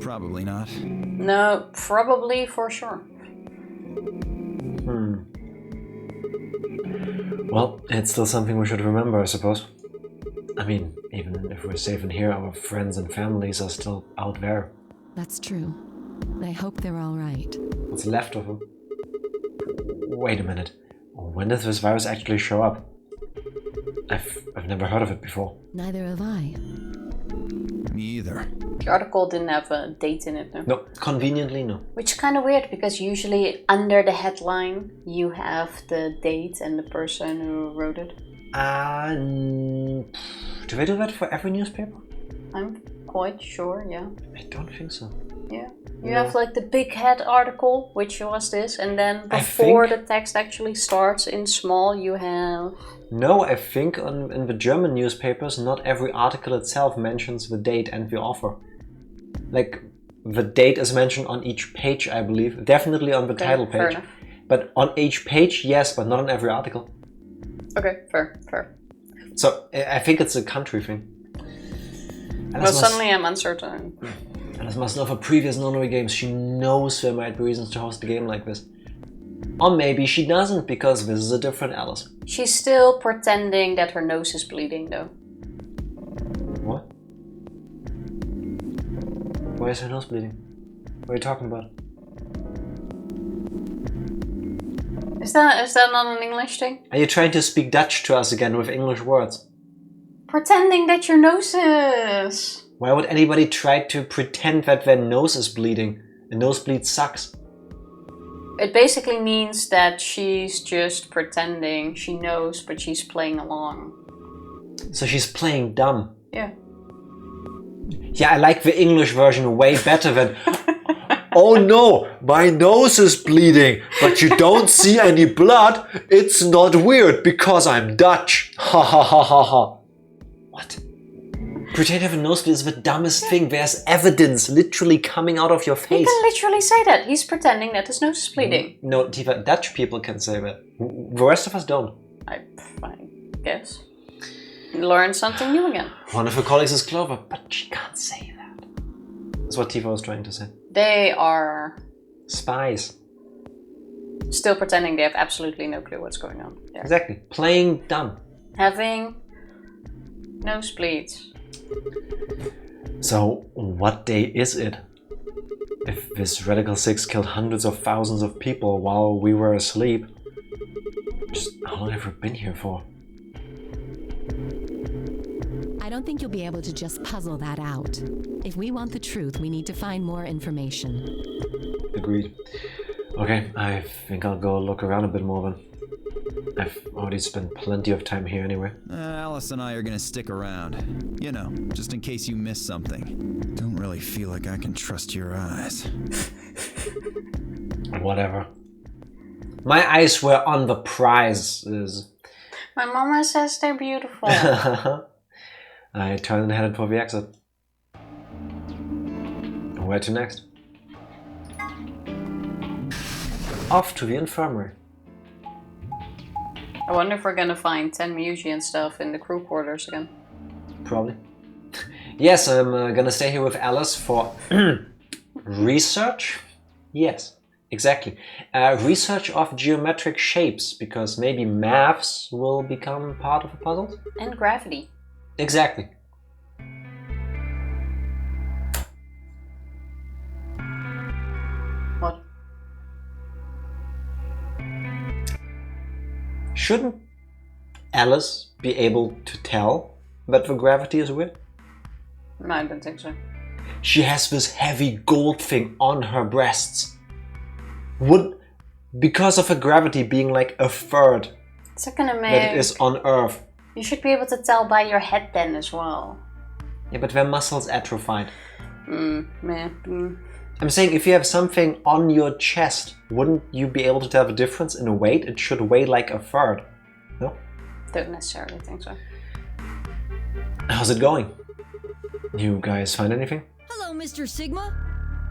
Probably not. No, probably for sure. Well, it's still something we should remember, I suppose. I mean, even if we're safe in here, our friends and families are still out there. That's true. I hope they're all right. What's left of them? Wait a minute. When did this virus actually show up? I've never heard of it before. Neither have I. Me either. The article didn't have a date in it, no? No, conveniently no. Which is kind of weird, because usually under the headline you have the date and the person who wrote it. Do they do that for every newspaper? I'm quite sure, yeah. I don't think so. Yeah. You have like the big head article, which was this, and then before the text actually starts in small, you have... No, I think in the German newspapers, not every article itself mentions the date and the author. Like, the date is mentioned on each page, I believe. Definitely on the title page. But on each page, yes, but not on every article. Okay, fair. So, I think it's a country thing. Well, suddenly I'm uncertain. Alice must know for previous Nonary games. She knows there might be reasons to host a game like this. Or maybe she doesn't, because this is a different Alice. She's still pretending that her nose is bleeding, though. What? Why is her nose bleeding? What are you talking about? Is that not an English thing? Are you trying to speak Dutch to us again with English words? Pretending that your nose is... Why would anybody try to pretend that their nose is bleeding? A nosebleed sucks. It basically means that she's just pretending she knows, but she's playing along. So she's playing dumb. Yeah. Yeah, I like the English version way better than... Oh no, my nose is bleeding, but you don't see any blood. It's not weird because I'm Dutch. Ha ha ha ha ha. What? Pretend to have a nosebleed is the dumbest thing. There's evidence literally coming out of your face. You can literally say that. He's pretending that his nose is bleeding. No, Tifa, Dutch people can say that. The rest of us don't. I guess. Learn something new again. One of her colleagues is Clover, but she can't say that. That's what Tifa was trying to say. They are... spies. Still pretending they have absolutely no clue what's going on there. Exactly. Playing dumb. Having nosebleeds. So, what day is it? If this Radical 6 killed hundreds of thousands of people while we were asleep, just how long have we been here for? I don't think you'll be able to just puzzle that out. If we want the truth, we need to find more information. Agreed. Okay, I think I'll go look around a bit more then. I've already spent plenty of time here anyway. Alice and I are gonna stick around. You know, just in case you miss something. Don't really feel like I can trust your eyes. Whatever. My eyes were on the prizes. My mama says they're beautiful. I turned and headed for the exit. Where to next? Off to the infirmary. I wonder if we're gonna find Tenmyuji and stuff in the crew quarters again. Probably. Yes, I'm gonna stay here with Alice for research. Yes. Exactly. Research of geometric shapes, because maybe maths will become part of the puzzle. And gravity. Exactly. What? Shouldn't Alice be able to tell that the gravity is weird? No, I don't think so. She has this heavy gold thing on her breasts. Would, because of her gravity being like a third It's not gonna make... that it is on Earth. You should be able to tell by your head then as well. Yeah, but their muscles atrophied. I'm I'm saying if you have something on your chest, wouldn't you be able to tell the difference in weight? It should weigh like a third. No? Don't necessarily think so. How's it going? You guys find anything? Hello, Mr. Sigma.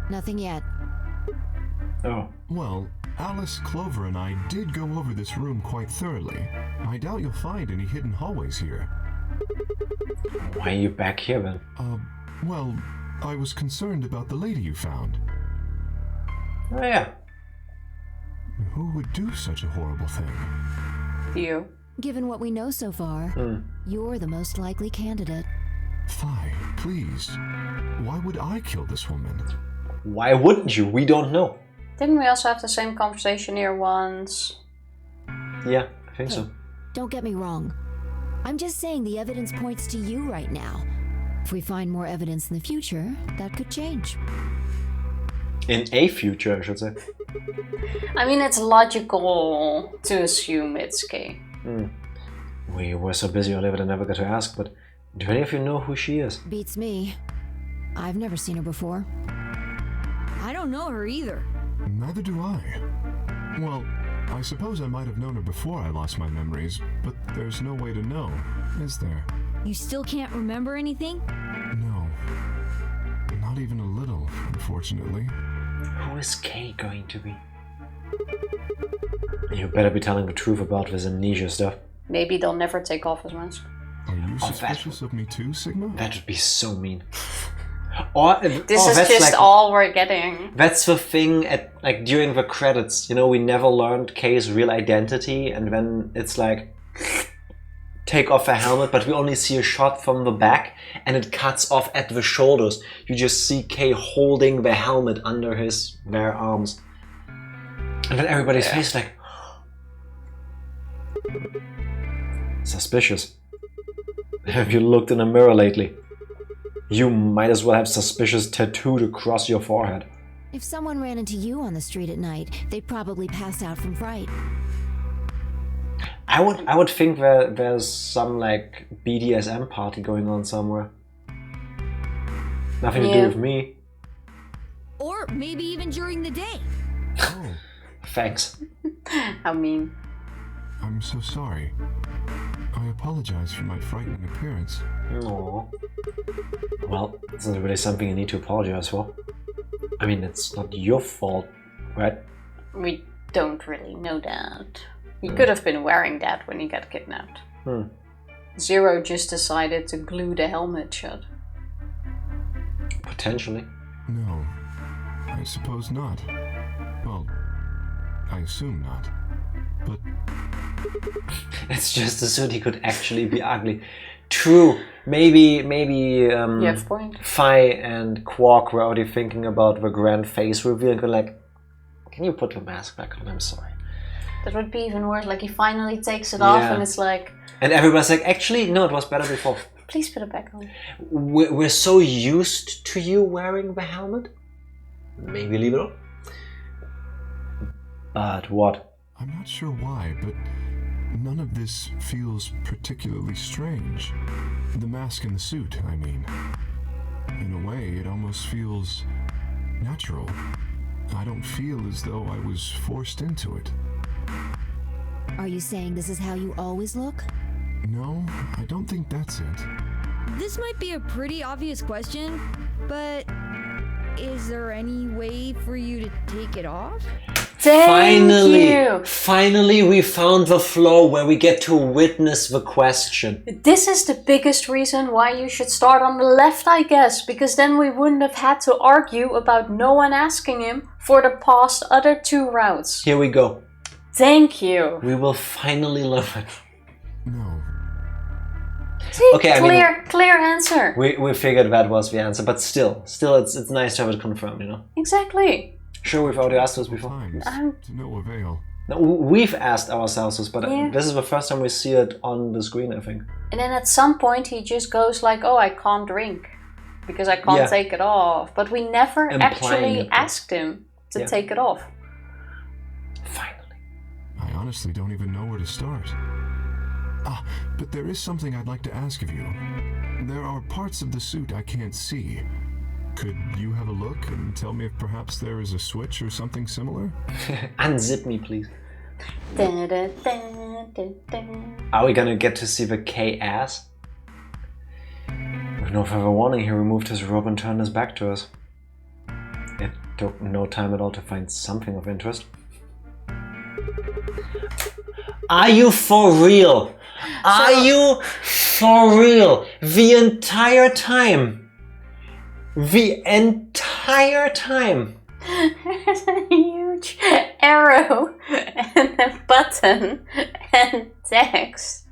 Nothing yet. Oh. Well, Alice, Clover, and I did go over this room quite thoroughly. I doubt you'll find any hidden hallways here. Why are you back here then? Well, I was concerned about the lady you found. Oh yeah. Who would do such a horrible thing? You. Given what we know so far, you're the most likely candidate. Phi, please. Why would I kill this woman? Why wouldn't you? We don't know. Didn't we also have the same conversation here once? Yeah, I think so. Don't get me wrong. I'm just saying the evidence points to you right now. If we find more evidence in the future, that could change. In a future, I should say. I mean, it's logical to assume it's Kay. We were so busy earlier that I never got to ask, but do any of you know who she is? Beats me. I've never seen her before. I don't know her either. Neither do I. Well, I suppose I might have known her before I lost my memories, but there's no way to know, is there? You still can't remember anything? No. Not even a little, unfortunately. Who is Kay going to be? You better be telling the truth about this amnesia stuff. Maybe they'll never take off his mask. Are you suspicious of me too, Sigma? That would be so mean. Or, this is just like, all we're getting. That's the thing at like during the credits. You know, we never learned Kay's real identity, and then it's like take off her helmet, but we only see a shot from the back, and it cuts off at the shoulders. You just see Kay holding the helmet under his bare arms, and then everybody's face like suspicious. Have you looked in a mirror lately? You might as well have suspicious tattooed across your forehead. If someone ran into you on the street at night, they'd probably pass out from fright. I would think there's some like BDSM party going on somewhere. Nothing to do with me. Or maybe even during the day. Oh. Thanks. How mean. I'm so sorry. I apologize for my frightening appearance. No. Well, it's not really something you need to apologize for. I mean, it's not your fault, right? We don't really know that. He could have been wearing that when he got kidnapped. Zero just decided to glue the helmet shut. Potentially. No, I suppose not. Well, I assume not. But it's just a suit he could actually be ugly. True. Maybe you have a point. Phi and Quark were already thinking about the grand face reveal and go like, can you put the mask back on? I'm sorry. That would be even worse. Like he finally takes it off and it's like... And everybody's like, actually, no, it was better before. Please put it back on. We're so used to you wearing the helmet. Maybe leave it on. But what? I'm not sure why, but none of this feels particularly strange. The mask and the suit, I mean. In a way, it almost feels natural. I don't feel as though I was forced into it. Are you saying this is how you always look? No, I don't think that's it. This might be a pretty obvious question, but is there any way for you to take it off? Finally we found the flow where we get to witness the question. This is the biggest reason why you should start on the left, I guess, because then we wouldn't have had to argue about no one asking him for the past other 2 routes. Here we go. Thank you. We will finally learn it. No. See, okay, clear answer. We figured that was the answer, but still it's nice to have it confirmed, you know? Exactly. Sure, we've already asked this before. To no avail. No, we've asked ourselves this, but this is the first time we see it on the screen, I think. And then at some point he just goes like, oh, I can't drink because I can't take it off. But we never actually asked him to take it off. Finally. I honestly don't even know where to start. But there is something I'd like to ask of you. There are parts of the suit I can't see. Could you have a look and tell me if perhaps there is a switch or something similar? Unzip me, please. Are we gonna get to see the K ass? With no further warning, he removed his robe and turned his back to us. It took no time at all to find something of interest. Are you for real? Are you for real? The entire time? The entire time. There's a huge arrow and a button and text.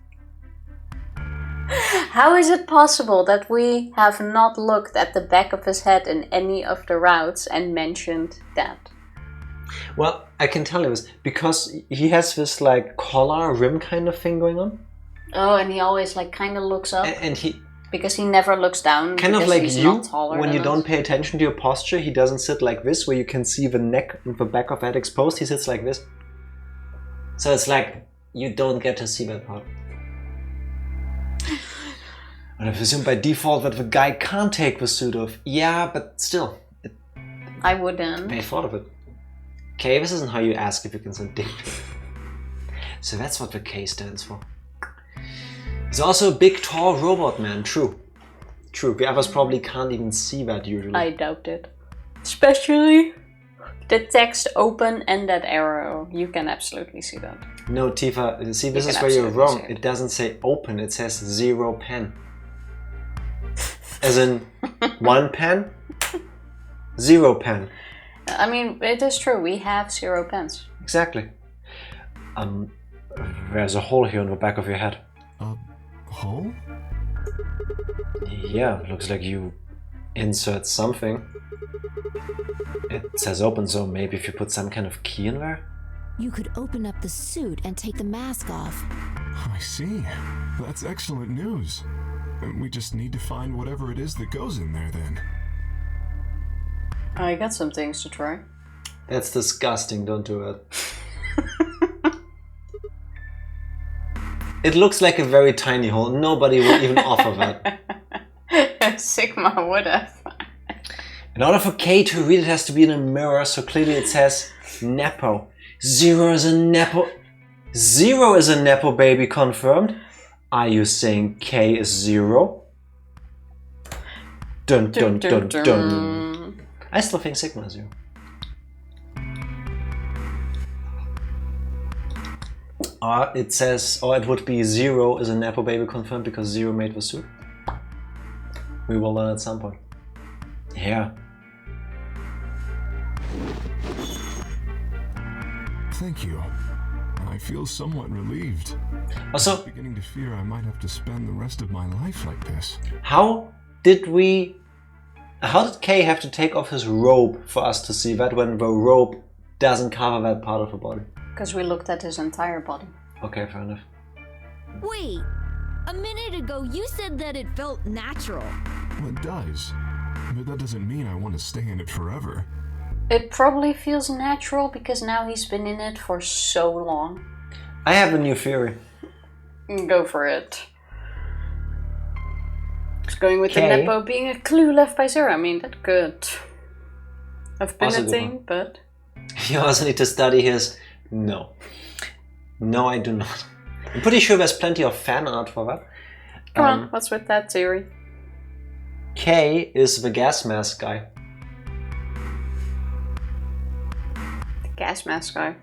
How is it possible that we have not looked at the back of his head in any of the routes and mentioned that? Well, I can tell you this, because he has this like collar rim kind of thing going on. Oh, and he always like kind of looks up. And he... Because he never looks down. Kind of like you, when you don't us. pay attention to your posture, he doesn't sit like this, where you can see the neck and the back of that exposed. He sits like this. So it's like, you don't get to see that part. And I've assumed by default that the guy can't take the suit off. Yeah, but still. I wouldn't. They thought of it. Okay, this isn't how you ask if you can send dick. So that's what the K stands for. He's also a big, tall robot man. True. True. The others probably can't even see that usually. I doubt it. Especially the text open and that arrow. You can absolutely see that. No, Tifa. See, this is where you're wrong. It doesn't say open. It says 0 pen. As in 1 pen, 0 pen. I mean, it is true. We have 0 pens. Exactly. There's a hole here on the back of your head. Hole? Yeah, looks like you insert something. It says open, so maybe if you put some kind of key in there? You could open up the suit and take the mask off. I see. That's excellent news. We just need to find whatever it is that goes in there then. I got some things to try. That's disgusting, don't do it. It looks like a very tiny hole. Nobody would even offer that. Sigma would have. In order for K to read, it has to be in a mirror, so clearly it says Nepo. 0 is a Nepo. 0 is a Nepo baby, confirmed. Are you saying K is 0? Dun dun dun dun dun. I still think Sigma is 0. It says, or it would be 0 is a Nepo baby, confirmed, because 0 made the suit. We will learn at some point. Yeah. Thank you. I feel somewhat relieved. Also, I'm beginning to fear I might have to spend the rest of my life like this. How did K have to take off his robe for us to see that when the robe doesn't cover that part of the body? Because we looked at his entire body. Okay, fair enough. Wait, a minute ago you said that it felt natural. Well, it does. But that doesn't mean I want to stay in it forever. It probably feels natural because now he's been in it for so long. I have a new theory. Go for it. Just going with the Nepo being a clue left by 0. I mean, that could have been a thing, but... You also need to study his... No. No, I do not. I'm pretty sure there's plenty of fan art for that. Come on, what's with that theory? K is the gas mask guy. Gas mask guy.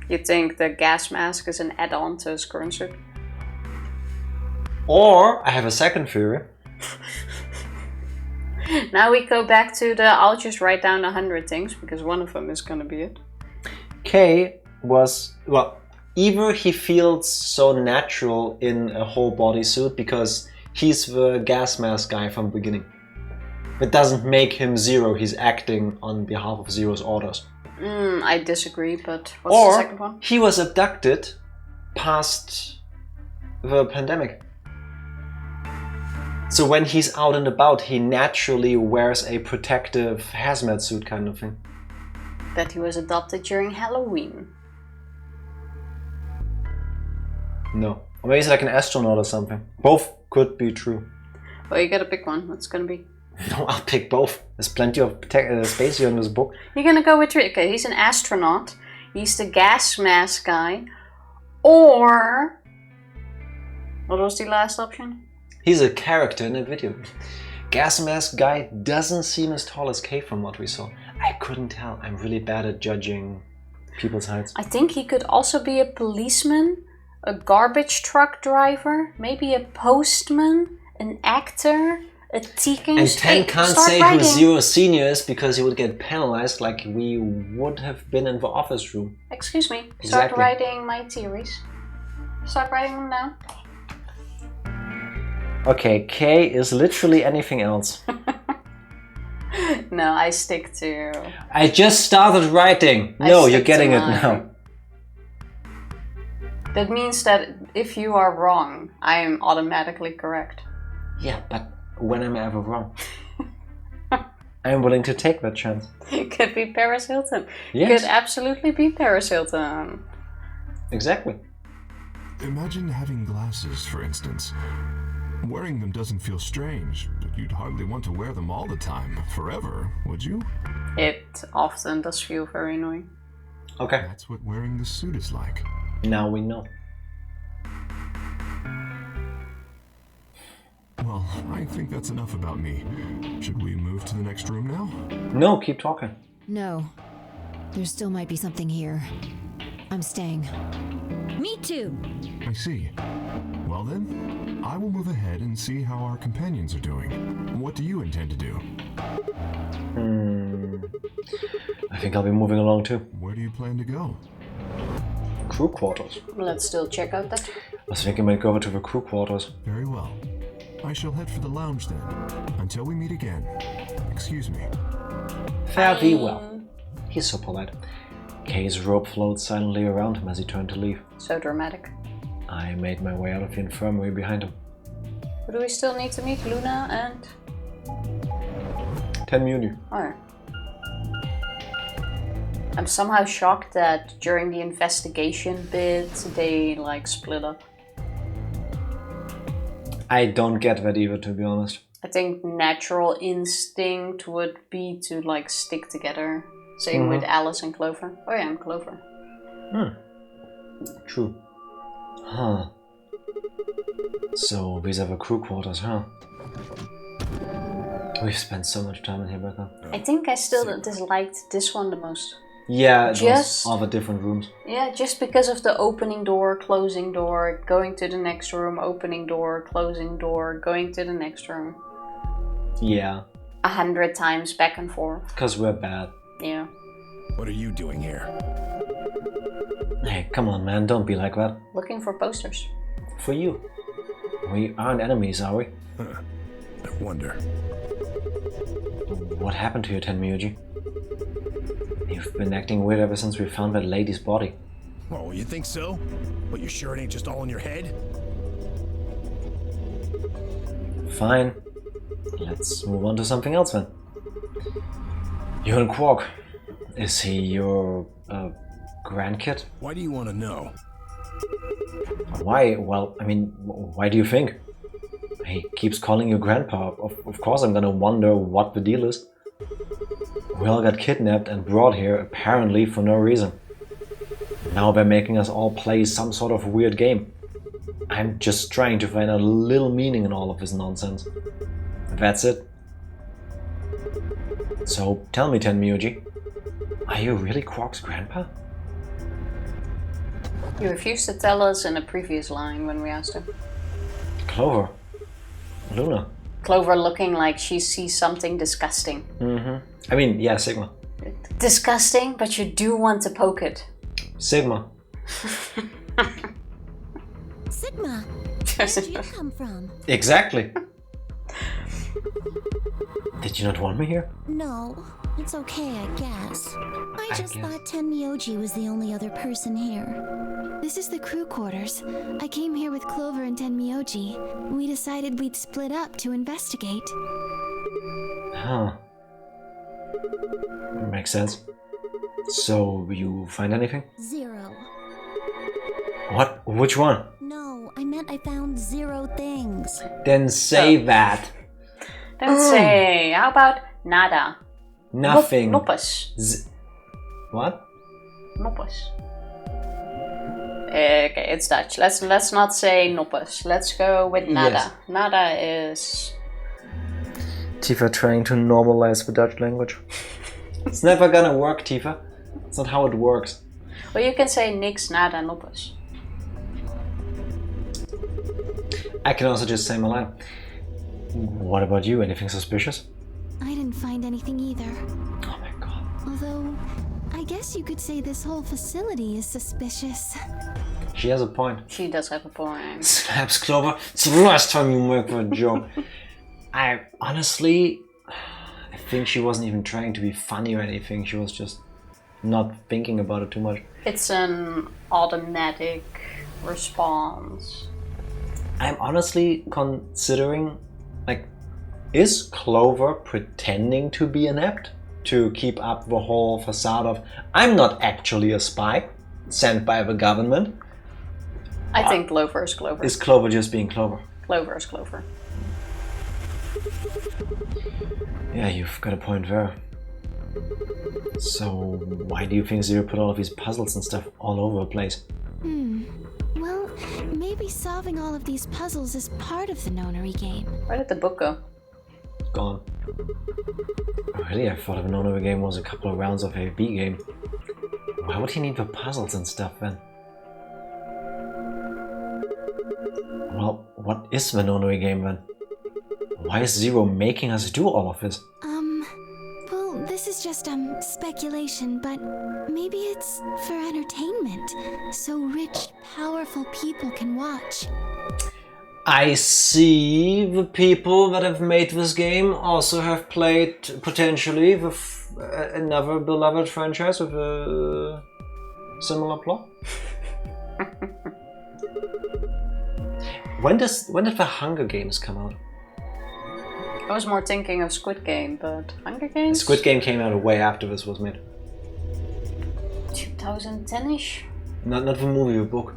You think the gas mask is an add-on to his current suit? Or I have a second theory. Now we go back to the I'll just write down 100 things, because one of them is gonna be it. K was, well, either he feels so natural in a whole bodysuit because he's the gas mask guy from the beginning. It doesn't make him Zero, he's acting on behalf of Zero's orders. I disagree, but what's the second one? Or he was abducted past the pandemic. So when he's out and about, he naturally wears a protective hazmat suit kind of thing. That he was adopted during Halloween. No. Or maybe he's like an astronaut or something. Both could be true. Well, you gotta pick one. What's gonna be? No, I'll pick both. There's plenty of space here in this book. You're gonna go with three. Okay, he's an astronaut. He's the gas mask guy. Or... what was the last option? He's a character in a video. Gas mask guy doesn't seem as tall as Kay from what we saw. I couldn't tell. I'm really bad at judging people's heights. I think he could also be a policeman, a garbage truck driver, maybe a postman, an actor, a teaching. And 10 can't say who Zero Senior is because he would get penalized like we would have been in the office room. Excuse me. Exactly. Start writing my theories. Start writing them down. Okay, K is literally anything else. No, I stick to... I just started writing. No, you're getting it now. That means that if you are wrong, I am automatically correct. Yeah, but when am I ever wrong? I'm willing to take that chance. It could be Paris Hilton. Yes. It could absolutely be Paris Hilton. Exactly. Imagine having glasses, for instance. Wearing them doesn't feel strange, but you'd hardly want to wear them all the time, forever, would you? It often does feel very annoying. Okay. That's what wearing the suit is like. Now we know. Well, I think that's enough about me. Should we move to the next room now? No, keep talking. No. There still might be something here. I'm staying. Me too. I see. Well then, I will move ahead and see how our companions are doing. What do you intend to do? I think I'll be moving along too. Where do you plan to go? Crew quarters. Let's still check out that. I was thinking I might go over to the crew quarters. Very well. I shall head for the lounge then. Until we meet again. Excuse me. Fare thee well. He's so polite. Kay's robe floats silently around him as he turned to leave. So dramatic. I made my way out of the infirmary behind him. Who do we still need to meet? Luna and... Tenmuni. Oh. I'm somehow shocked that during the investigation bit they like split up. I don't get that either, to be honest. I think natural instinct would be to like stick together. Same with Alice and Clover. Oh yeah, I'm Clover. True. Huh. So these are the crew quarters, huh? We've spent so much time in here, Becca. I think I still disliked this one the most. Yeah, just all the different rooms. Yeah, just because of the opening door, closing door, going to the next room, opening door, closing door, going to the next room. Yeah. 100 times back and forth. Because we're bad. Yeah. What are you doing here? Hey, come on, man, don't be like that. Looking for posters. For you. We aren't enemies, are we? Huh. I wonder. What happened to you, Tenmyuji? You've been acting weird ever since we found that lady's body. Oh, you think so? But you sure it ain't just all in your head? Fine. Let's move on to something else then. You're in Quark. Is he your grandkid? Why do you want to know? Why? Well, I mean, why do you think? He keeps calling you grandpa. Of course I'm gonna wonder what the deal is. We all got kidnapped and brought here, apparently for no reason. Now they're making us all play some sort of weird game. I'm just trying to find a little meaning in all of this nonsense. That's it. So tell me, Tenmyuji, Are you really Quark's grandpa? He refused to tell us in a previous line when we asked him. Clover. Luna. Clover looking like she sees something disgusting. I mean, yeah, Sigma. Disgusting, but you do want to poke it. Sigma. Sigma, where did you come from? Exactly. Did you not want me here? No, it's okay, I guess. I just thought Tenmyoji was the only other person here. This is the crew quarters. I came here with Clover and Tenmyoji. We decided we'd split up to investigate. Huh. Makes sense. So, you find anything? 0. What? Which one? No, I meant I found 0 things. Then say that. Don't say. How about nada? Nothing. Noppes. What? Noppes. Okay, it's Dutch. Let's not say noppes. Let's go with nada. Yes. Nada is... Tifa trying to normalize the Dutch language. It's never gonna work, Tifa. It's not how it works. Well, you can say niks, nada, noppes. I can also just say my line. What about you? Anything suspicious? I didn't find anything either. Oh my god. Although, I guess you could say this whole facility is suspicious. She has a point. She does have a point. Slaps Clover. It's the last time you make a joke. I honestly, I think she wasn't even trying to be funny or anything. She was just not thinking about it too much. It's an automatic response. I'm honestly considering, like, is Clover pretending to be inept to keep up the whole facade of I'm not actually a spy sent by the government? I think Clover is Clover. Is Clover just being Clover? Clover is Clover. Yeah, you've got a point there. So why do you think Zero put all of these puzzles and stuff all over the place? Well, maybe solving all of these puzzles is part of the Nonary game. Where did the book go? Gone. Really, I thought a Nonary game was a couple of rounds of a B game. Why would he need the puzzles and stuff then? Well, what is the Nonary game then? Why is Zero making us do all of this? Well, this is just, speculation, but maybe it's for entertainment, so rich, powerful people can watch. I see the people that have made this game also have played, potentially, with another beloved franchise with a similar plot. When did the Hunger Games come out? I was more thinking of Squid Game, but Hunger Games? Squid Game came out way after this was made. 2010-ish? Not the movie, the book.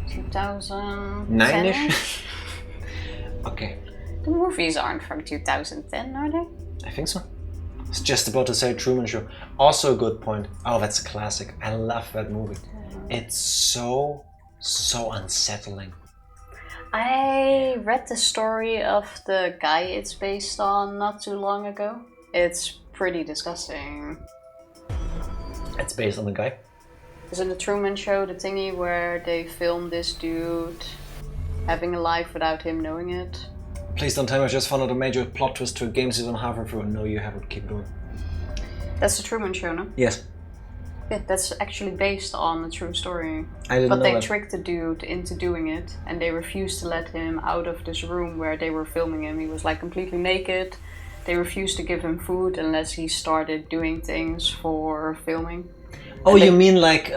2009-ish? Okay. The movies aren't from 2010, are they? I think so. I was just about to say Truman Show. Also a good point. Oh, that's a classic. I love that movie. It's so unsettling. I read the story of the guy it's based on not too long ago. It's pretty disgusting. It's based on the guy? Isn't the Truman Show the thingy where they filmed this dude having a life without him knowing it? Please don't tell me I just found out a major plot twist to a game season halfway through. No, you haven't. Keep going. That's the Truman Show, no? Yes. Yeah, that's actually based on a true story. I didn't know But they that. tricked the dude into doing it, and they refused to let him out of this room where they were filming him. He was like completely naked. They refused to give him food unless he started doing things for filming. Oh, you mean like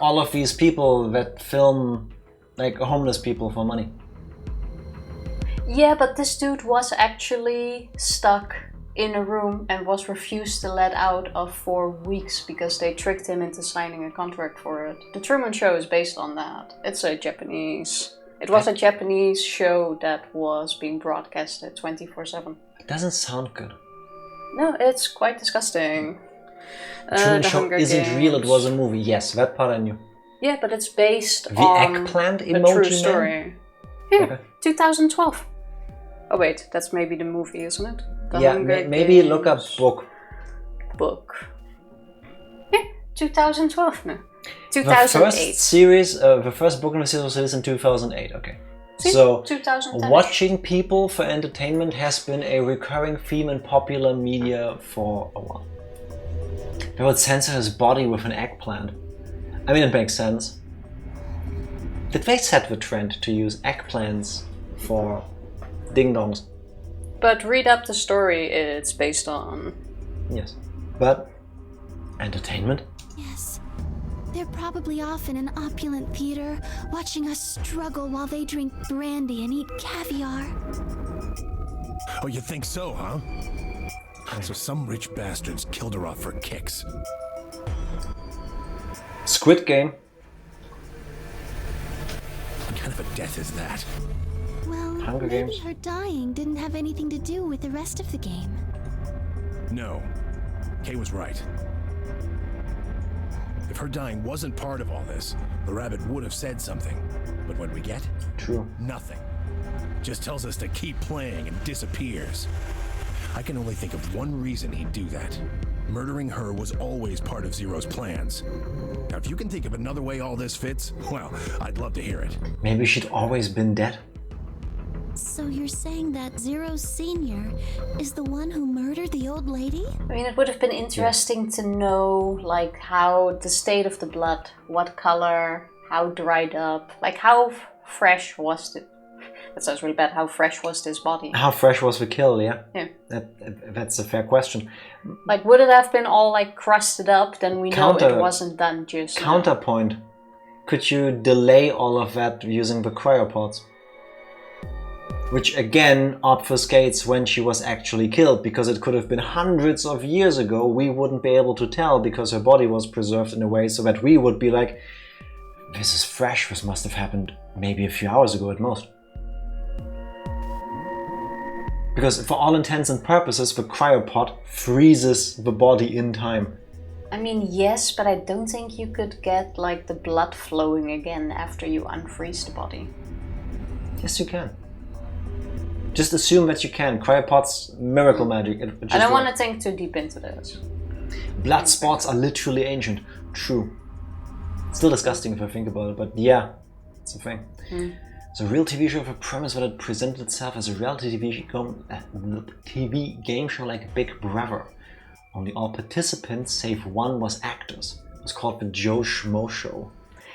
all of these people that film like homeless people for money? Yeah, but this dude was actually stuck in a room and was refused to let out of 4 weeks because they tricked him into signing a contract for it. The Truman Show is based on that. It was a Japanese show that was being broadcasted 24/7. It doesn't sound good. No, it's quite disgusting. Truman The Show Hunger isn't Games. real, it was a movie. Yes, that part I knew. Yeah, but it's based The on eggplant a emoji true man? story. Yeah, Okay. 2012. Oh wait, that's maybe the movie, isn't it? The Yeah, Hunger maybe look up Games. book. book. Yeah, 2012, no. The 2008. first series, the first book in the series was released in 2008, okay. See? So, 2010. watching people for entertainment has been a recurring theme in popular media for a while. They would censor his body with an eggplant. I mean, it makes sense. Did they set the trend to use eggplants for ding-dongs? But read up the story it's based on. Yes. But entertainment? Yes. They're probably off in an opulent theater, watching us struggle while they drink brandy and eat caviar. Oh, you think so, huh? So some rich bastards killed her off for kicks. Squid Game. What kind of a death is that? Well, Hunger maybe Games. her dying didn't have anything to do with the rest of the game. No. Kay was right. If her dying wasn't part of all this, the rabbit would have said something. But what we get? True. Nothing. Just tells us to keep playing and disappears. I can only think of one reason he'd do that. Murdering her was always part of Zero's plans. Now, if you can think of another way all this fits, well, I'd love to hear it. Maybe she'd always been dead. So you're saying that Zero Senior is the one who murdered the old lady? I mean, it would have been interesting to know, like, how the state of the blood, what color, how dried up, like, how fresh was it? That sounds really bad. How fresh was this body? How fresh was the kill, yeah? Yeah. That's a fair question. Like, would it have been all, like, crusted up? Then we know it wasn't done just now. Counterpoint. Could you delay all of that using the cryopods? Which again obfuscates when she was actually killed, because it could have been hundreds of years ago. We wouldn't be able to tell because her body was preserved in a way so that we would be like, this is fresh, this must have happened maybe a few hours ago at most. Because for all intents and purposes, the cryopod freezes the body in time. I mean, yes, but I don't think you could get, like, the blood flowing again after you unfreeze the body. Yes, you can. Just assume that you can. Cryopods, miracle magic. I don't want to think too deep into this. Blood spots are literally ancient. True. Still disgusting if I think about it, but yeah, it's a thing. It's a real TV show with a premise that it presented itself as a reality TV game show like Big Brother. Only all participants, save one, was actors. It's called the Joe Schmo Show.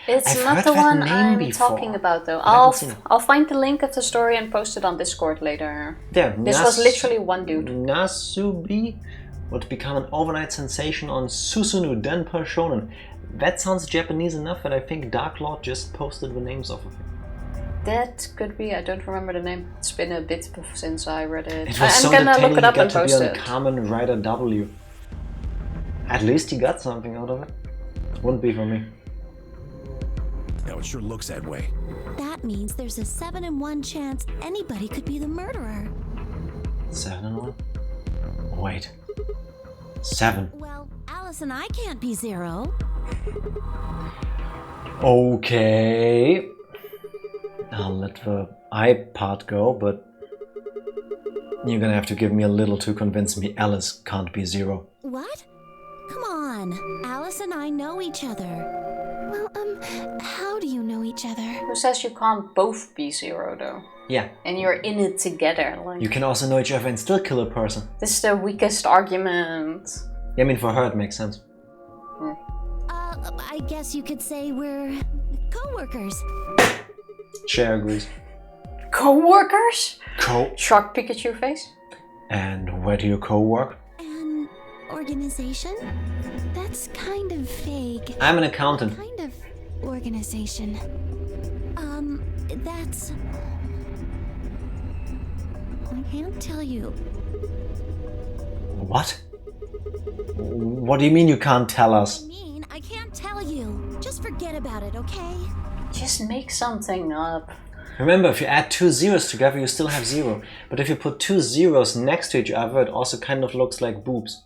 It's I've not heard the that one name I'm before, talking about, though. but I haven't seen it. I'll find the link of the story and post it on Discord later. There, This was literally one dude. Nasubi would become an overnight sensation on Susunu Denpa Shonen. That sounds Japanese enough that I think Dark Lord just posted the names of it. That could be. I don't remember the name. It's been a bit since I read it. It was I'm so gonna entertaining look it up he and got to post be on it. Kamen Rider W. At least he got something out of it. Wouldn't be for me. Now, it sure looks that way. That means there's a 7 in 1 chance anybody could be the murderer. 7 in 1? Wait. 7. Well, Alice and I can't be Zero. Okay. I'll let the I part go, but you're gonna have to give me a little to convince me Alice can't be Zero. What? Come on. Alice and I know each other. Well, how do you know each other? Who says you can't both be Zero, though? Yeah. And you're in it together. Like, You can also know each other and still kill a person. this is the weakest argument. Yeah, I mean, for her it makes sense. I guess you could say we're co-workers. Cher agrees. Co-workers? Co. Shark Pikachu face? And where do you co-work? An organization? That's kind of vague. I'm an accountant. Kind of organization. That's... I can't tell you. What? What do you mean you can't tell us? I can't tell you. Just forget about it, okay? Just make something up. Remember, if you add 2 zeros together, you still have 0. But if you put 2 zeros next to each other, it also kind of looks like boobs.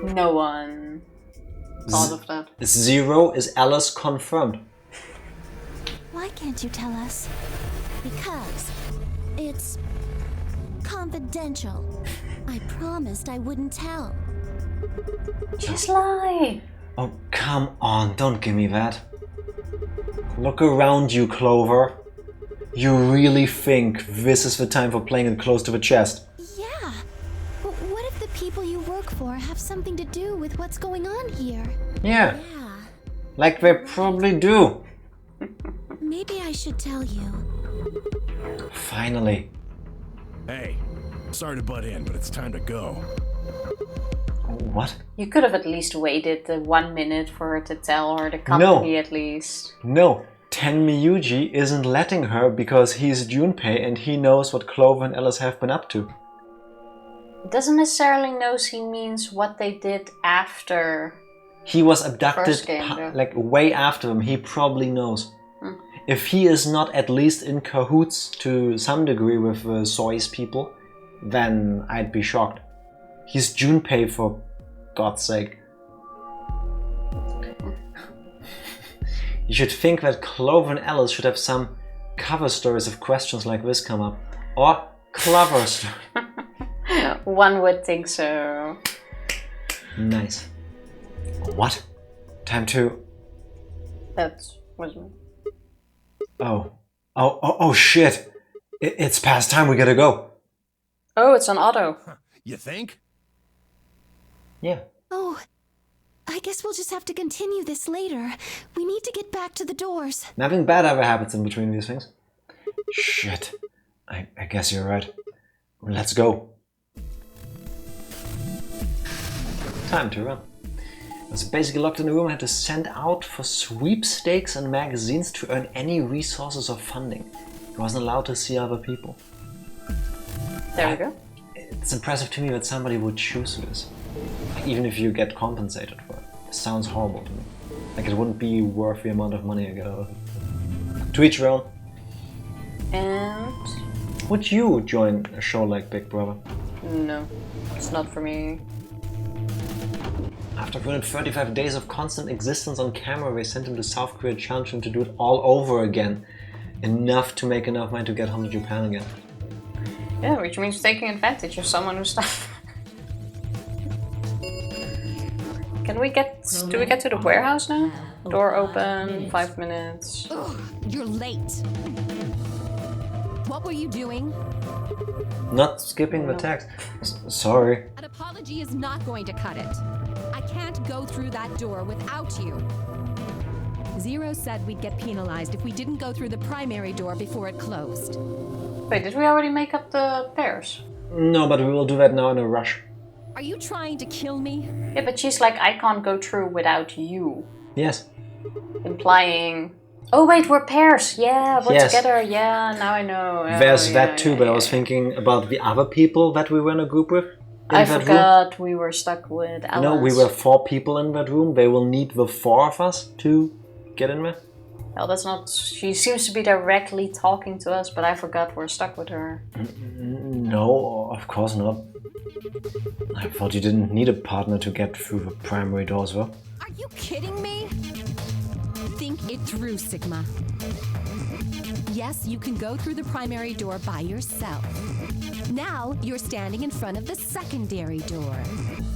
No one thought of that. 0 is Alice confirmed. Why can't you tell us? Because it's confidential. I promised I wouldn't tell. Just lie. Oh, come on, don't give me that. Look around you, Clover. You really think this is the time for playing it close to the chest? Yeah, but what if the people you work for have something to do with what's going on here? Yeah. Like they probably do. Maybe I should tell you. Finally. Hey, sorry to butt in, but it's time to go. What? You could have at least waited the 1 minute for her to tell her the company at least. No, Tenmyuji isn't letting her because he's Junpei and he knows what Clover and Alice have been up to. It doesn't necessarily know he means what they did after. He was abducted game, like way after them. He probably knows. If he is not at least in cahoots to some degree with the Soy's people, then I'd be shocked. He's Junpei, for God's sake. You should think that Clover and Alice should have some cover stories if questions like this come up. Or clever stories. One would think so. Nice. What? Time to... That wasn't... Oh shit! It's past time, we gotta go. Oh, it's on auto. You think? Yeah. Oh, I guess we'll just have to continue this later. We need to get back to the doors. Nothing bad ever happens in between these things. Shit. I guess you're right. Let's go. Time to run. I was basically locked in a room and had to send out for sweepstakes and magazines to earn any resources or funding. I wasn't allowed to see other people. There we go. It's impressive to me that somebody would choose this. Even if you get compensated for it. It sounds horrible to me. Like it wouldn't be worth the amount of money I get out of it. To each their own. And... Would you join a show like Big Brother? No, it's not for me. After 135 days of constant existence on camera, they sent him to South Korea, challenged him to do it all over again. Enough to make enough money to get home to Japan again. Yeah, which means taking advantage of someone who's stuff. Can we get... Do we get to the warehouse now? Door open, 5 minutes. Ugh, you're late. What were you doing? Not skipping the text. Sorry. An apology is not going to cut it. I can't go through that door without you. Zero said we'd get penalized if we didn't go through the primary door before it closed. Wait, did we already make up the pairs? No, but we will do that now in a rush. Are you trying to kill me? Yeah, but she's like, I can't go through without you. Yes. Implying... Oh wait, we're pairs. Yeah, we're Yes. together. Yeah, now I know. There's yeah, that too, yeah, but I yeah. was thinking about the other people that we were in a group with. I forgot we were stuck with Alice. No, we were 4 people in that room. They will need the 4 of us to get in there. Well, that's not... She seems to be directly talking to us, but I forgot we're stuck with her. No, of course not. I thought you didn't need a partner to get through the primary doors, though. Are you kidding me? Think it through, Sigma. Yes, you can go through the primary door by yourself. Now you're standing in front of the secondary door.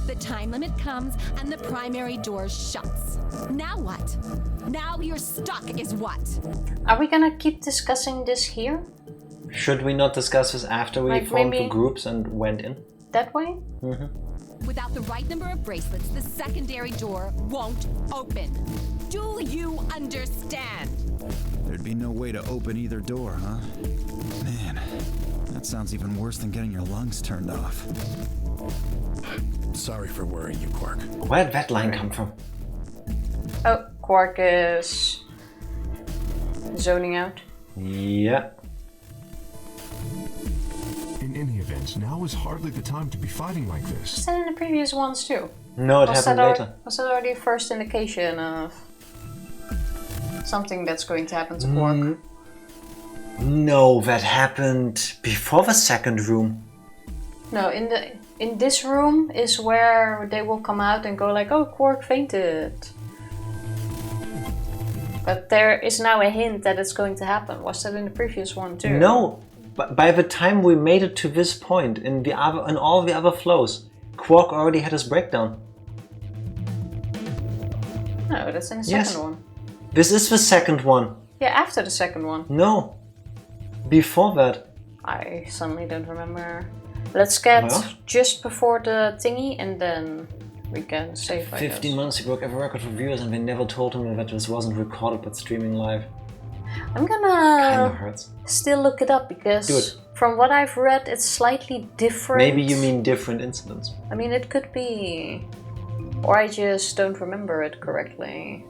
The time limit comes and the primary door shuts. Now what? Now you're stuck is what? Are we gonna keep discussing this here? Should we not discuss this after we Like formed the maybe- groups and went in? That way? Without the right number of bracelets, the secondary door won't open. Do you understand? There'd be no way to open either door, huh? Man, that sounds even worse than getting your lungs turned off. Sorry for worrying you, Quark. Where'd that line come from? Oh, Quark is... zoning out. Yeah. In any event, now is hardly the time to be fighting like this. Was that in the previous ones too? No, it happened later. Was that already the first indication of something that's going to happen to Quark? No, that happened before the second room. No, in this room is where they will come out and go like, oh, Quark fainted. But there is now a hint that it's going to happen. Was that in the previous one too? No, by the time we made it to this point in all the other flows, Quark already had his breakdown. No, that's in the second one. This is the second one. Yeah, after the second one. No. Before that. I suddenly don't remember. Let's get just before the thingy and then we can save. 15 months he broke every record for viewers and they never told him that this wasn't recorded but streaming live. I'm gonna Kinda hurts. still look it up because from what I've read it's slightly different. Maybe you mean different incidents. I mean it could be, or I just don't remember it correctly.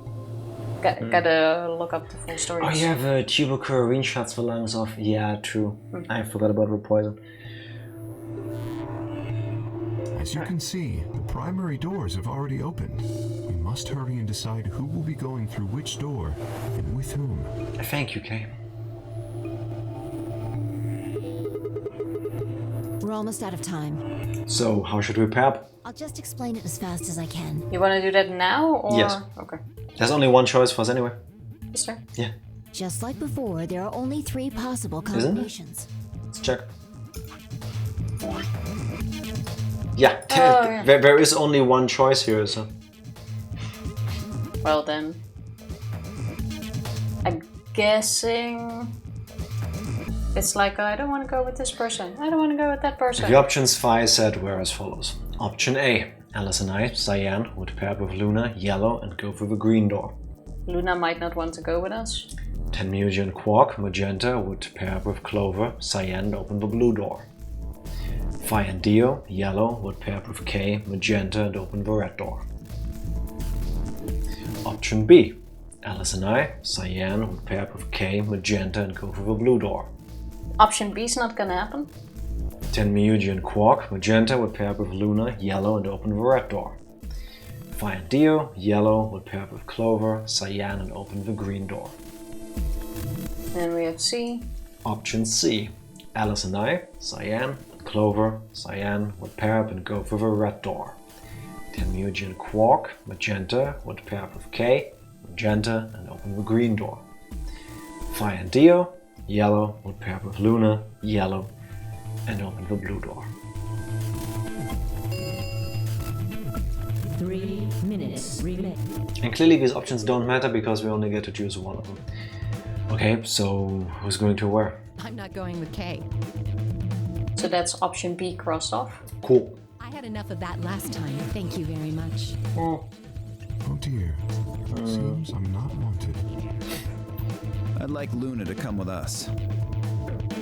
Gotta look up the full story. Oh yeah, the tubercularine shuts the lungs off. Yeah, true. I forgot about the poison. As you can see, the primary doors have already opened. We must hurry and decide who will be going through which door and with whom. Thank you, Kay. We're almost out of time. So, how should we prep? I'll just explain it as fast as I can. You want to do that now or? Yes. Okay. There's only one choice for us anyway. Is there? Yeah. Just like before, there are only 3 possible combinations. Let's check. Yeah, there is only one choice here, so. Well then. I'm guessing it's like I don't want to go with this person. I don't want to go with that person. The options Phi said were as follows. Option A. Alice and I, Cyan, would pair up with Luna, Yellow, and go through the green door. Luna might not want to go with us. Tenmuji and Quark, Magenta, would pair up with Clover, Cyan, and open the blue door. Phi and Dio, Yellow, would pair up with K, Magenta, and open the red door. Option B. Alice and I, Cyan, would pair up with K, Magenta, and go through the blue door. Option B is not gonna happen. Tenmuji and Quark, Magenta, would pair up with Luna, Yellow, and open the red door. Phi and Dio, Yellow, would pair up with Clover, Cyan, and open the green door. Then we have C. Option C. Alice and I, Cyan, Clover, Cyan, would pair up and go through the red door. Tenmuji and Quark, Magenta, would pair up with K, Magenta, and open the green door. Phi and Dio, Yellow, would pair up with Luna, Yellow, and open the blue door. 3 minutes remain. And clearly these options don't matter because we only get to choose one of them. Okay, so who's going to where? I'm not going with Kay. So that's option B crossed off. Cool. I had enough of that last time. Thank you very much. Oh dear. Seems I'm not wanted. I'd like Luna to come with us.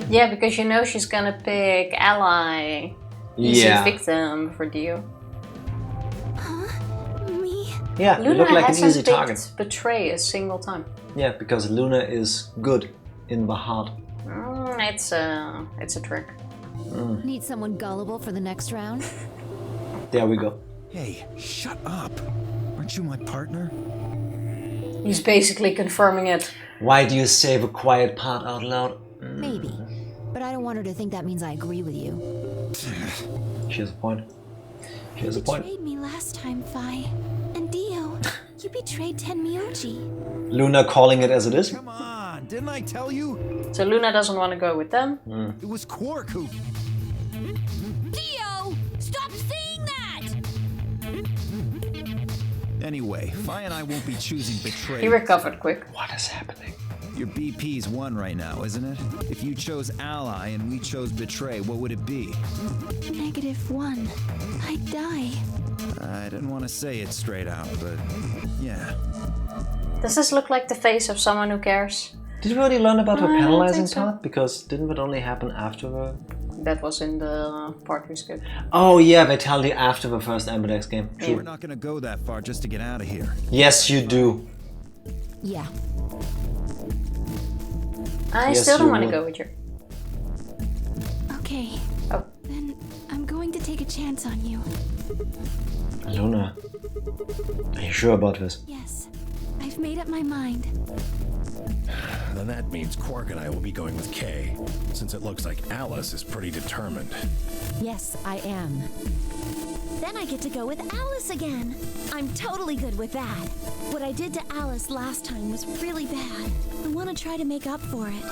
Yeah, because you know she's gonna pick ally. Easy victim for Dio. Huh? Me? Yeah, Luna you look like an hasn't easy picked target. Betray a single time. Yeah, because Luna is good in the heart. It's a trick. Need someone gullible for the next round? There we go. Hey, shut up. Aren't you my partner? He's basically confirming it. Why do you say the quiet part out loud? Maybe. But I don't want her to think that means I agree with you. She has a point. She has a point. You betrayed me last time, Phi. And Dio, you betrayed Tenmuji. Luna calling it as it is? Come on, didn't I tell you? So Luna doesn't want to go with them. It was Quark who... Dio! Stop saying that! Anyway, Phi and I won't be choosing Betray. He recovered quick. What is happening? Your BP's 1 right now, isn't it? If you chose Ally and we chose Betray, what would it be? -1. I'd die. I didn't want to say it straight out, but yeah. Does this look like the face of someone who cares? Did we already learn about the I don't penalizing think so. part? Because didn't it only happen after the... That was in the part we skipped. Oh yeah, they tell you after the first Ambidex game. Hey, we're not gonna go that far just to get out of here. Yes, you do. Yeah. I Yes, still don't you want to would. go with you. Okay. Oh. Then I'm going to take a chance on you. Luna, are you sure about this? Yes. I've made up my mind. Then that means Quark and I will be going with Kay, since it looks like Alice is pretty determined. Yes, I am. Then I get to go with Alice again. I'm totally good with that. What I did to Alice last time was really bad. I want to try to make up for it.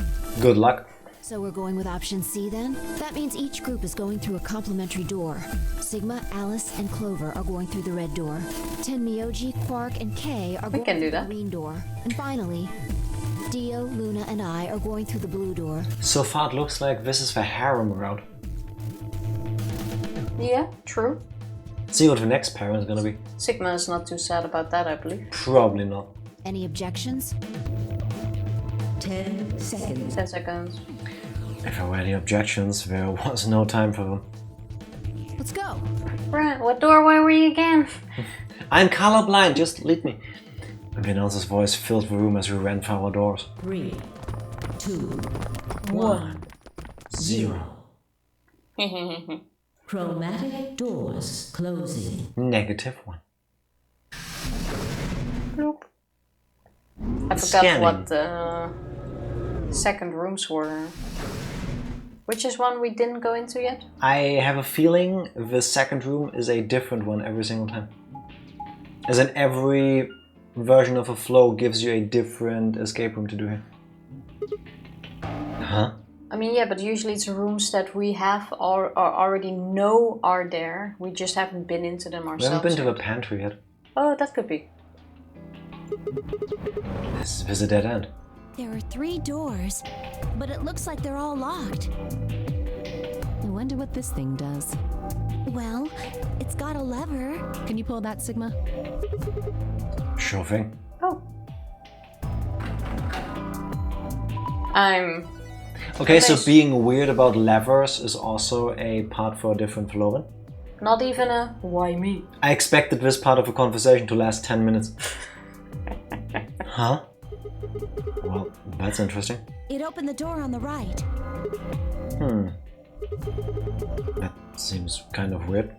Good luck. So we're going with option C then? That means each group is going through a complementary door. Sigma, Alice, and Clover are going through the red door. Ten, Myoji, Quark, and Kay are going through the green door. And finally, Dio, Luna, and I are going through the blue door. So far it looks like this is the harem route. Yeah, true. See what the next pairing is gonna be. Sigma is not too sad about that, I believe. Probably not. Any objections? 10 seconds. 10 seconds. If there were any objections, there was no time for them. Let's go. Right, what door were we again? I'm colorblind, just lead me. The announcer's voice filled the room as we ran for our doors. 3, 2, 1, 0. Chromatic doors closing. -1. Nope. I forgot Scanning. what the second rooms were. Which is one we didn't go into yet? I have a feeling the second room is a different one every single time. As in every version of a flow gives you a different escape room to do here. Huh? I mean, yeah, but usually it's rooms that we have or already know are there. We just haven't been into them We ourselves. haven't been to the pantry yet. Oh, that could be. This is a dead end. There are 3 doors, but it looks like they're all locked. I wonder what this thing does. Well, it's got a lever. Can you pull that, Sigma? Sure thing. Oh. I'm... Okay, so being weird about levers is also a part for a different flow then? Not even a why me? I expected this part of a conversation to last 10 minutes. Huh? Well, that's interesting. It opened the door on the right. That seems kind of weird.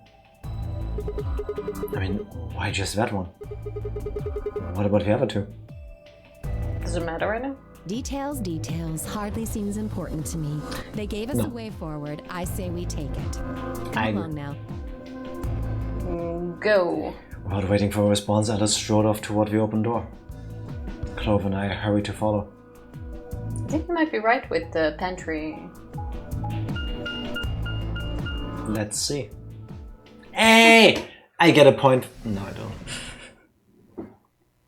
I mean, why just that one? What about the other two? Does it matter right now? Details, details. Hardly seems important to me. They gave us a way forward. I say we take it. Come along now. Go. Without waiting for a response, Alice strode off toward the open door. Clover and I hurried to follow. I think you might be right with the pantry. Let's see. Hey! I get a point. No, I don't.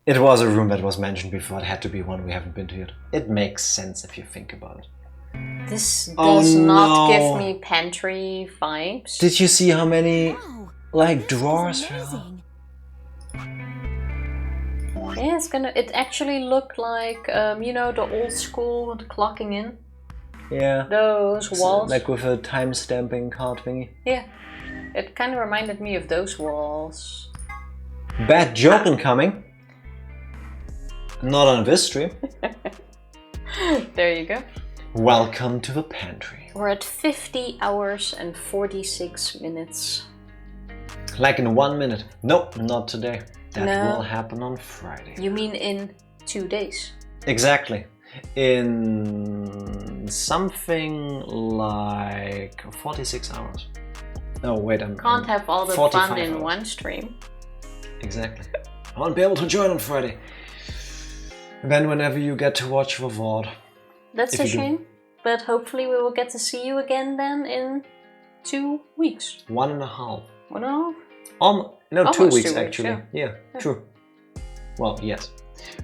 It was a room that was mentioned before. It had to be one we haven't been to yet. It makes sense if you think about it. This does not give me pantry vibes. Did you see how many, like, drawers there are? Yeah, it's gonna. It actually looked like, you know, the old school with clocking in. Yeah. Those walls. Like with a time stamping card thingy. Yeah. It kind of reminded me of those walls. Bad joke incoming. Not on this stream. There you go. Welcome to the pantry. We're at 50 hours and 46 minutes. Like in 1 minute. Nope, not today. That No. will happen on Friday. You mean in 2 days? Exactly. In something like 46 hours. No, wait, Can't have all the 45 fun in hours. one stream. Exactly. I won't be able to join on Friday. And then whenever you get to watch the VOD. That's If a you do. shame. But hopefully we will get to see you again then in 2 weeks. 1.5. 1.5? No, Almost 2 weeks 2 weeks, actually. Yeah, true. Well, yes.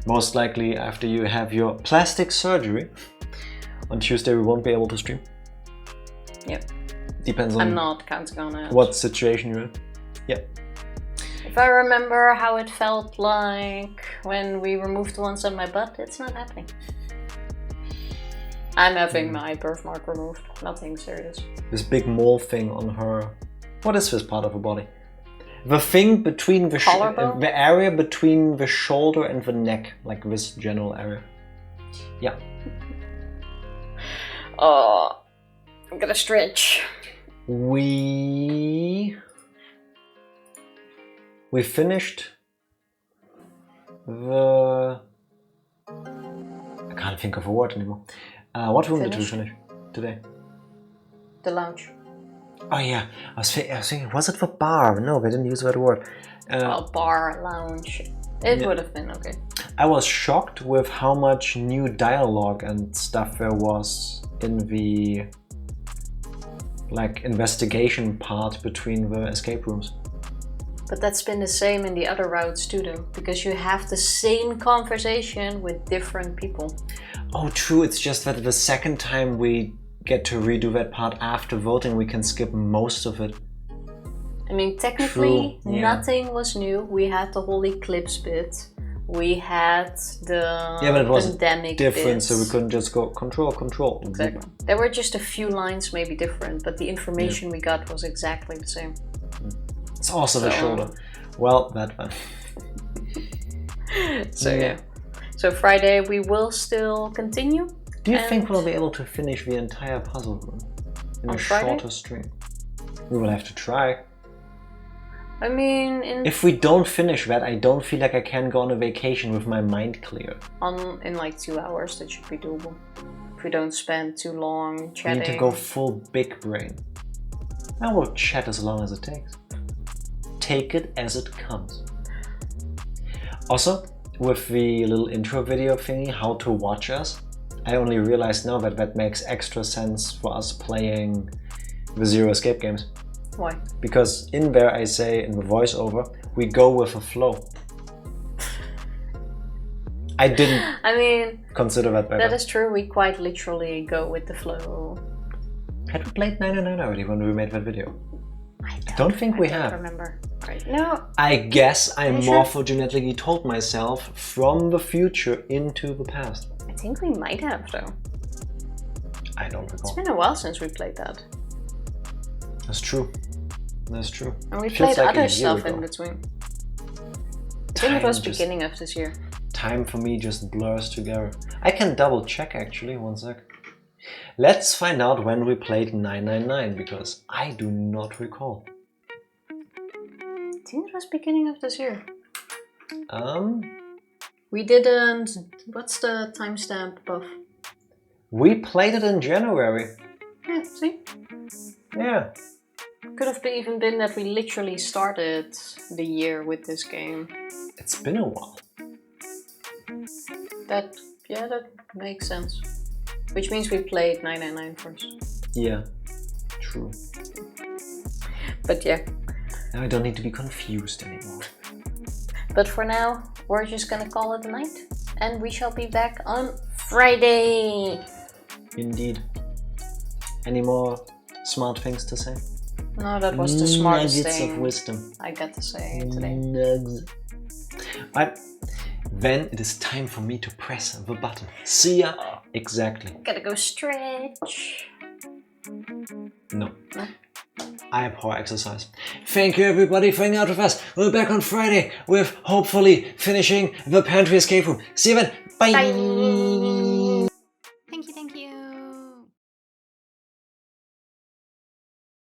Most likely after you have your plastic surgery. On Tuesday we won't be able to stream. Yep. Depends on I'm not counting on it. what situation you're in. Yep. If I remember how it felt like when we removed the ones on my butt, it's not happening. I'm having my birthmark removed. Nothing serious. This big mole thing on her. What is this part of her body? The thing between the Collarbone? the area between the shoulder and the neck, like this general area. Yeah. Oh, I'm gonna stretch. We finished the. I can't think of a word anymore. What room did we finish today? The lounge. Oh yeah, I was thinking, was it the bar? No, they didn't use that word. Well, bar, lounge. It yeah. would have been okay. I was shocked with how much new dialogue and stuff there was in the like investigation part between the escape rooms. But that's been the same in the other routes too though, because you have the same conversation with different people. Oh true, it's just that the second time we get to redo that part after voting, we can skip most of it. I mean, technically, True, yeah. Nothing was new. We had the whole eclipse bit. We had the but it was pandemic different, bits. so we couldn't just go control. Exactly. There were just a few lines maybe different, but the information we got was exactly the same. It's also the shoulder. Well, that one. So yeah. So Friday we will still continue. Do you think we'll be able to finish the entire puzzle room in a shorter stream? We will have to try. I mean, if we don't finish that, I don't feel like I can go on a vacation with my mind clear. In like 2 hours, that should be doable. If we don't spend too long chatting. We need to go full big brain. I will chat as long as it takes. Take it as it comes. Also, with the little intro video thingy, how to watch us, I only realized now that that makes extra sense for us playing the Zero Escape games. Why? Because in there I say in the voiceover, we go with a flow. I didn't consider that better. That is true, we quite literally go with the flow. Had we played 999 already when we made that video? I don't think we have. I don't remember. Right. No. I guess I morphogenetically told myself from the future into the past. I think we might have though. I don't recall. It's been a while since we played that. That's true. That's true. And we played other stuff in between. I think it was beginning of this year. Time for me just blurs together. I can double check actually, one sec. Let's find out when we played 999 because I do not recall. I think it was beginning of this year. We didn't... What's the timestamp above? We played it in January. Yeah, see? Yeah. Could have even been that we literally started the year with this game. It's been a while. That makes sense. Which means we played 999 first. Yeah, true. But yeah. Now I don't need to be confused anymore. But for now, we're just gonna call it a night. And we shall be back on Friday. Indeed. Any more smart things to say? No, that was the smartest Nuggets thing of wisdom. I got to say today. Nuggets. Right. Then it is time for me to press the button. See ya. Exactly. Gotta go stretch. No. I abhor exercise. Thank you everybody for hanging out with us. We're back on Friday with hopefully finishing the pantry escape room. See you then. Bye.